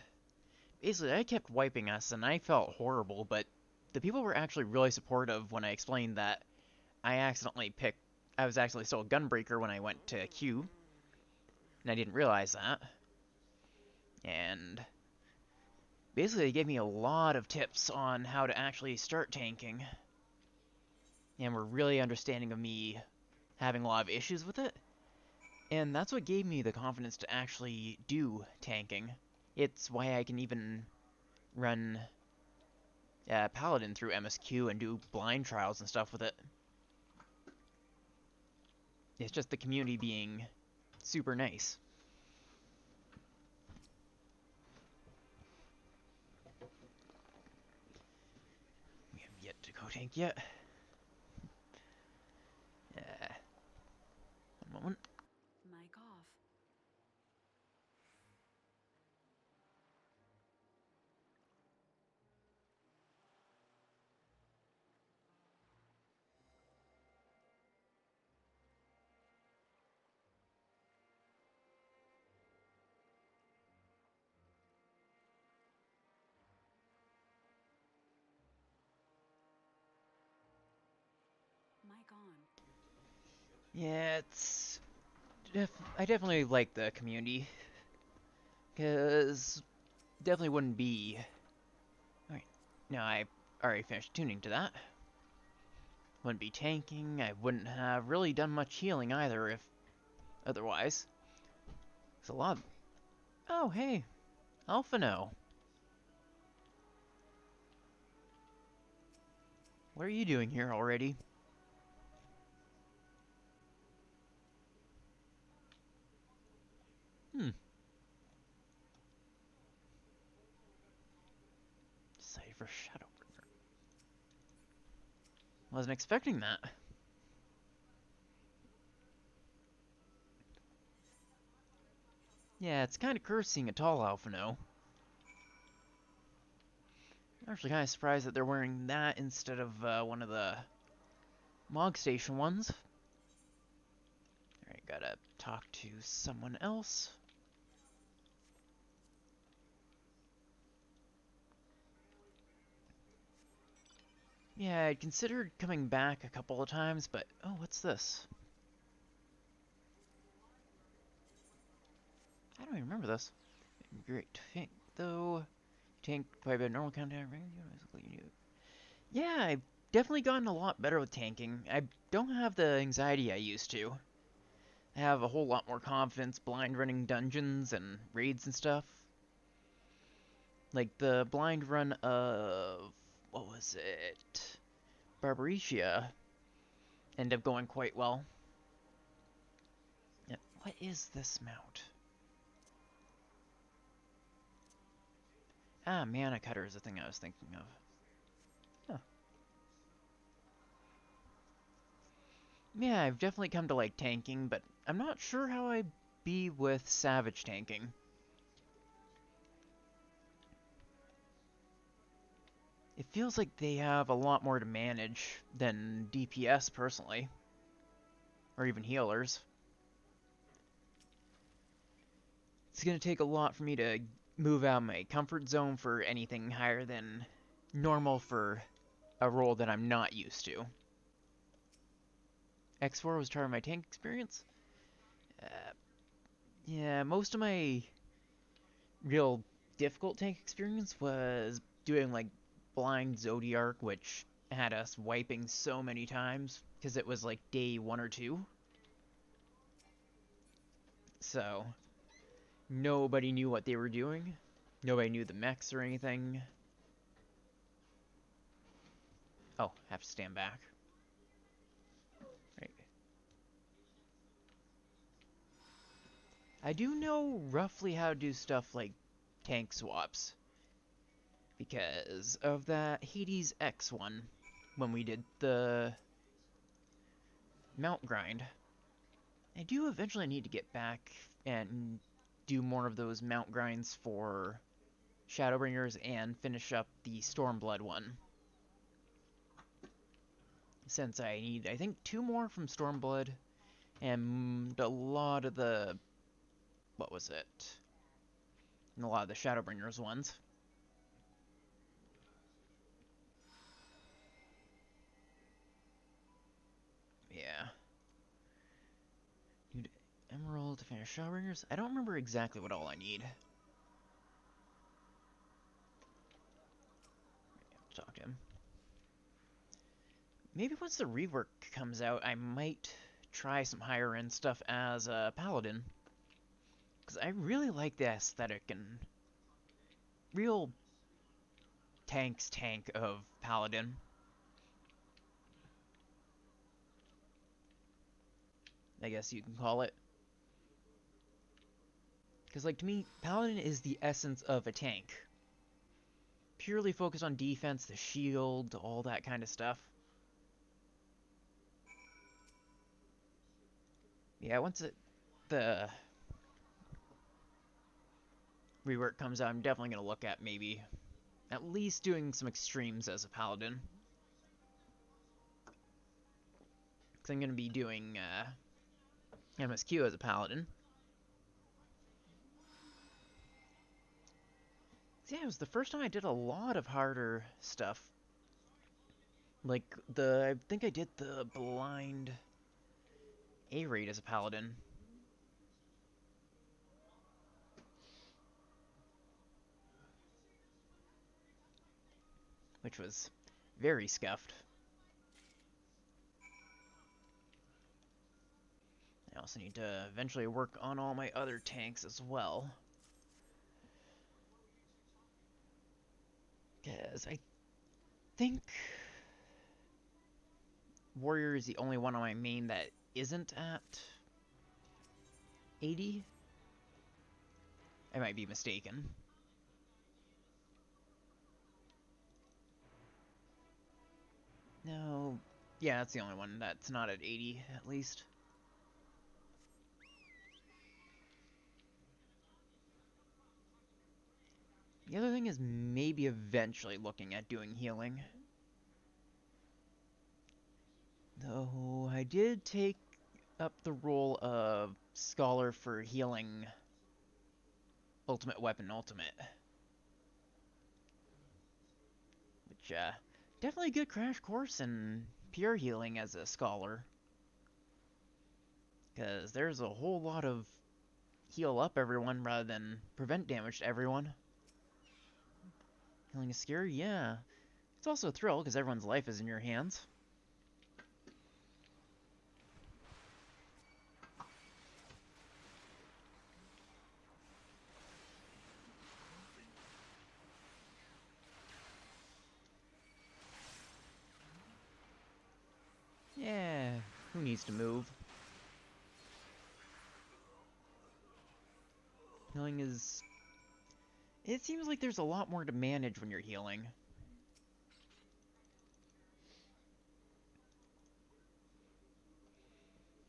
basically, I kept wiping us, and I felt horrible, but the people were actually really supportive when I explained that I was accidentally still a Gunbreaker when I went to Q, and I didn't realize that. And basically, they gave me a lot of tips on how to actually start tanking, and were really understanding of me having a lot of issues with it. And that's what gave me the confidence to actually do tanking. It's why I can even run Paladin through MSQ and do blind trials and stuff with it. It's just the community being super nice. We have yet to go tank yet. One moment. Mic off. Yeah, I definitely like the community, because definitely wouldn't be... Alright, no, I already finished tuning to that. Wouldn't be tanking, I wouldn't have really done much healing either if otherwise. It's a lot... Oh, hey, Alphino. What are you doing here already? Decided for Shadowbringer. Wasn't expecting that. Yeah, it's kind of cursed seeing a tall Alphino. I'm actually kind of surprised that they're wearing that instead of one of the Mog Station ones. Alright, gotta talk to someone else. Yeah, I'd considered coming back a couple of times, but... Oh, what's this? I don't even remember this. Great tank, though. Tank quite a bit of normal countdown. Yeah, I've definitely gotten a lot better with tanking. I don't have the anxiety I used to. I have a whole lot more confidence blind running dungeons and raids and stuff. Like the blind run of... What was it? Barbarecia ended up going quite well. Yeah, what is this mount? Ah, Mana Cutter is the thing I was thinking of. Huh. Yeah, I've definitely come to like tanking, but I'm not sure how I'd be with Savage tanking. It feels like they have a lot more to manage than DPS, personally. Or even healers. It's going to take a lot for me to move out of my comfort zone for anything higher than normal for a role that I'm not used to. X4 was part of my tank experience. Yeah, most of my real difficult tank experience was doing like blind Zodiarch, which had us wiping so many times because it was like day 1 or 2. So nobody knew what they were doing. Nobody knew the mechs or anything. Oh, have to stand back. Right. I do know roughly how to do stuff like tank swaps. Because of that Hades X one, when we did the mount grind. I do eventually need to get back and do more of those mount grinds for Shadowbringers and finish up the Stormblood one. Since I need, I think, 2 more from Stormblood and a lot of the... What was it? And a lot of the Shadowbringers ones. Yeah. Need Emerald to finish Shadowbringers? I don't remember exactly what all I need. Talk to him. Maybe once the rework comes out, I might try some higher end stuff as a paladin. Because I really like the aesthetic and real tank of paladin. I guess you can call it. Because, like, to me, paladin is the essence of a tank. Purely focused on defense, the shield, all that kind of stuff. Yeah, once the rework comes out, I'm definitely going to look at maybe at least doing some extremes as a paladin. Because I'm going to be doing MSQ as a paladin. Yeah, it was the first time I did a lot of harder stuff. Like, I think I did the blind A rate as a paladin. Which was very scuffed. I also need to eventually work on all my other tanks as well. Because I think Warrior is the only one on my main that isn't at 80. I might be mistaken. No, yeah, that's the only one that's not at 80, at least. The other thing is maybe eventually looking at doing healing. Though I did take up the role of Scholar for healing Ultimate Weapon Ultimate. Which, definitely a good crash course in pure healing as a Scholar. Because there's a whole lot of heal up everyone rather than prevent damage to everyone. Healing is scary, yeah. It's also a thrill because everyone's life is in your hands. Yeah, who needs to move? Healing is... It seems like there's a lot more to manage when you're healing.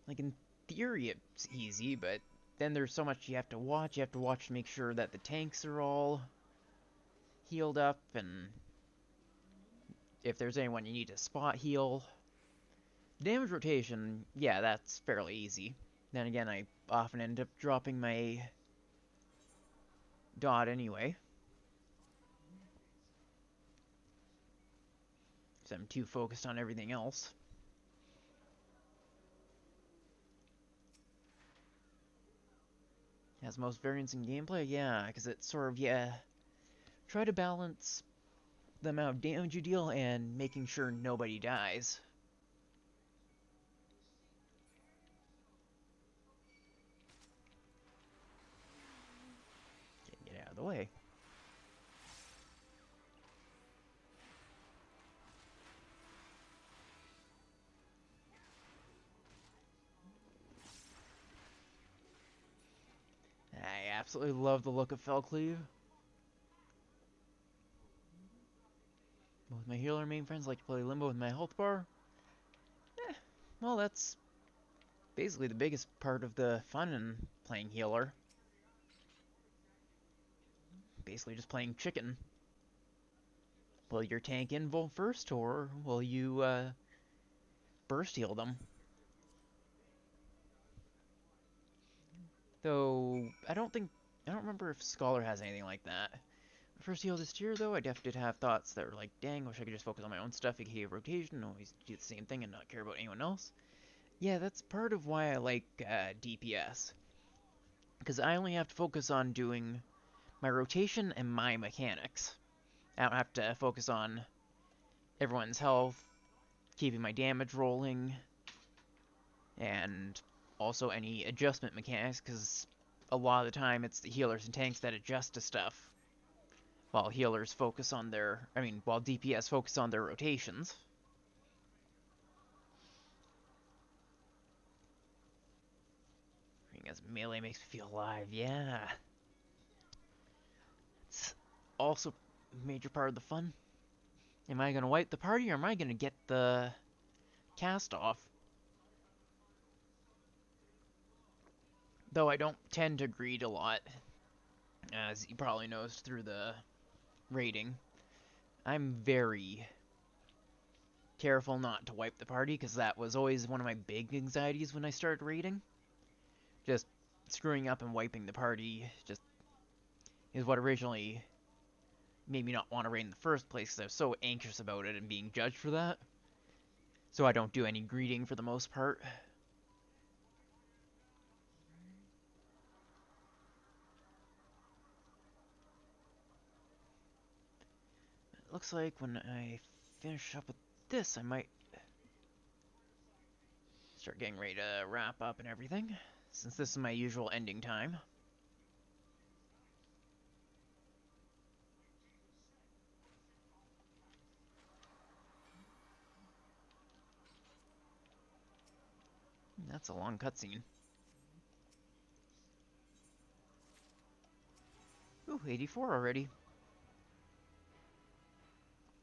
Like, in theory, it's easy, but then there's so much you have to watch. You have to watch to make sure that the tanks are all healed up, and if there's anyone you need to spot heal. Damage rotation, yeah, that's fairly easy. Then again, I often end up dropping my dot anyway. Because I'm too focused on everything else. Has most variance in gameplay? Yeah, because it's sort of, yeah, try to balance the amount of damage you deal and making sure nobody dies. Get out of the way. I absolutely love the look of Felcleave. Both my healer and main friends like to play Limbo with my health bar. Well, that's basically the biggest part of the fun in playing healer. Basically just playing chicken. Will your tank invul first, or will you burst heal them? Though, I don't remember if Scholar has anything like that. First heal this tier, though, I definitely did have thoughts that were like, dang, wish I could just focus on my own stuff, aka rotation, always do the same thing and not care about anyone else. Yeah, that's part of why I like DPS. Because I only have to focus on doing my rotation and my mechanics. I don't have to focus on everyone's health, keeping my damage rolling, and also any adjustment mechanics, because a lot of the time it's the healers and tanks that adjust to stuff. While healers focus on while DPS focus on their rotations. As melee makes me feel alive, yeah. It's also a major part of the fun. Am I gonna wipe the party, or am I gonna get the cast off? Though I don't tend to greed a lot, as you probably noticed through the rating. I'm very careful not to wipe the party, because that was always one of my big anxieties when I started raiding. Just screwing up and wiping the party just is what originally made me not want to raid in the first place, because I was so anxious about it and being judged for that. So I don't do any greeting for the most part. looks like when I finish up with this, I might start getting ready to wrap up and everything, since this is my usual ending time. That's a long cutscene. Ooh, 84 already.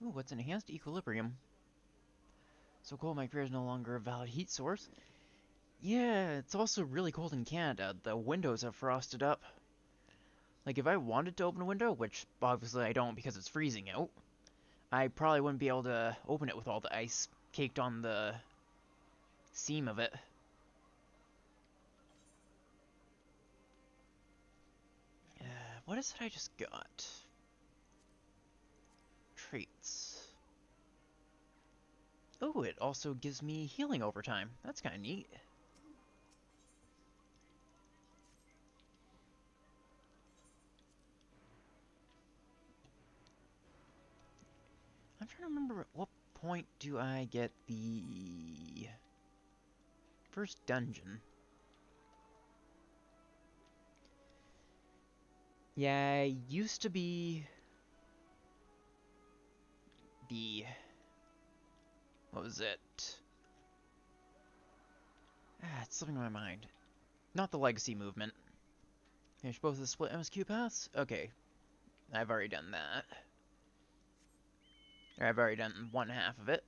Ooh, what's enhanced equilibrium? So cold my career is no longer a valid heat source. Yeah, it's also really cold in Canada. The windows have frosted up. Like, if I wanted to open a window, which obviously I don't because it's freezing out, I probably wouldn't be able to open it with all the ice caked on the seam of it. What is it I just got? Traits. Oh, it also gives me healing over time. That's kind of neat. I'm trying to remember at what point do I get the first dungeon. Yeah, I used to be the... what was it? It's slipping my mind. Not the legacy movement. Finish both the split MSQ paths? Okay, I've already done that. Or I've already done one half of it.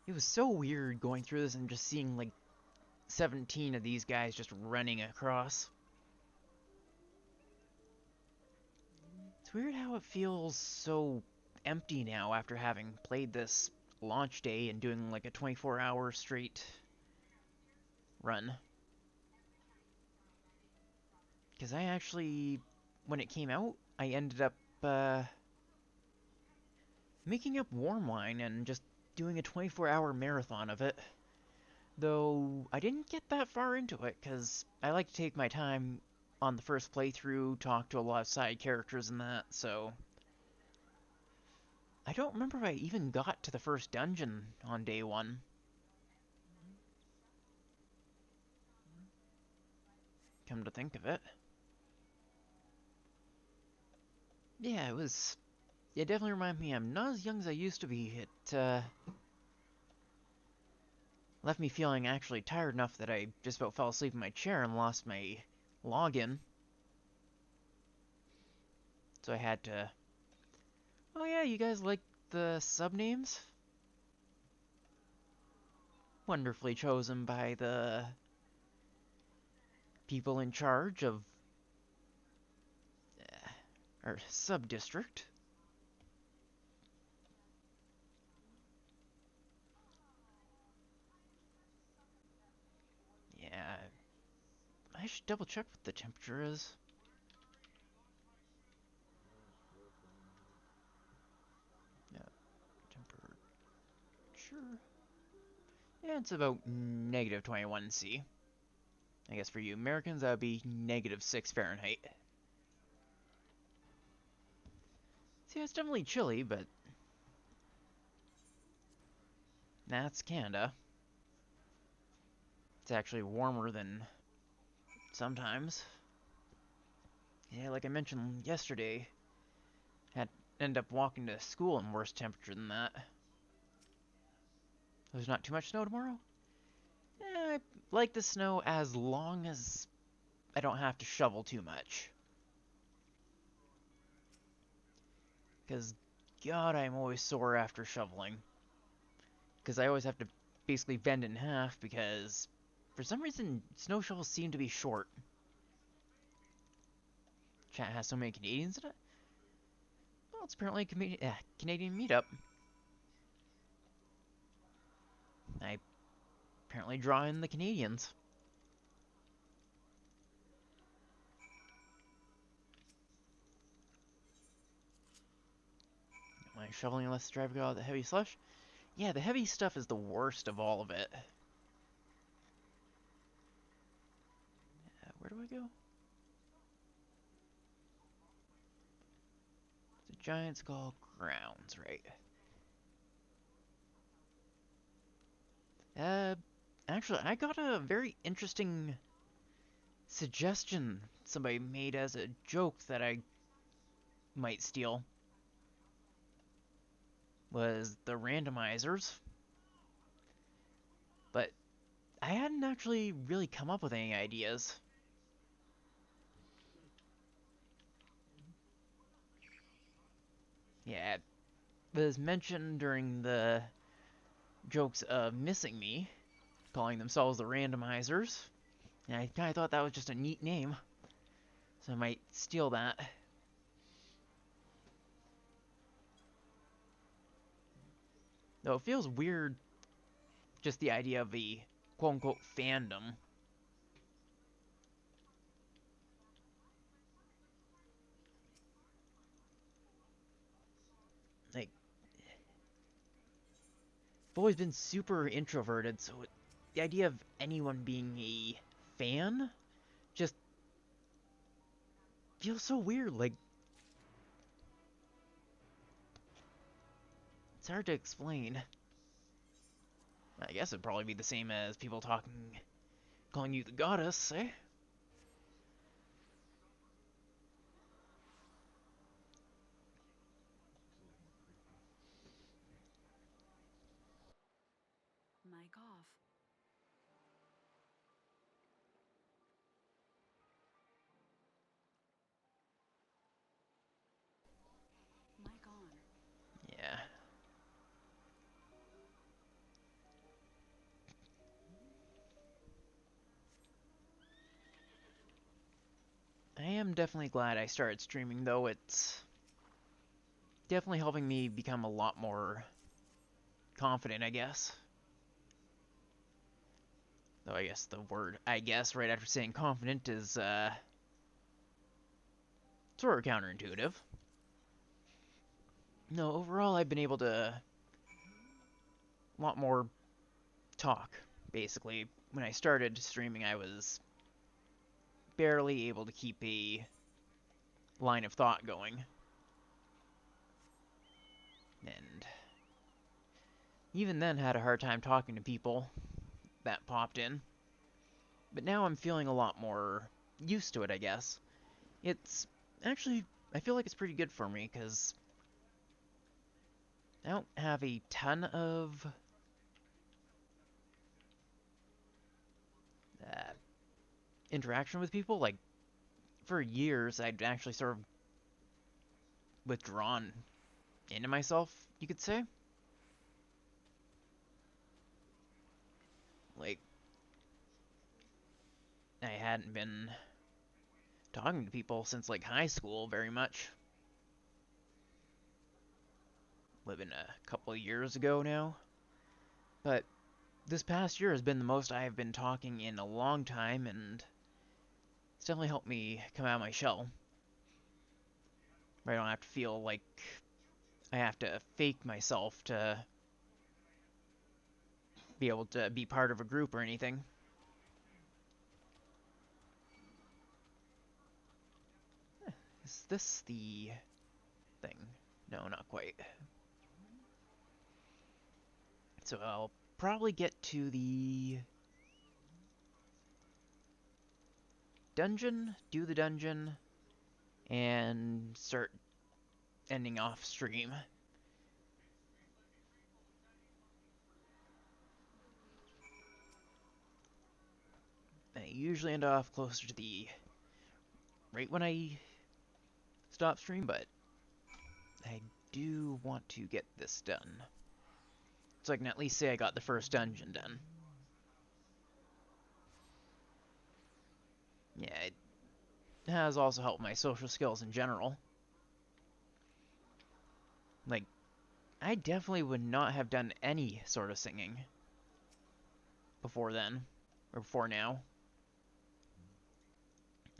It was so weird going through this and just seeing like 17 of these guys just running across. It's weird how it feels so empty now after having played this launch day and doing like a 24-hour straight run. Because I actually, when it came out, I ended up making up warm wine and just doing a 24-hour marathon of it. Though I didn't get that far into it because I like to take my time on the first playthrough, talk to a lot of side characters and that, so I don't remember if I even got to the first dungeon on day one. Come to think of it. Yeah, it definitely reminded me I'm not as young as I used to be. It left me feeling actually tired enough that I just about fell asleep in my chair and lost my login. So I had to... oh yeah, you guys like the subnames? Wonderfully chosen by the people in charge of our sub-district. Yeah, I should double check what the temperature is. Yeah, temperature. Yeah, it's about negative 21°C. I guess for you Americans, that would be -6 Fahrenheit. See, it's definitely chilly, but that's Canada. It's actually warmer than sometimes. Yeah, like I mentioned yesterday, had end up walking to school in worse temperature than that. There's not too much snow tomorrow? I like the snow as long as I don't have to shovel too much. Because, God, I'm always sore after shoveling. Because I always have to basically bend in half because, for some reason, snow shovels seem to be short. Chat has so many Canadians in it? Well, it's apparently a Canadian meetup. I apparently draw in the Canadians. Am I shoveling unless the driver got out the heavy slush? Yeah, the heavy stuff is the worst of all of it. Where do I go? The Giant Skull Grounds, right. Actually, I got a very interesting suggestion somebody made as a joke that I might steal. Was the randomizers. But I hadn't actually really come up with any ideas. Yeah, it was mentioned during the jokes of missing me, calling themselves the randomizers. And I kind of thought that was just a neat name. So I might steal that. Though it feels weird, just the idea of the quote-unquote fandom. Like, I've always been super introverted, so the idea of anyone being a fan just feels so weird. Like, it's hard to explain. I guess it'd probably be the same as people calling you the goddess, eh? Mic off. Mic on. Yeah. I am definitely glad I started streaming, though. It's definitely helping me become a lot more confident, I guess. Though I guess the word, I guess, right after saying confident is, sort of counterintuitive. No, overall, I've been able to a lot more talk, basically. When I started streaming, I was barely able to keep a line of thought going. And even then had a hard time talking to people that popped in. But now I'm feeling a lot more used to it, I guess. It's actually, I feel like it's pretty good for me, because I don't have a ton of interaction with people. Like, for years, I'd actually sort of withdrawn into myself, you could say. Like, I hadn't been talking to people since, like, high school very much. Living a couple of years ago now. But this past year has been the most I have been talking in a long time, and it's definitely helped me come out of my shell. Where I don't have to feel like I have to fake myself to be able to be part of a group or anything. Is this the thing? No, not quite. So I'll probably get to the dungeon, do the dungeon, and start ending off stream. I usually end off closer to the right when I stop stream, but I do want to get this done. So I can at least say I got the first dungeon done. Yeah, it has also helped my social skills in general. Like, I definitely would not have done any sort of singing before then, or before now.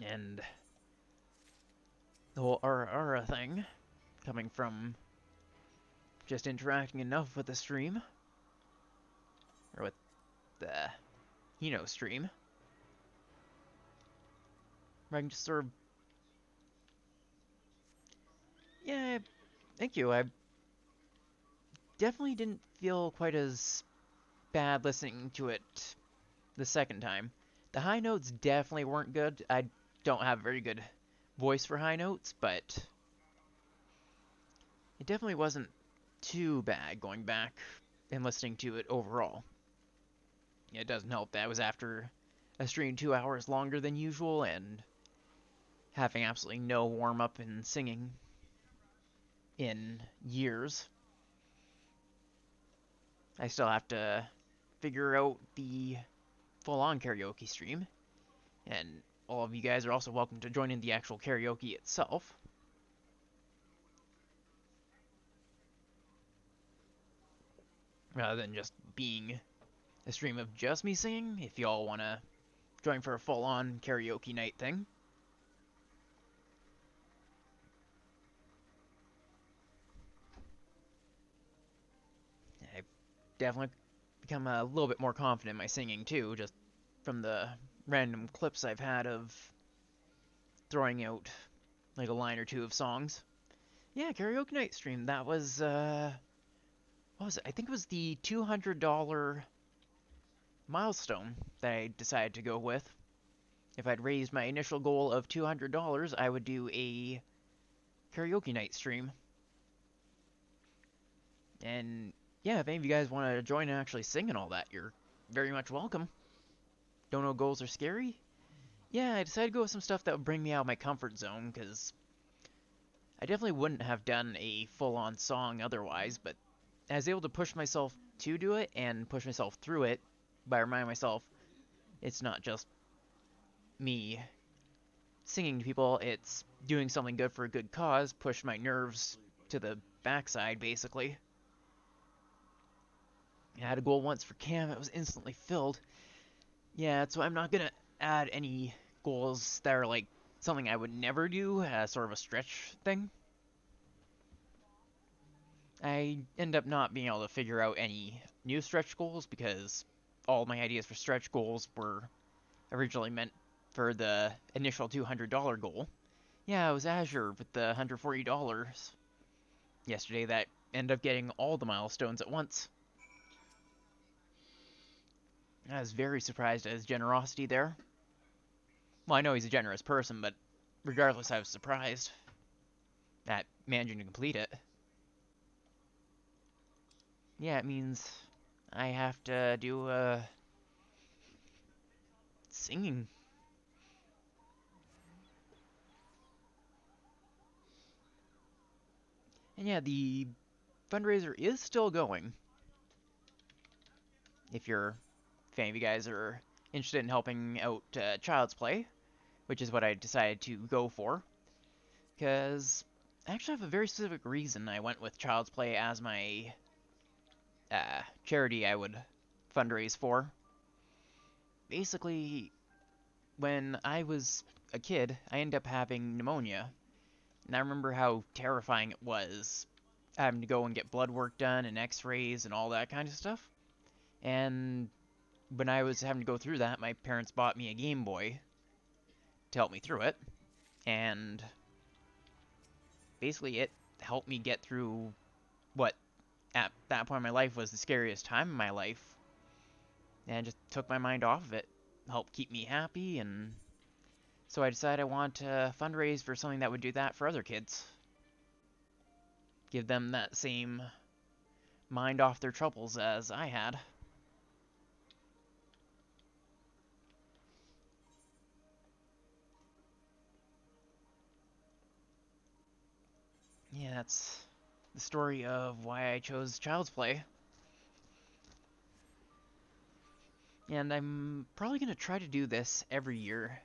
And the whole aura thing, coming from just interacting enough with the stream, or with the stream, where I can just sort of, yeah, thank you. I definitely didn't feel quite as bad listening to it the second time. The high notes definitely weren't good. I don't have a very good voice for high notes, but it definitely wasn't too bad going back and listening to it overall. It doesn't help that was after a stream 2 hours longer than usual and having absolutely no warm up in singing in years. I still have to figure out the full-on karaoke stream, and all of you guys are also welcome to join in the actual karaoke itself. Rather than just being a stream of just me singing, if y'all want to join for a full-on karaoke night thing. I've definitely become a little bit more confident in my singing too, just from the random clips I've had of throwing out like a line or two of songs. Yeah, karaoke night stream. That was what was it? I think it was the $200 milestone that I decided to go with. If I'd raised my initial goal of $200, I would do a karaoke night stream. And yeah, if any of you guys want to join and actually sing and all that, you're very much welcome. Don't know goals are scary? Yeah, I decided to go with some stuff that would bring me out of my comfort zone, because I definitely wouldn't have done a full-on song otherwise, but I was able to push myself to do it and push myself through it by reminding myself it's not just me singing to people, it's doing something good for a good cause, push my nerves to the backside, basically. I had a goal once for cam, it was instantly filled. Yeah, so I'm not gonna add any goals that are like something I would never do as sort of a stretch thing. I end up not being able to figure out any new stretch goals because all my ideas for stretch goals were originally meant for the initial $200 goal. Yeah, it was Azure with the $140 yesterday that ended up getting all the milestones at once. I was very surprised at his generosity there. Well, I know he's a generous person, but regardless, I was surprised at managing to complete it. Yeah, it means I have to do singing. And yeah, the fundraiser is still going. If any of you guys are interested in helping out Child's Play, which is what I decided to go for, because I actually have a very specific reason I went with Child's Play as my charity I would fundraise for. Basically, when I was a kid, I ended up having pneumonia, and I remember how terrifying it was having to go and get blood work done and x-rays and all that kind of stuff. And when I was having to go through that, my parents bought me a Game Boy to help me through it, and basically it helped me get through what at that point in my life was the scariest time in my life, and just took my mind off of it, helped keep me happy, and so I decided I want to fundraise for something that would do that for other kids. Give them that same mind off their troubles as I had. Yeah, that's the story of why I chose Child's Play. And I'm probably going to try to do this every year.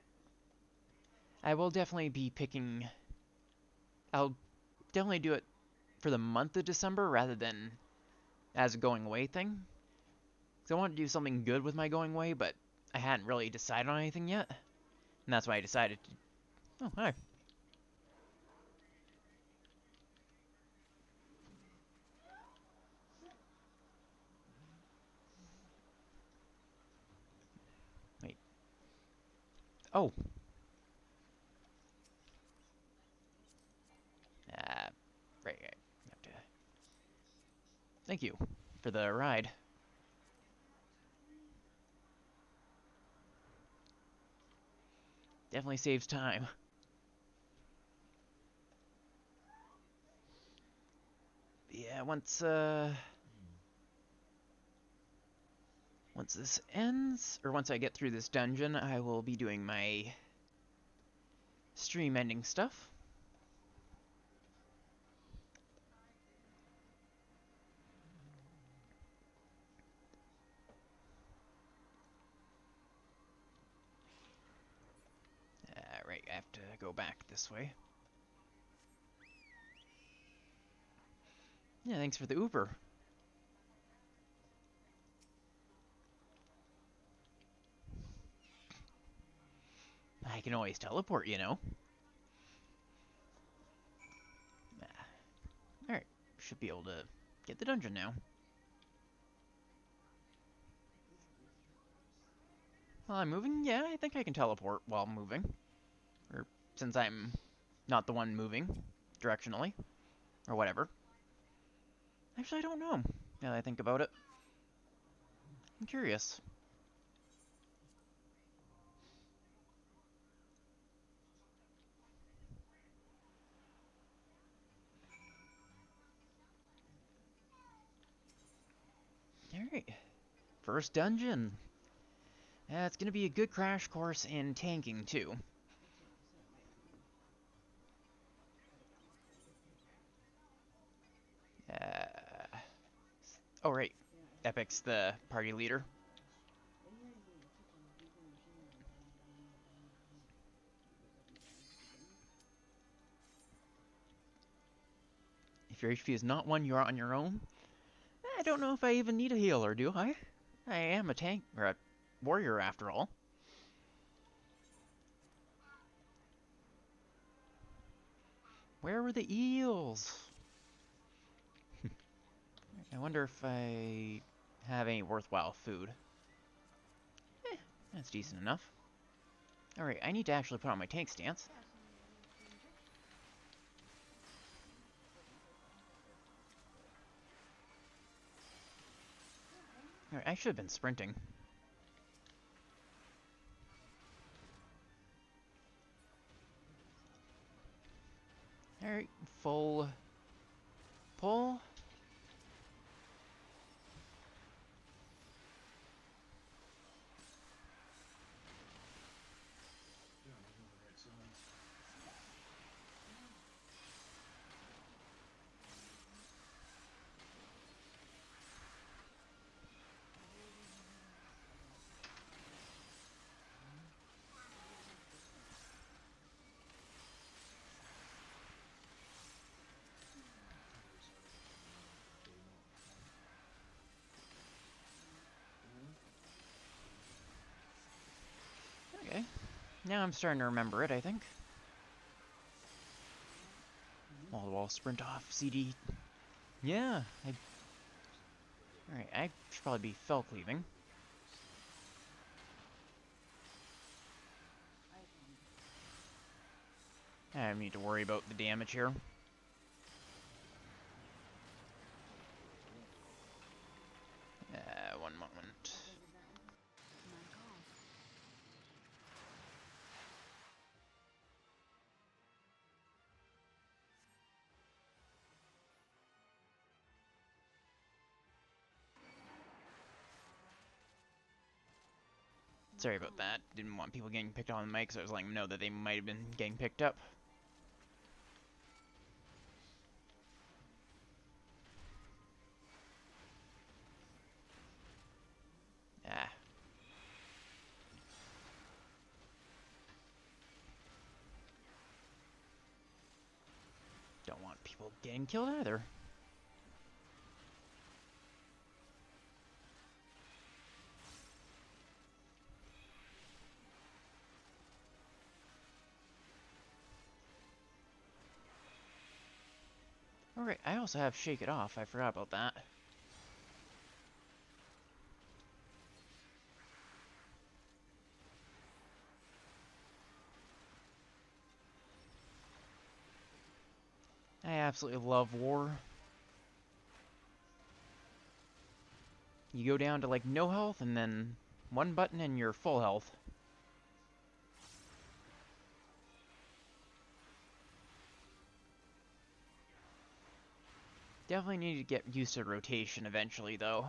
I will definitely be picking... I'll definitely do it for the month of December rather than as a going away thing. Because I want to do something good with my going away, but I hadn't really decided on anything yet. And that's why I decided to... Oh, hi. Oh. Right. I have to... Thank you for the ride. Definitely saves time. Yeah, once this ends, or once I get through this dungeon, I will be doing my stream ending stuff. Right, I have to go back this way. Yeah, thanks for the Uber. I can always teleport, you know. Alright, should be able to get the dungeon now. While I'm moving, yeah, I think I can teleport while moving. Or since I'm not the one moving directionally, or whatever. Actually, I don't know, now that I think about it. I'm curious. Alright, first dungeon. It's gonna be a good crash course in tanking, too. Oh, right. Epic's the party leader. If your HP is not one, you're on your own. I don't know if I even need a healer, do I? I am a tank, or a warrior after all. Where were the eels? I wonder if I have any worthwhile food. That's decent enough. Alright, I need to actually put on my tank stance. Alright, I should have been sprinting. Alright, full pull. Okay. Now I'm starting to remember it, I think. Wall to wall sprint off, CD. Yeah, Alright, I should probably be fell cleaving. I don't need to worry about the damage here. One moment. Mic off. Sorry about that. Didn't want people getting picked on the mic, so I was letting them know that they might have been getting picked up. Ah. Don't want people getting killed either. Alright, I also have Shake It Off. I forgot about that. absolutely love war. You go down to like no health and then one button and you're full health. Definitely need to get used to rotation eventually though.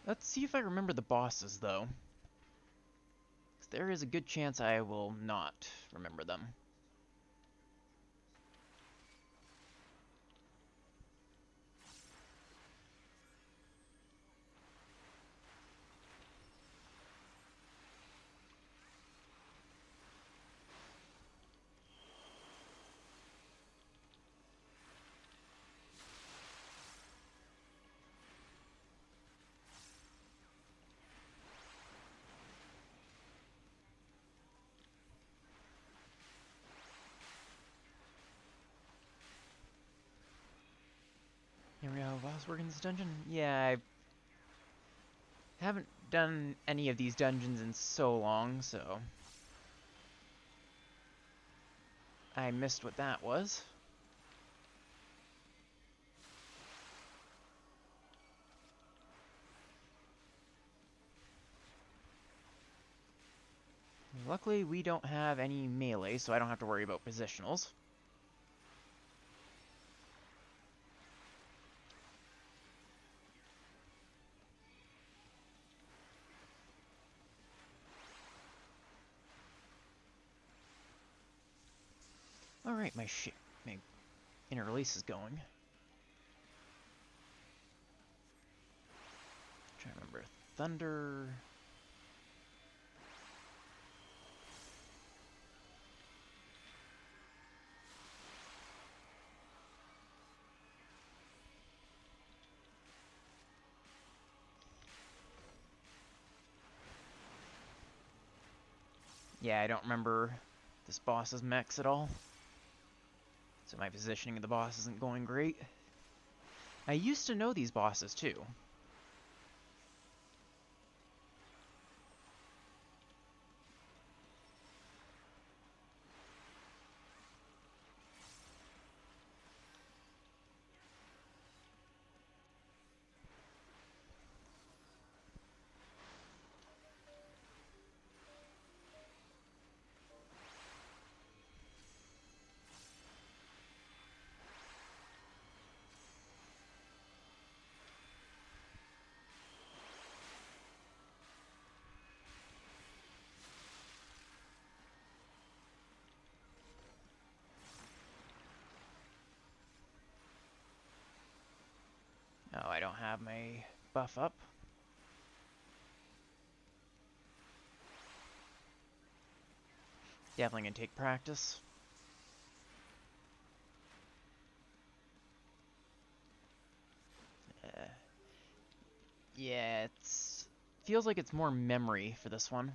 Let's see if I remember the bosses though. 'Cause there is a good chance I will not remember them. Here we go, boss work in this dungeon? Yeah, I haven't done any of these dungeons in so long, so I missed what that was. Luckily, we don't have any melee, so I don't have to worry about positionals. Alright, my inner release is going. Trying to remember. Thunder. Yeah, I don't remember this boss's mechs at all. So my positioning of the boss isn't going great. I used to know these bosses too. Oh, I don't have my buff up. Definitely gonna take practice. Yeah, it's feels like it's more memory for this one.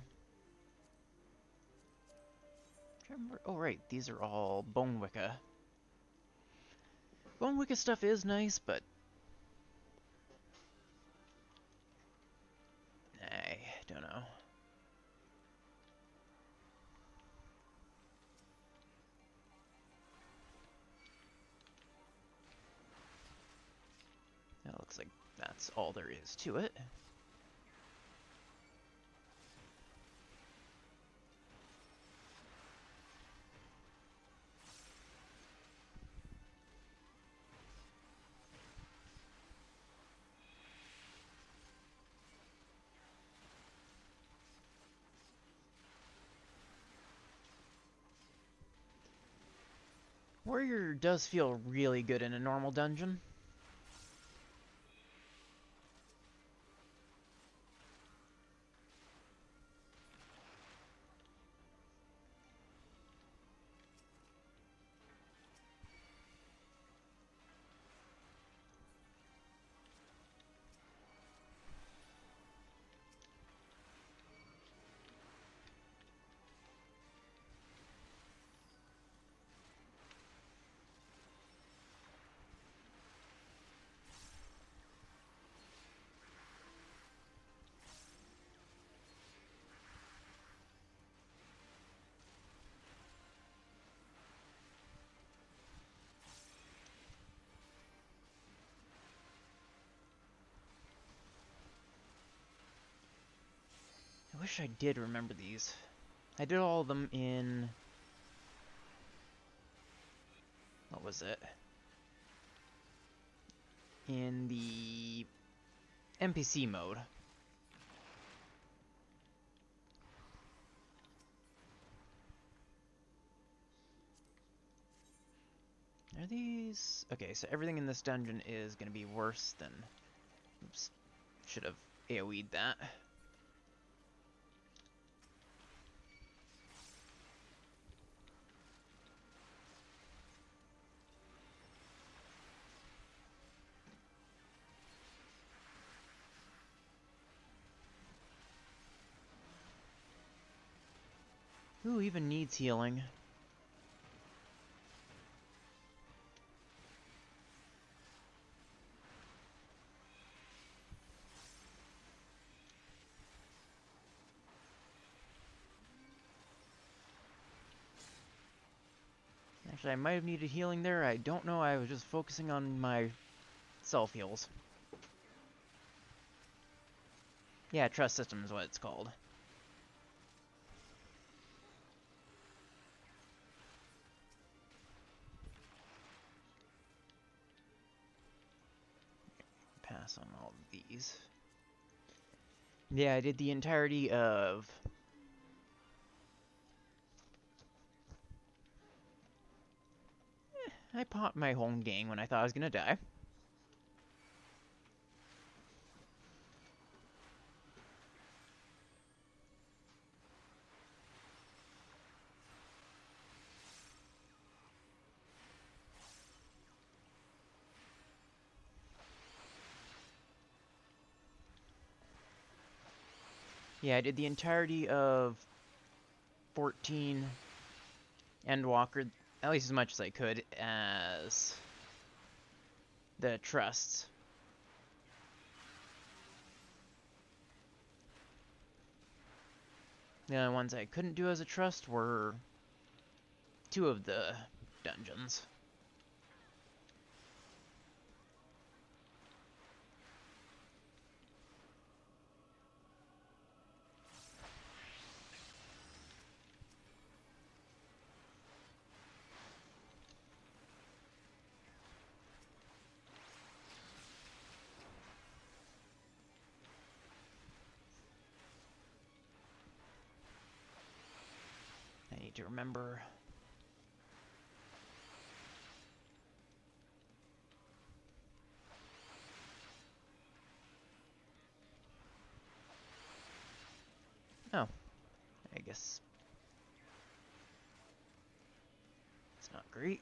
Oh right, these are all Bone Wicca. Bone Wicca stuff is nice, but I don't know. That looks like that's all there is to it. Warrior does feel really good in a normal dungeon. wish I did remember these. I did all of them in... What was it? In the NPC mode. Are these... Okay, so everything in this dungeon is going to be worse than... Oops. Should have AoE'd that. Who even needs healing? Actually, I might have needed healing there. I don't know. I was just focusing on my self-heals. Yeah, trust system is what it's called. Pass on all of these. Yeah, I did the entirety of... I popped my home gang when I thought I was gonna die. Yeah, I did the entirety of 14 Endwalker, at least as much as I could, as the trusts. The only ones I couldn't do as a trust were 2 of the dungeons. I need to remember. Oh, I guess it's not great.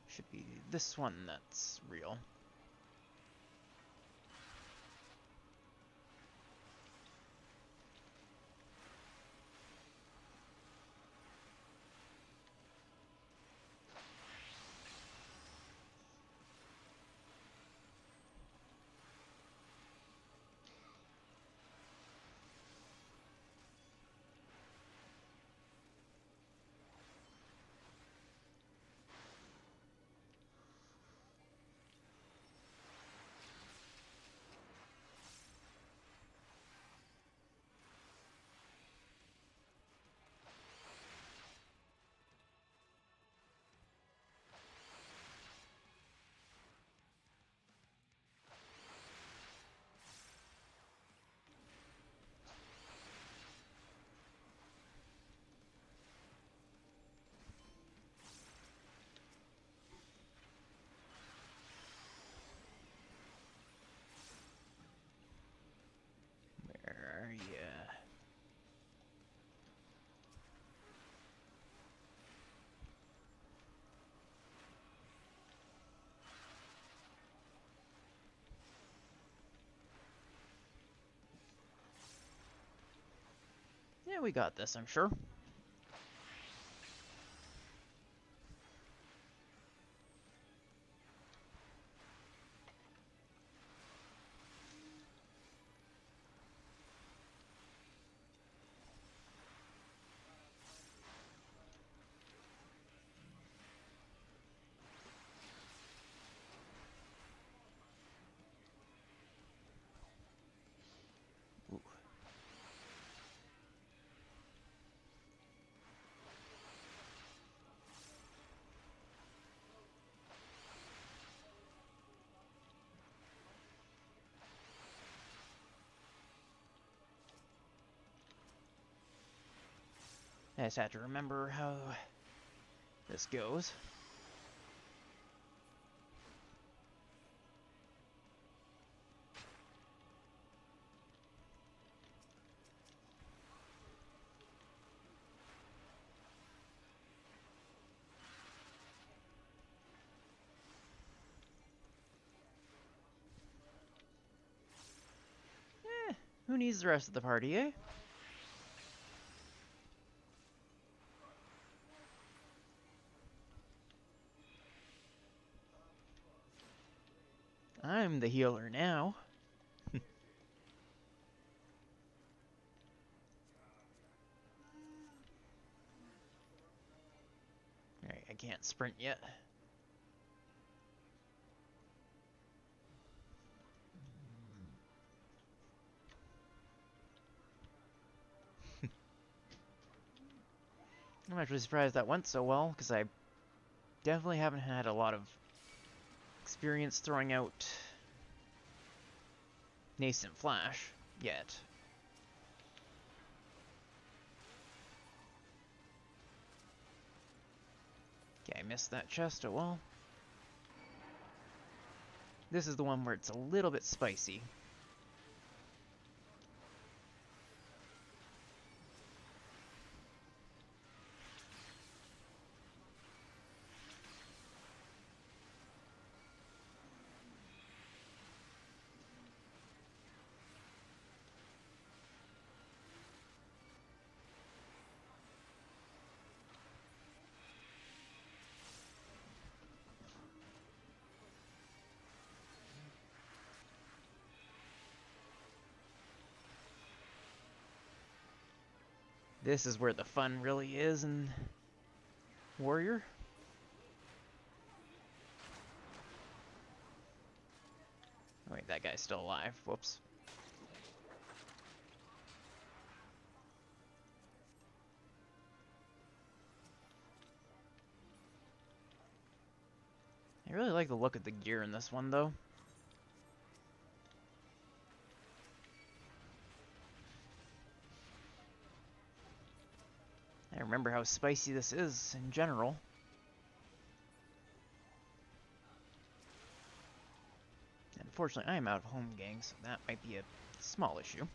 Should be this one that's real. Where are ya? Yeah, we got this, I'm sure. I just have to remember how this goes. Who needs the rest of the party, eh? I'm the healer now. Alright, I can't sprint yet. I'm actually surprised that went so well, because I definitely haven't had a lot of experience throwing out Nascent Flash yet. Okay, I missed that chest, oh well. This is the one where it's a little bit spicy. This is where the fun really is in Warrior. Oh, wait, that guy's still alive. Whoops. I really like the look of the gear in this one, though. I remember how spicy this is in general. Unfortunately, I am out of home gang, so that might be a small issue.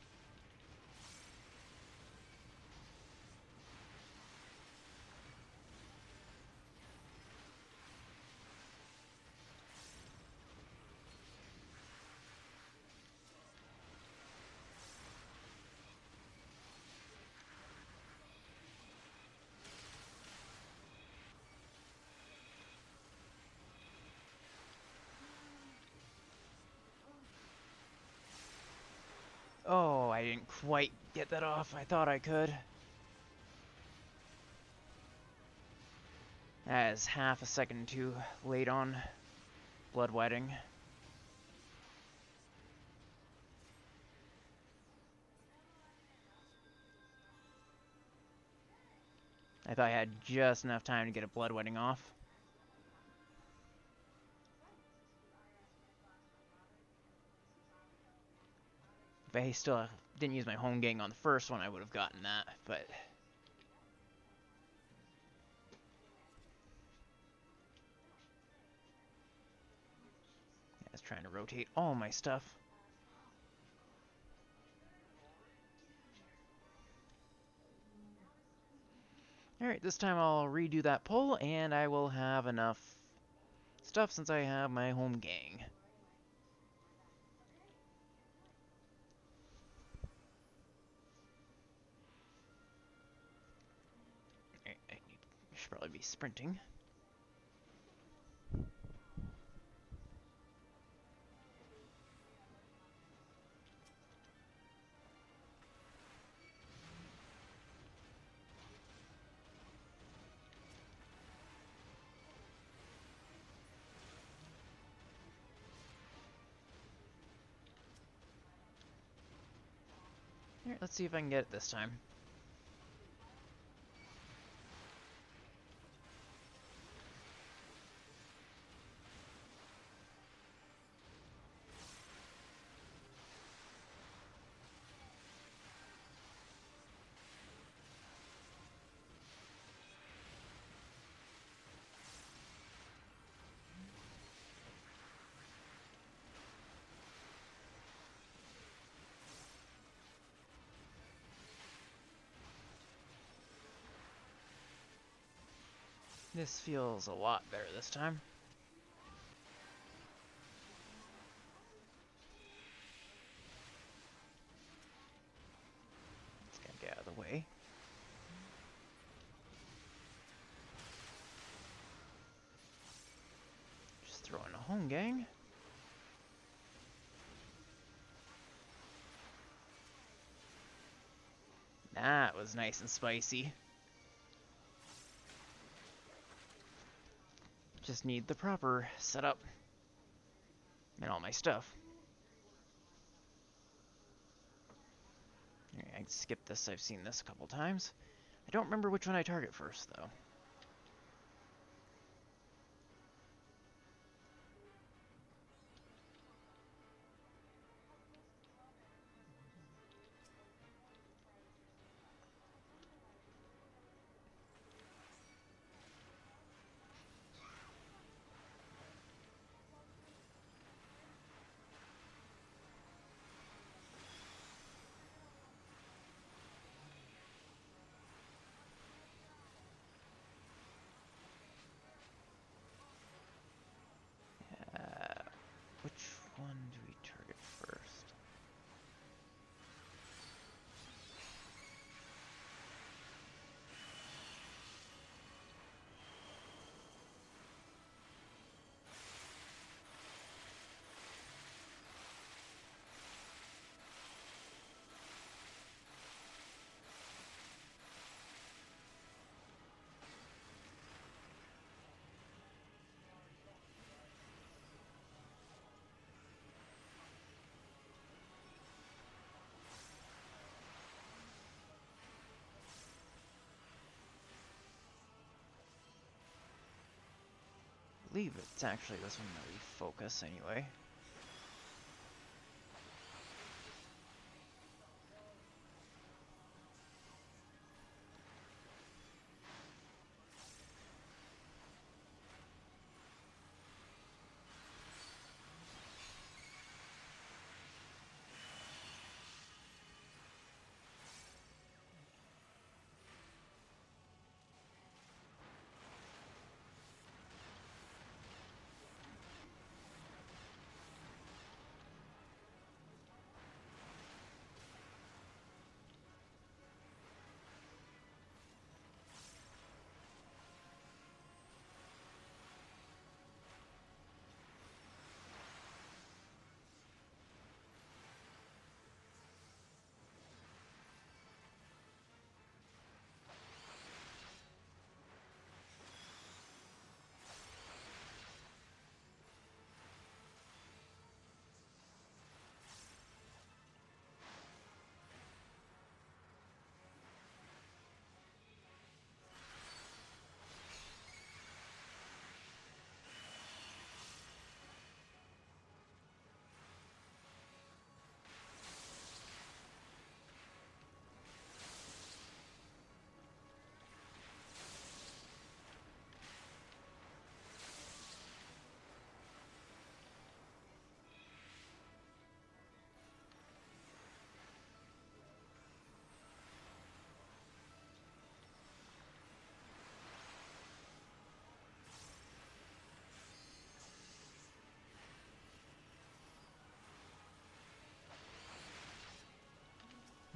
Oh, I didn't quite get that off. I thought I could. That is half a second too late on Bloodwetting. I thought I had just enough time to get a Bloodwetting off. If I still didn't use my home gang on the first one, I would have gotten that, but... I was trying to rotate all my stuff. Alright, this time I'll redo that pull, and I will have enough stuff since I have my home gang. I should probably be sprinting. Alright, let's see if I can get it this time. This feels a lot better this time. Let's get out of the way. Just throw in a home gang. That was nice and spicy. Just need the proper setup and all my stuff. I can skip this, I've seen this a couple times. I don't remember which one I target first, though. Which one do we target first? I believe it's actually this one that we focus anyway.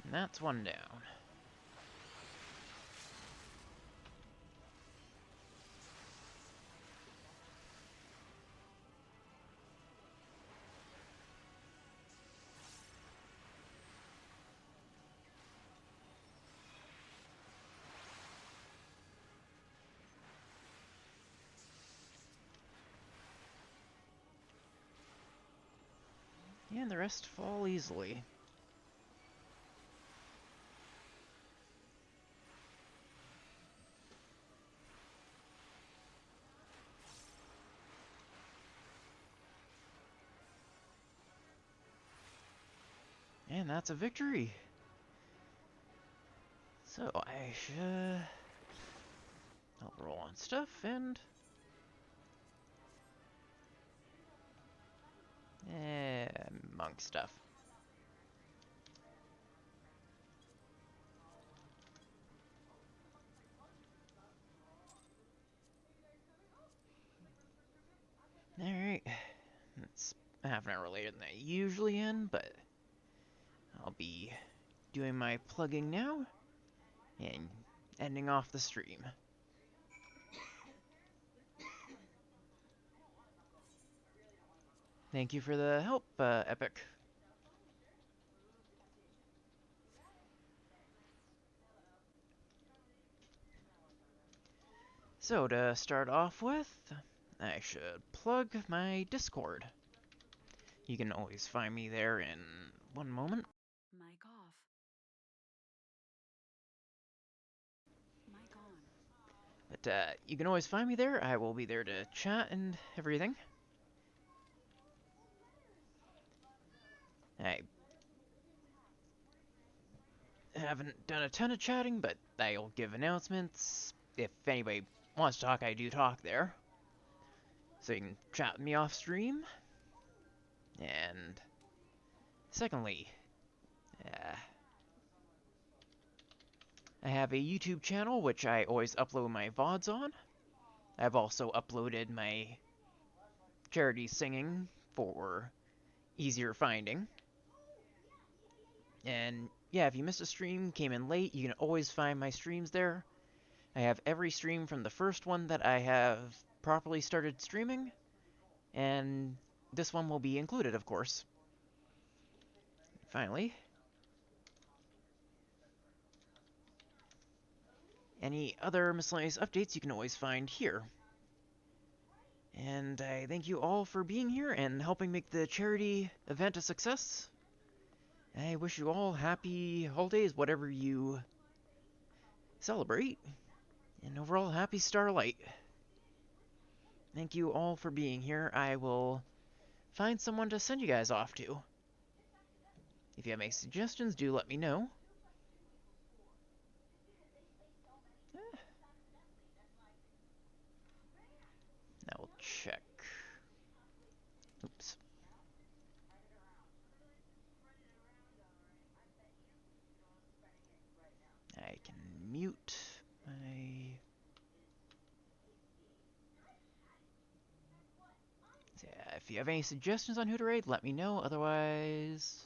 And that's one down. And the rest fall easily. And that's a victory. So I should... I'll roll on stuff and... monk stuff. It's half an hour later than I usually am, but I'll be doing my plugging now and ending off the stream. Thank you for the help, Epic. So to start off with, I should plug my Discord. You can always find me there in one moment. Mic off. Mic on. But you can always find me there. I will be there to chat and everything. I haven't done a ton of chatting, but I'll give announcements. If anybody wants to talk, I do talk there. So you can chat with me off stream. And secondly, I have a YouTube channel which I always upload my VODs on. I've also uploaded my charity singing for easier finding. And yeah, if you missed a stream, came in late, you can always find my streams there. I have every stream from the first one that I have properly started streaming, and this one will be included, of course. Finally, any other miscellaneous updates you can always find here. And I thank you all for being here and helping make the charity event a success. I wish you all happy holidays, whatever you celebrate, and overall happy Starlight. Thank you all for being here. I will find someone to send you guys off to. If you have any suggestions, do let me know. Now we'll check. Oops. I can mute my... Yeah, if you have any suggestions on who to raid, let me know. Otherwise...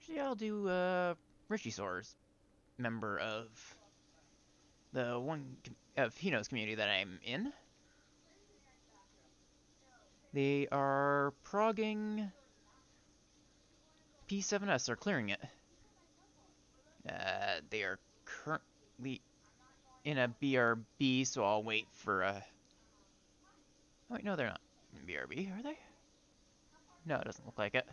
Actually, I'll do, Richie Soares, member of the one of Hino's community that I'm in. They are progging P7S, they're clearing it. They are currently in a BRB, so I'll wait for a... Oh, wait, no, they're not in BRB, are they? No, it doesn't look like it.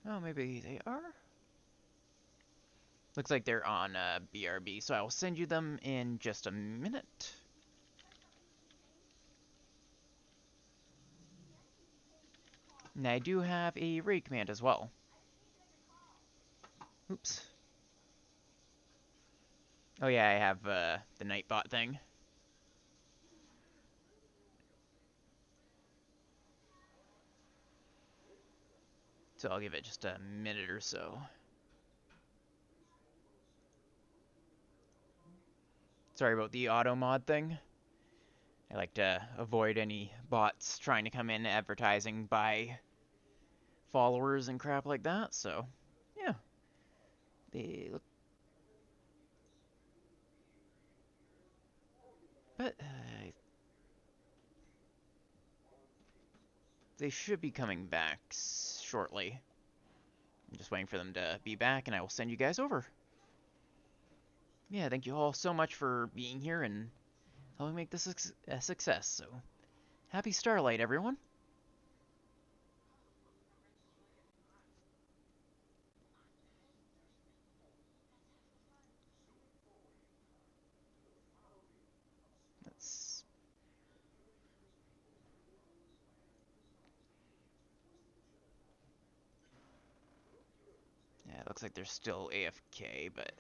Oh, maybe they are? Looks like they're on BRB, so I will send you them in just a minute. And I do have a raid command as well. Oops. Oh yeah, I have the Nightbot thing. So I'll give it just a minute or so. Sorry about the auto mod thing. I like to avoid any bots trying to come in advertising by followers and crap like that, so yeah. They look... But they should be coming back shortly. I'm just waiting for them to be back, and I will send you guys over. Yeah, thank you all so much for being here and helping make this a success. So, happy Starlight, everyone. That's... Yeah, it looks like they're still AFK, but...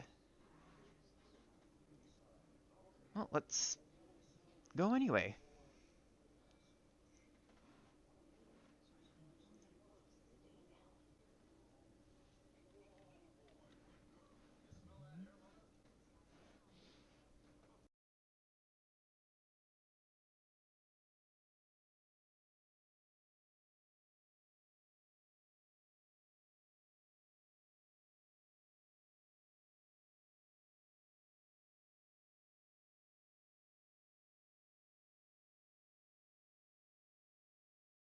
Well, let's go anyway.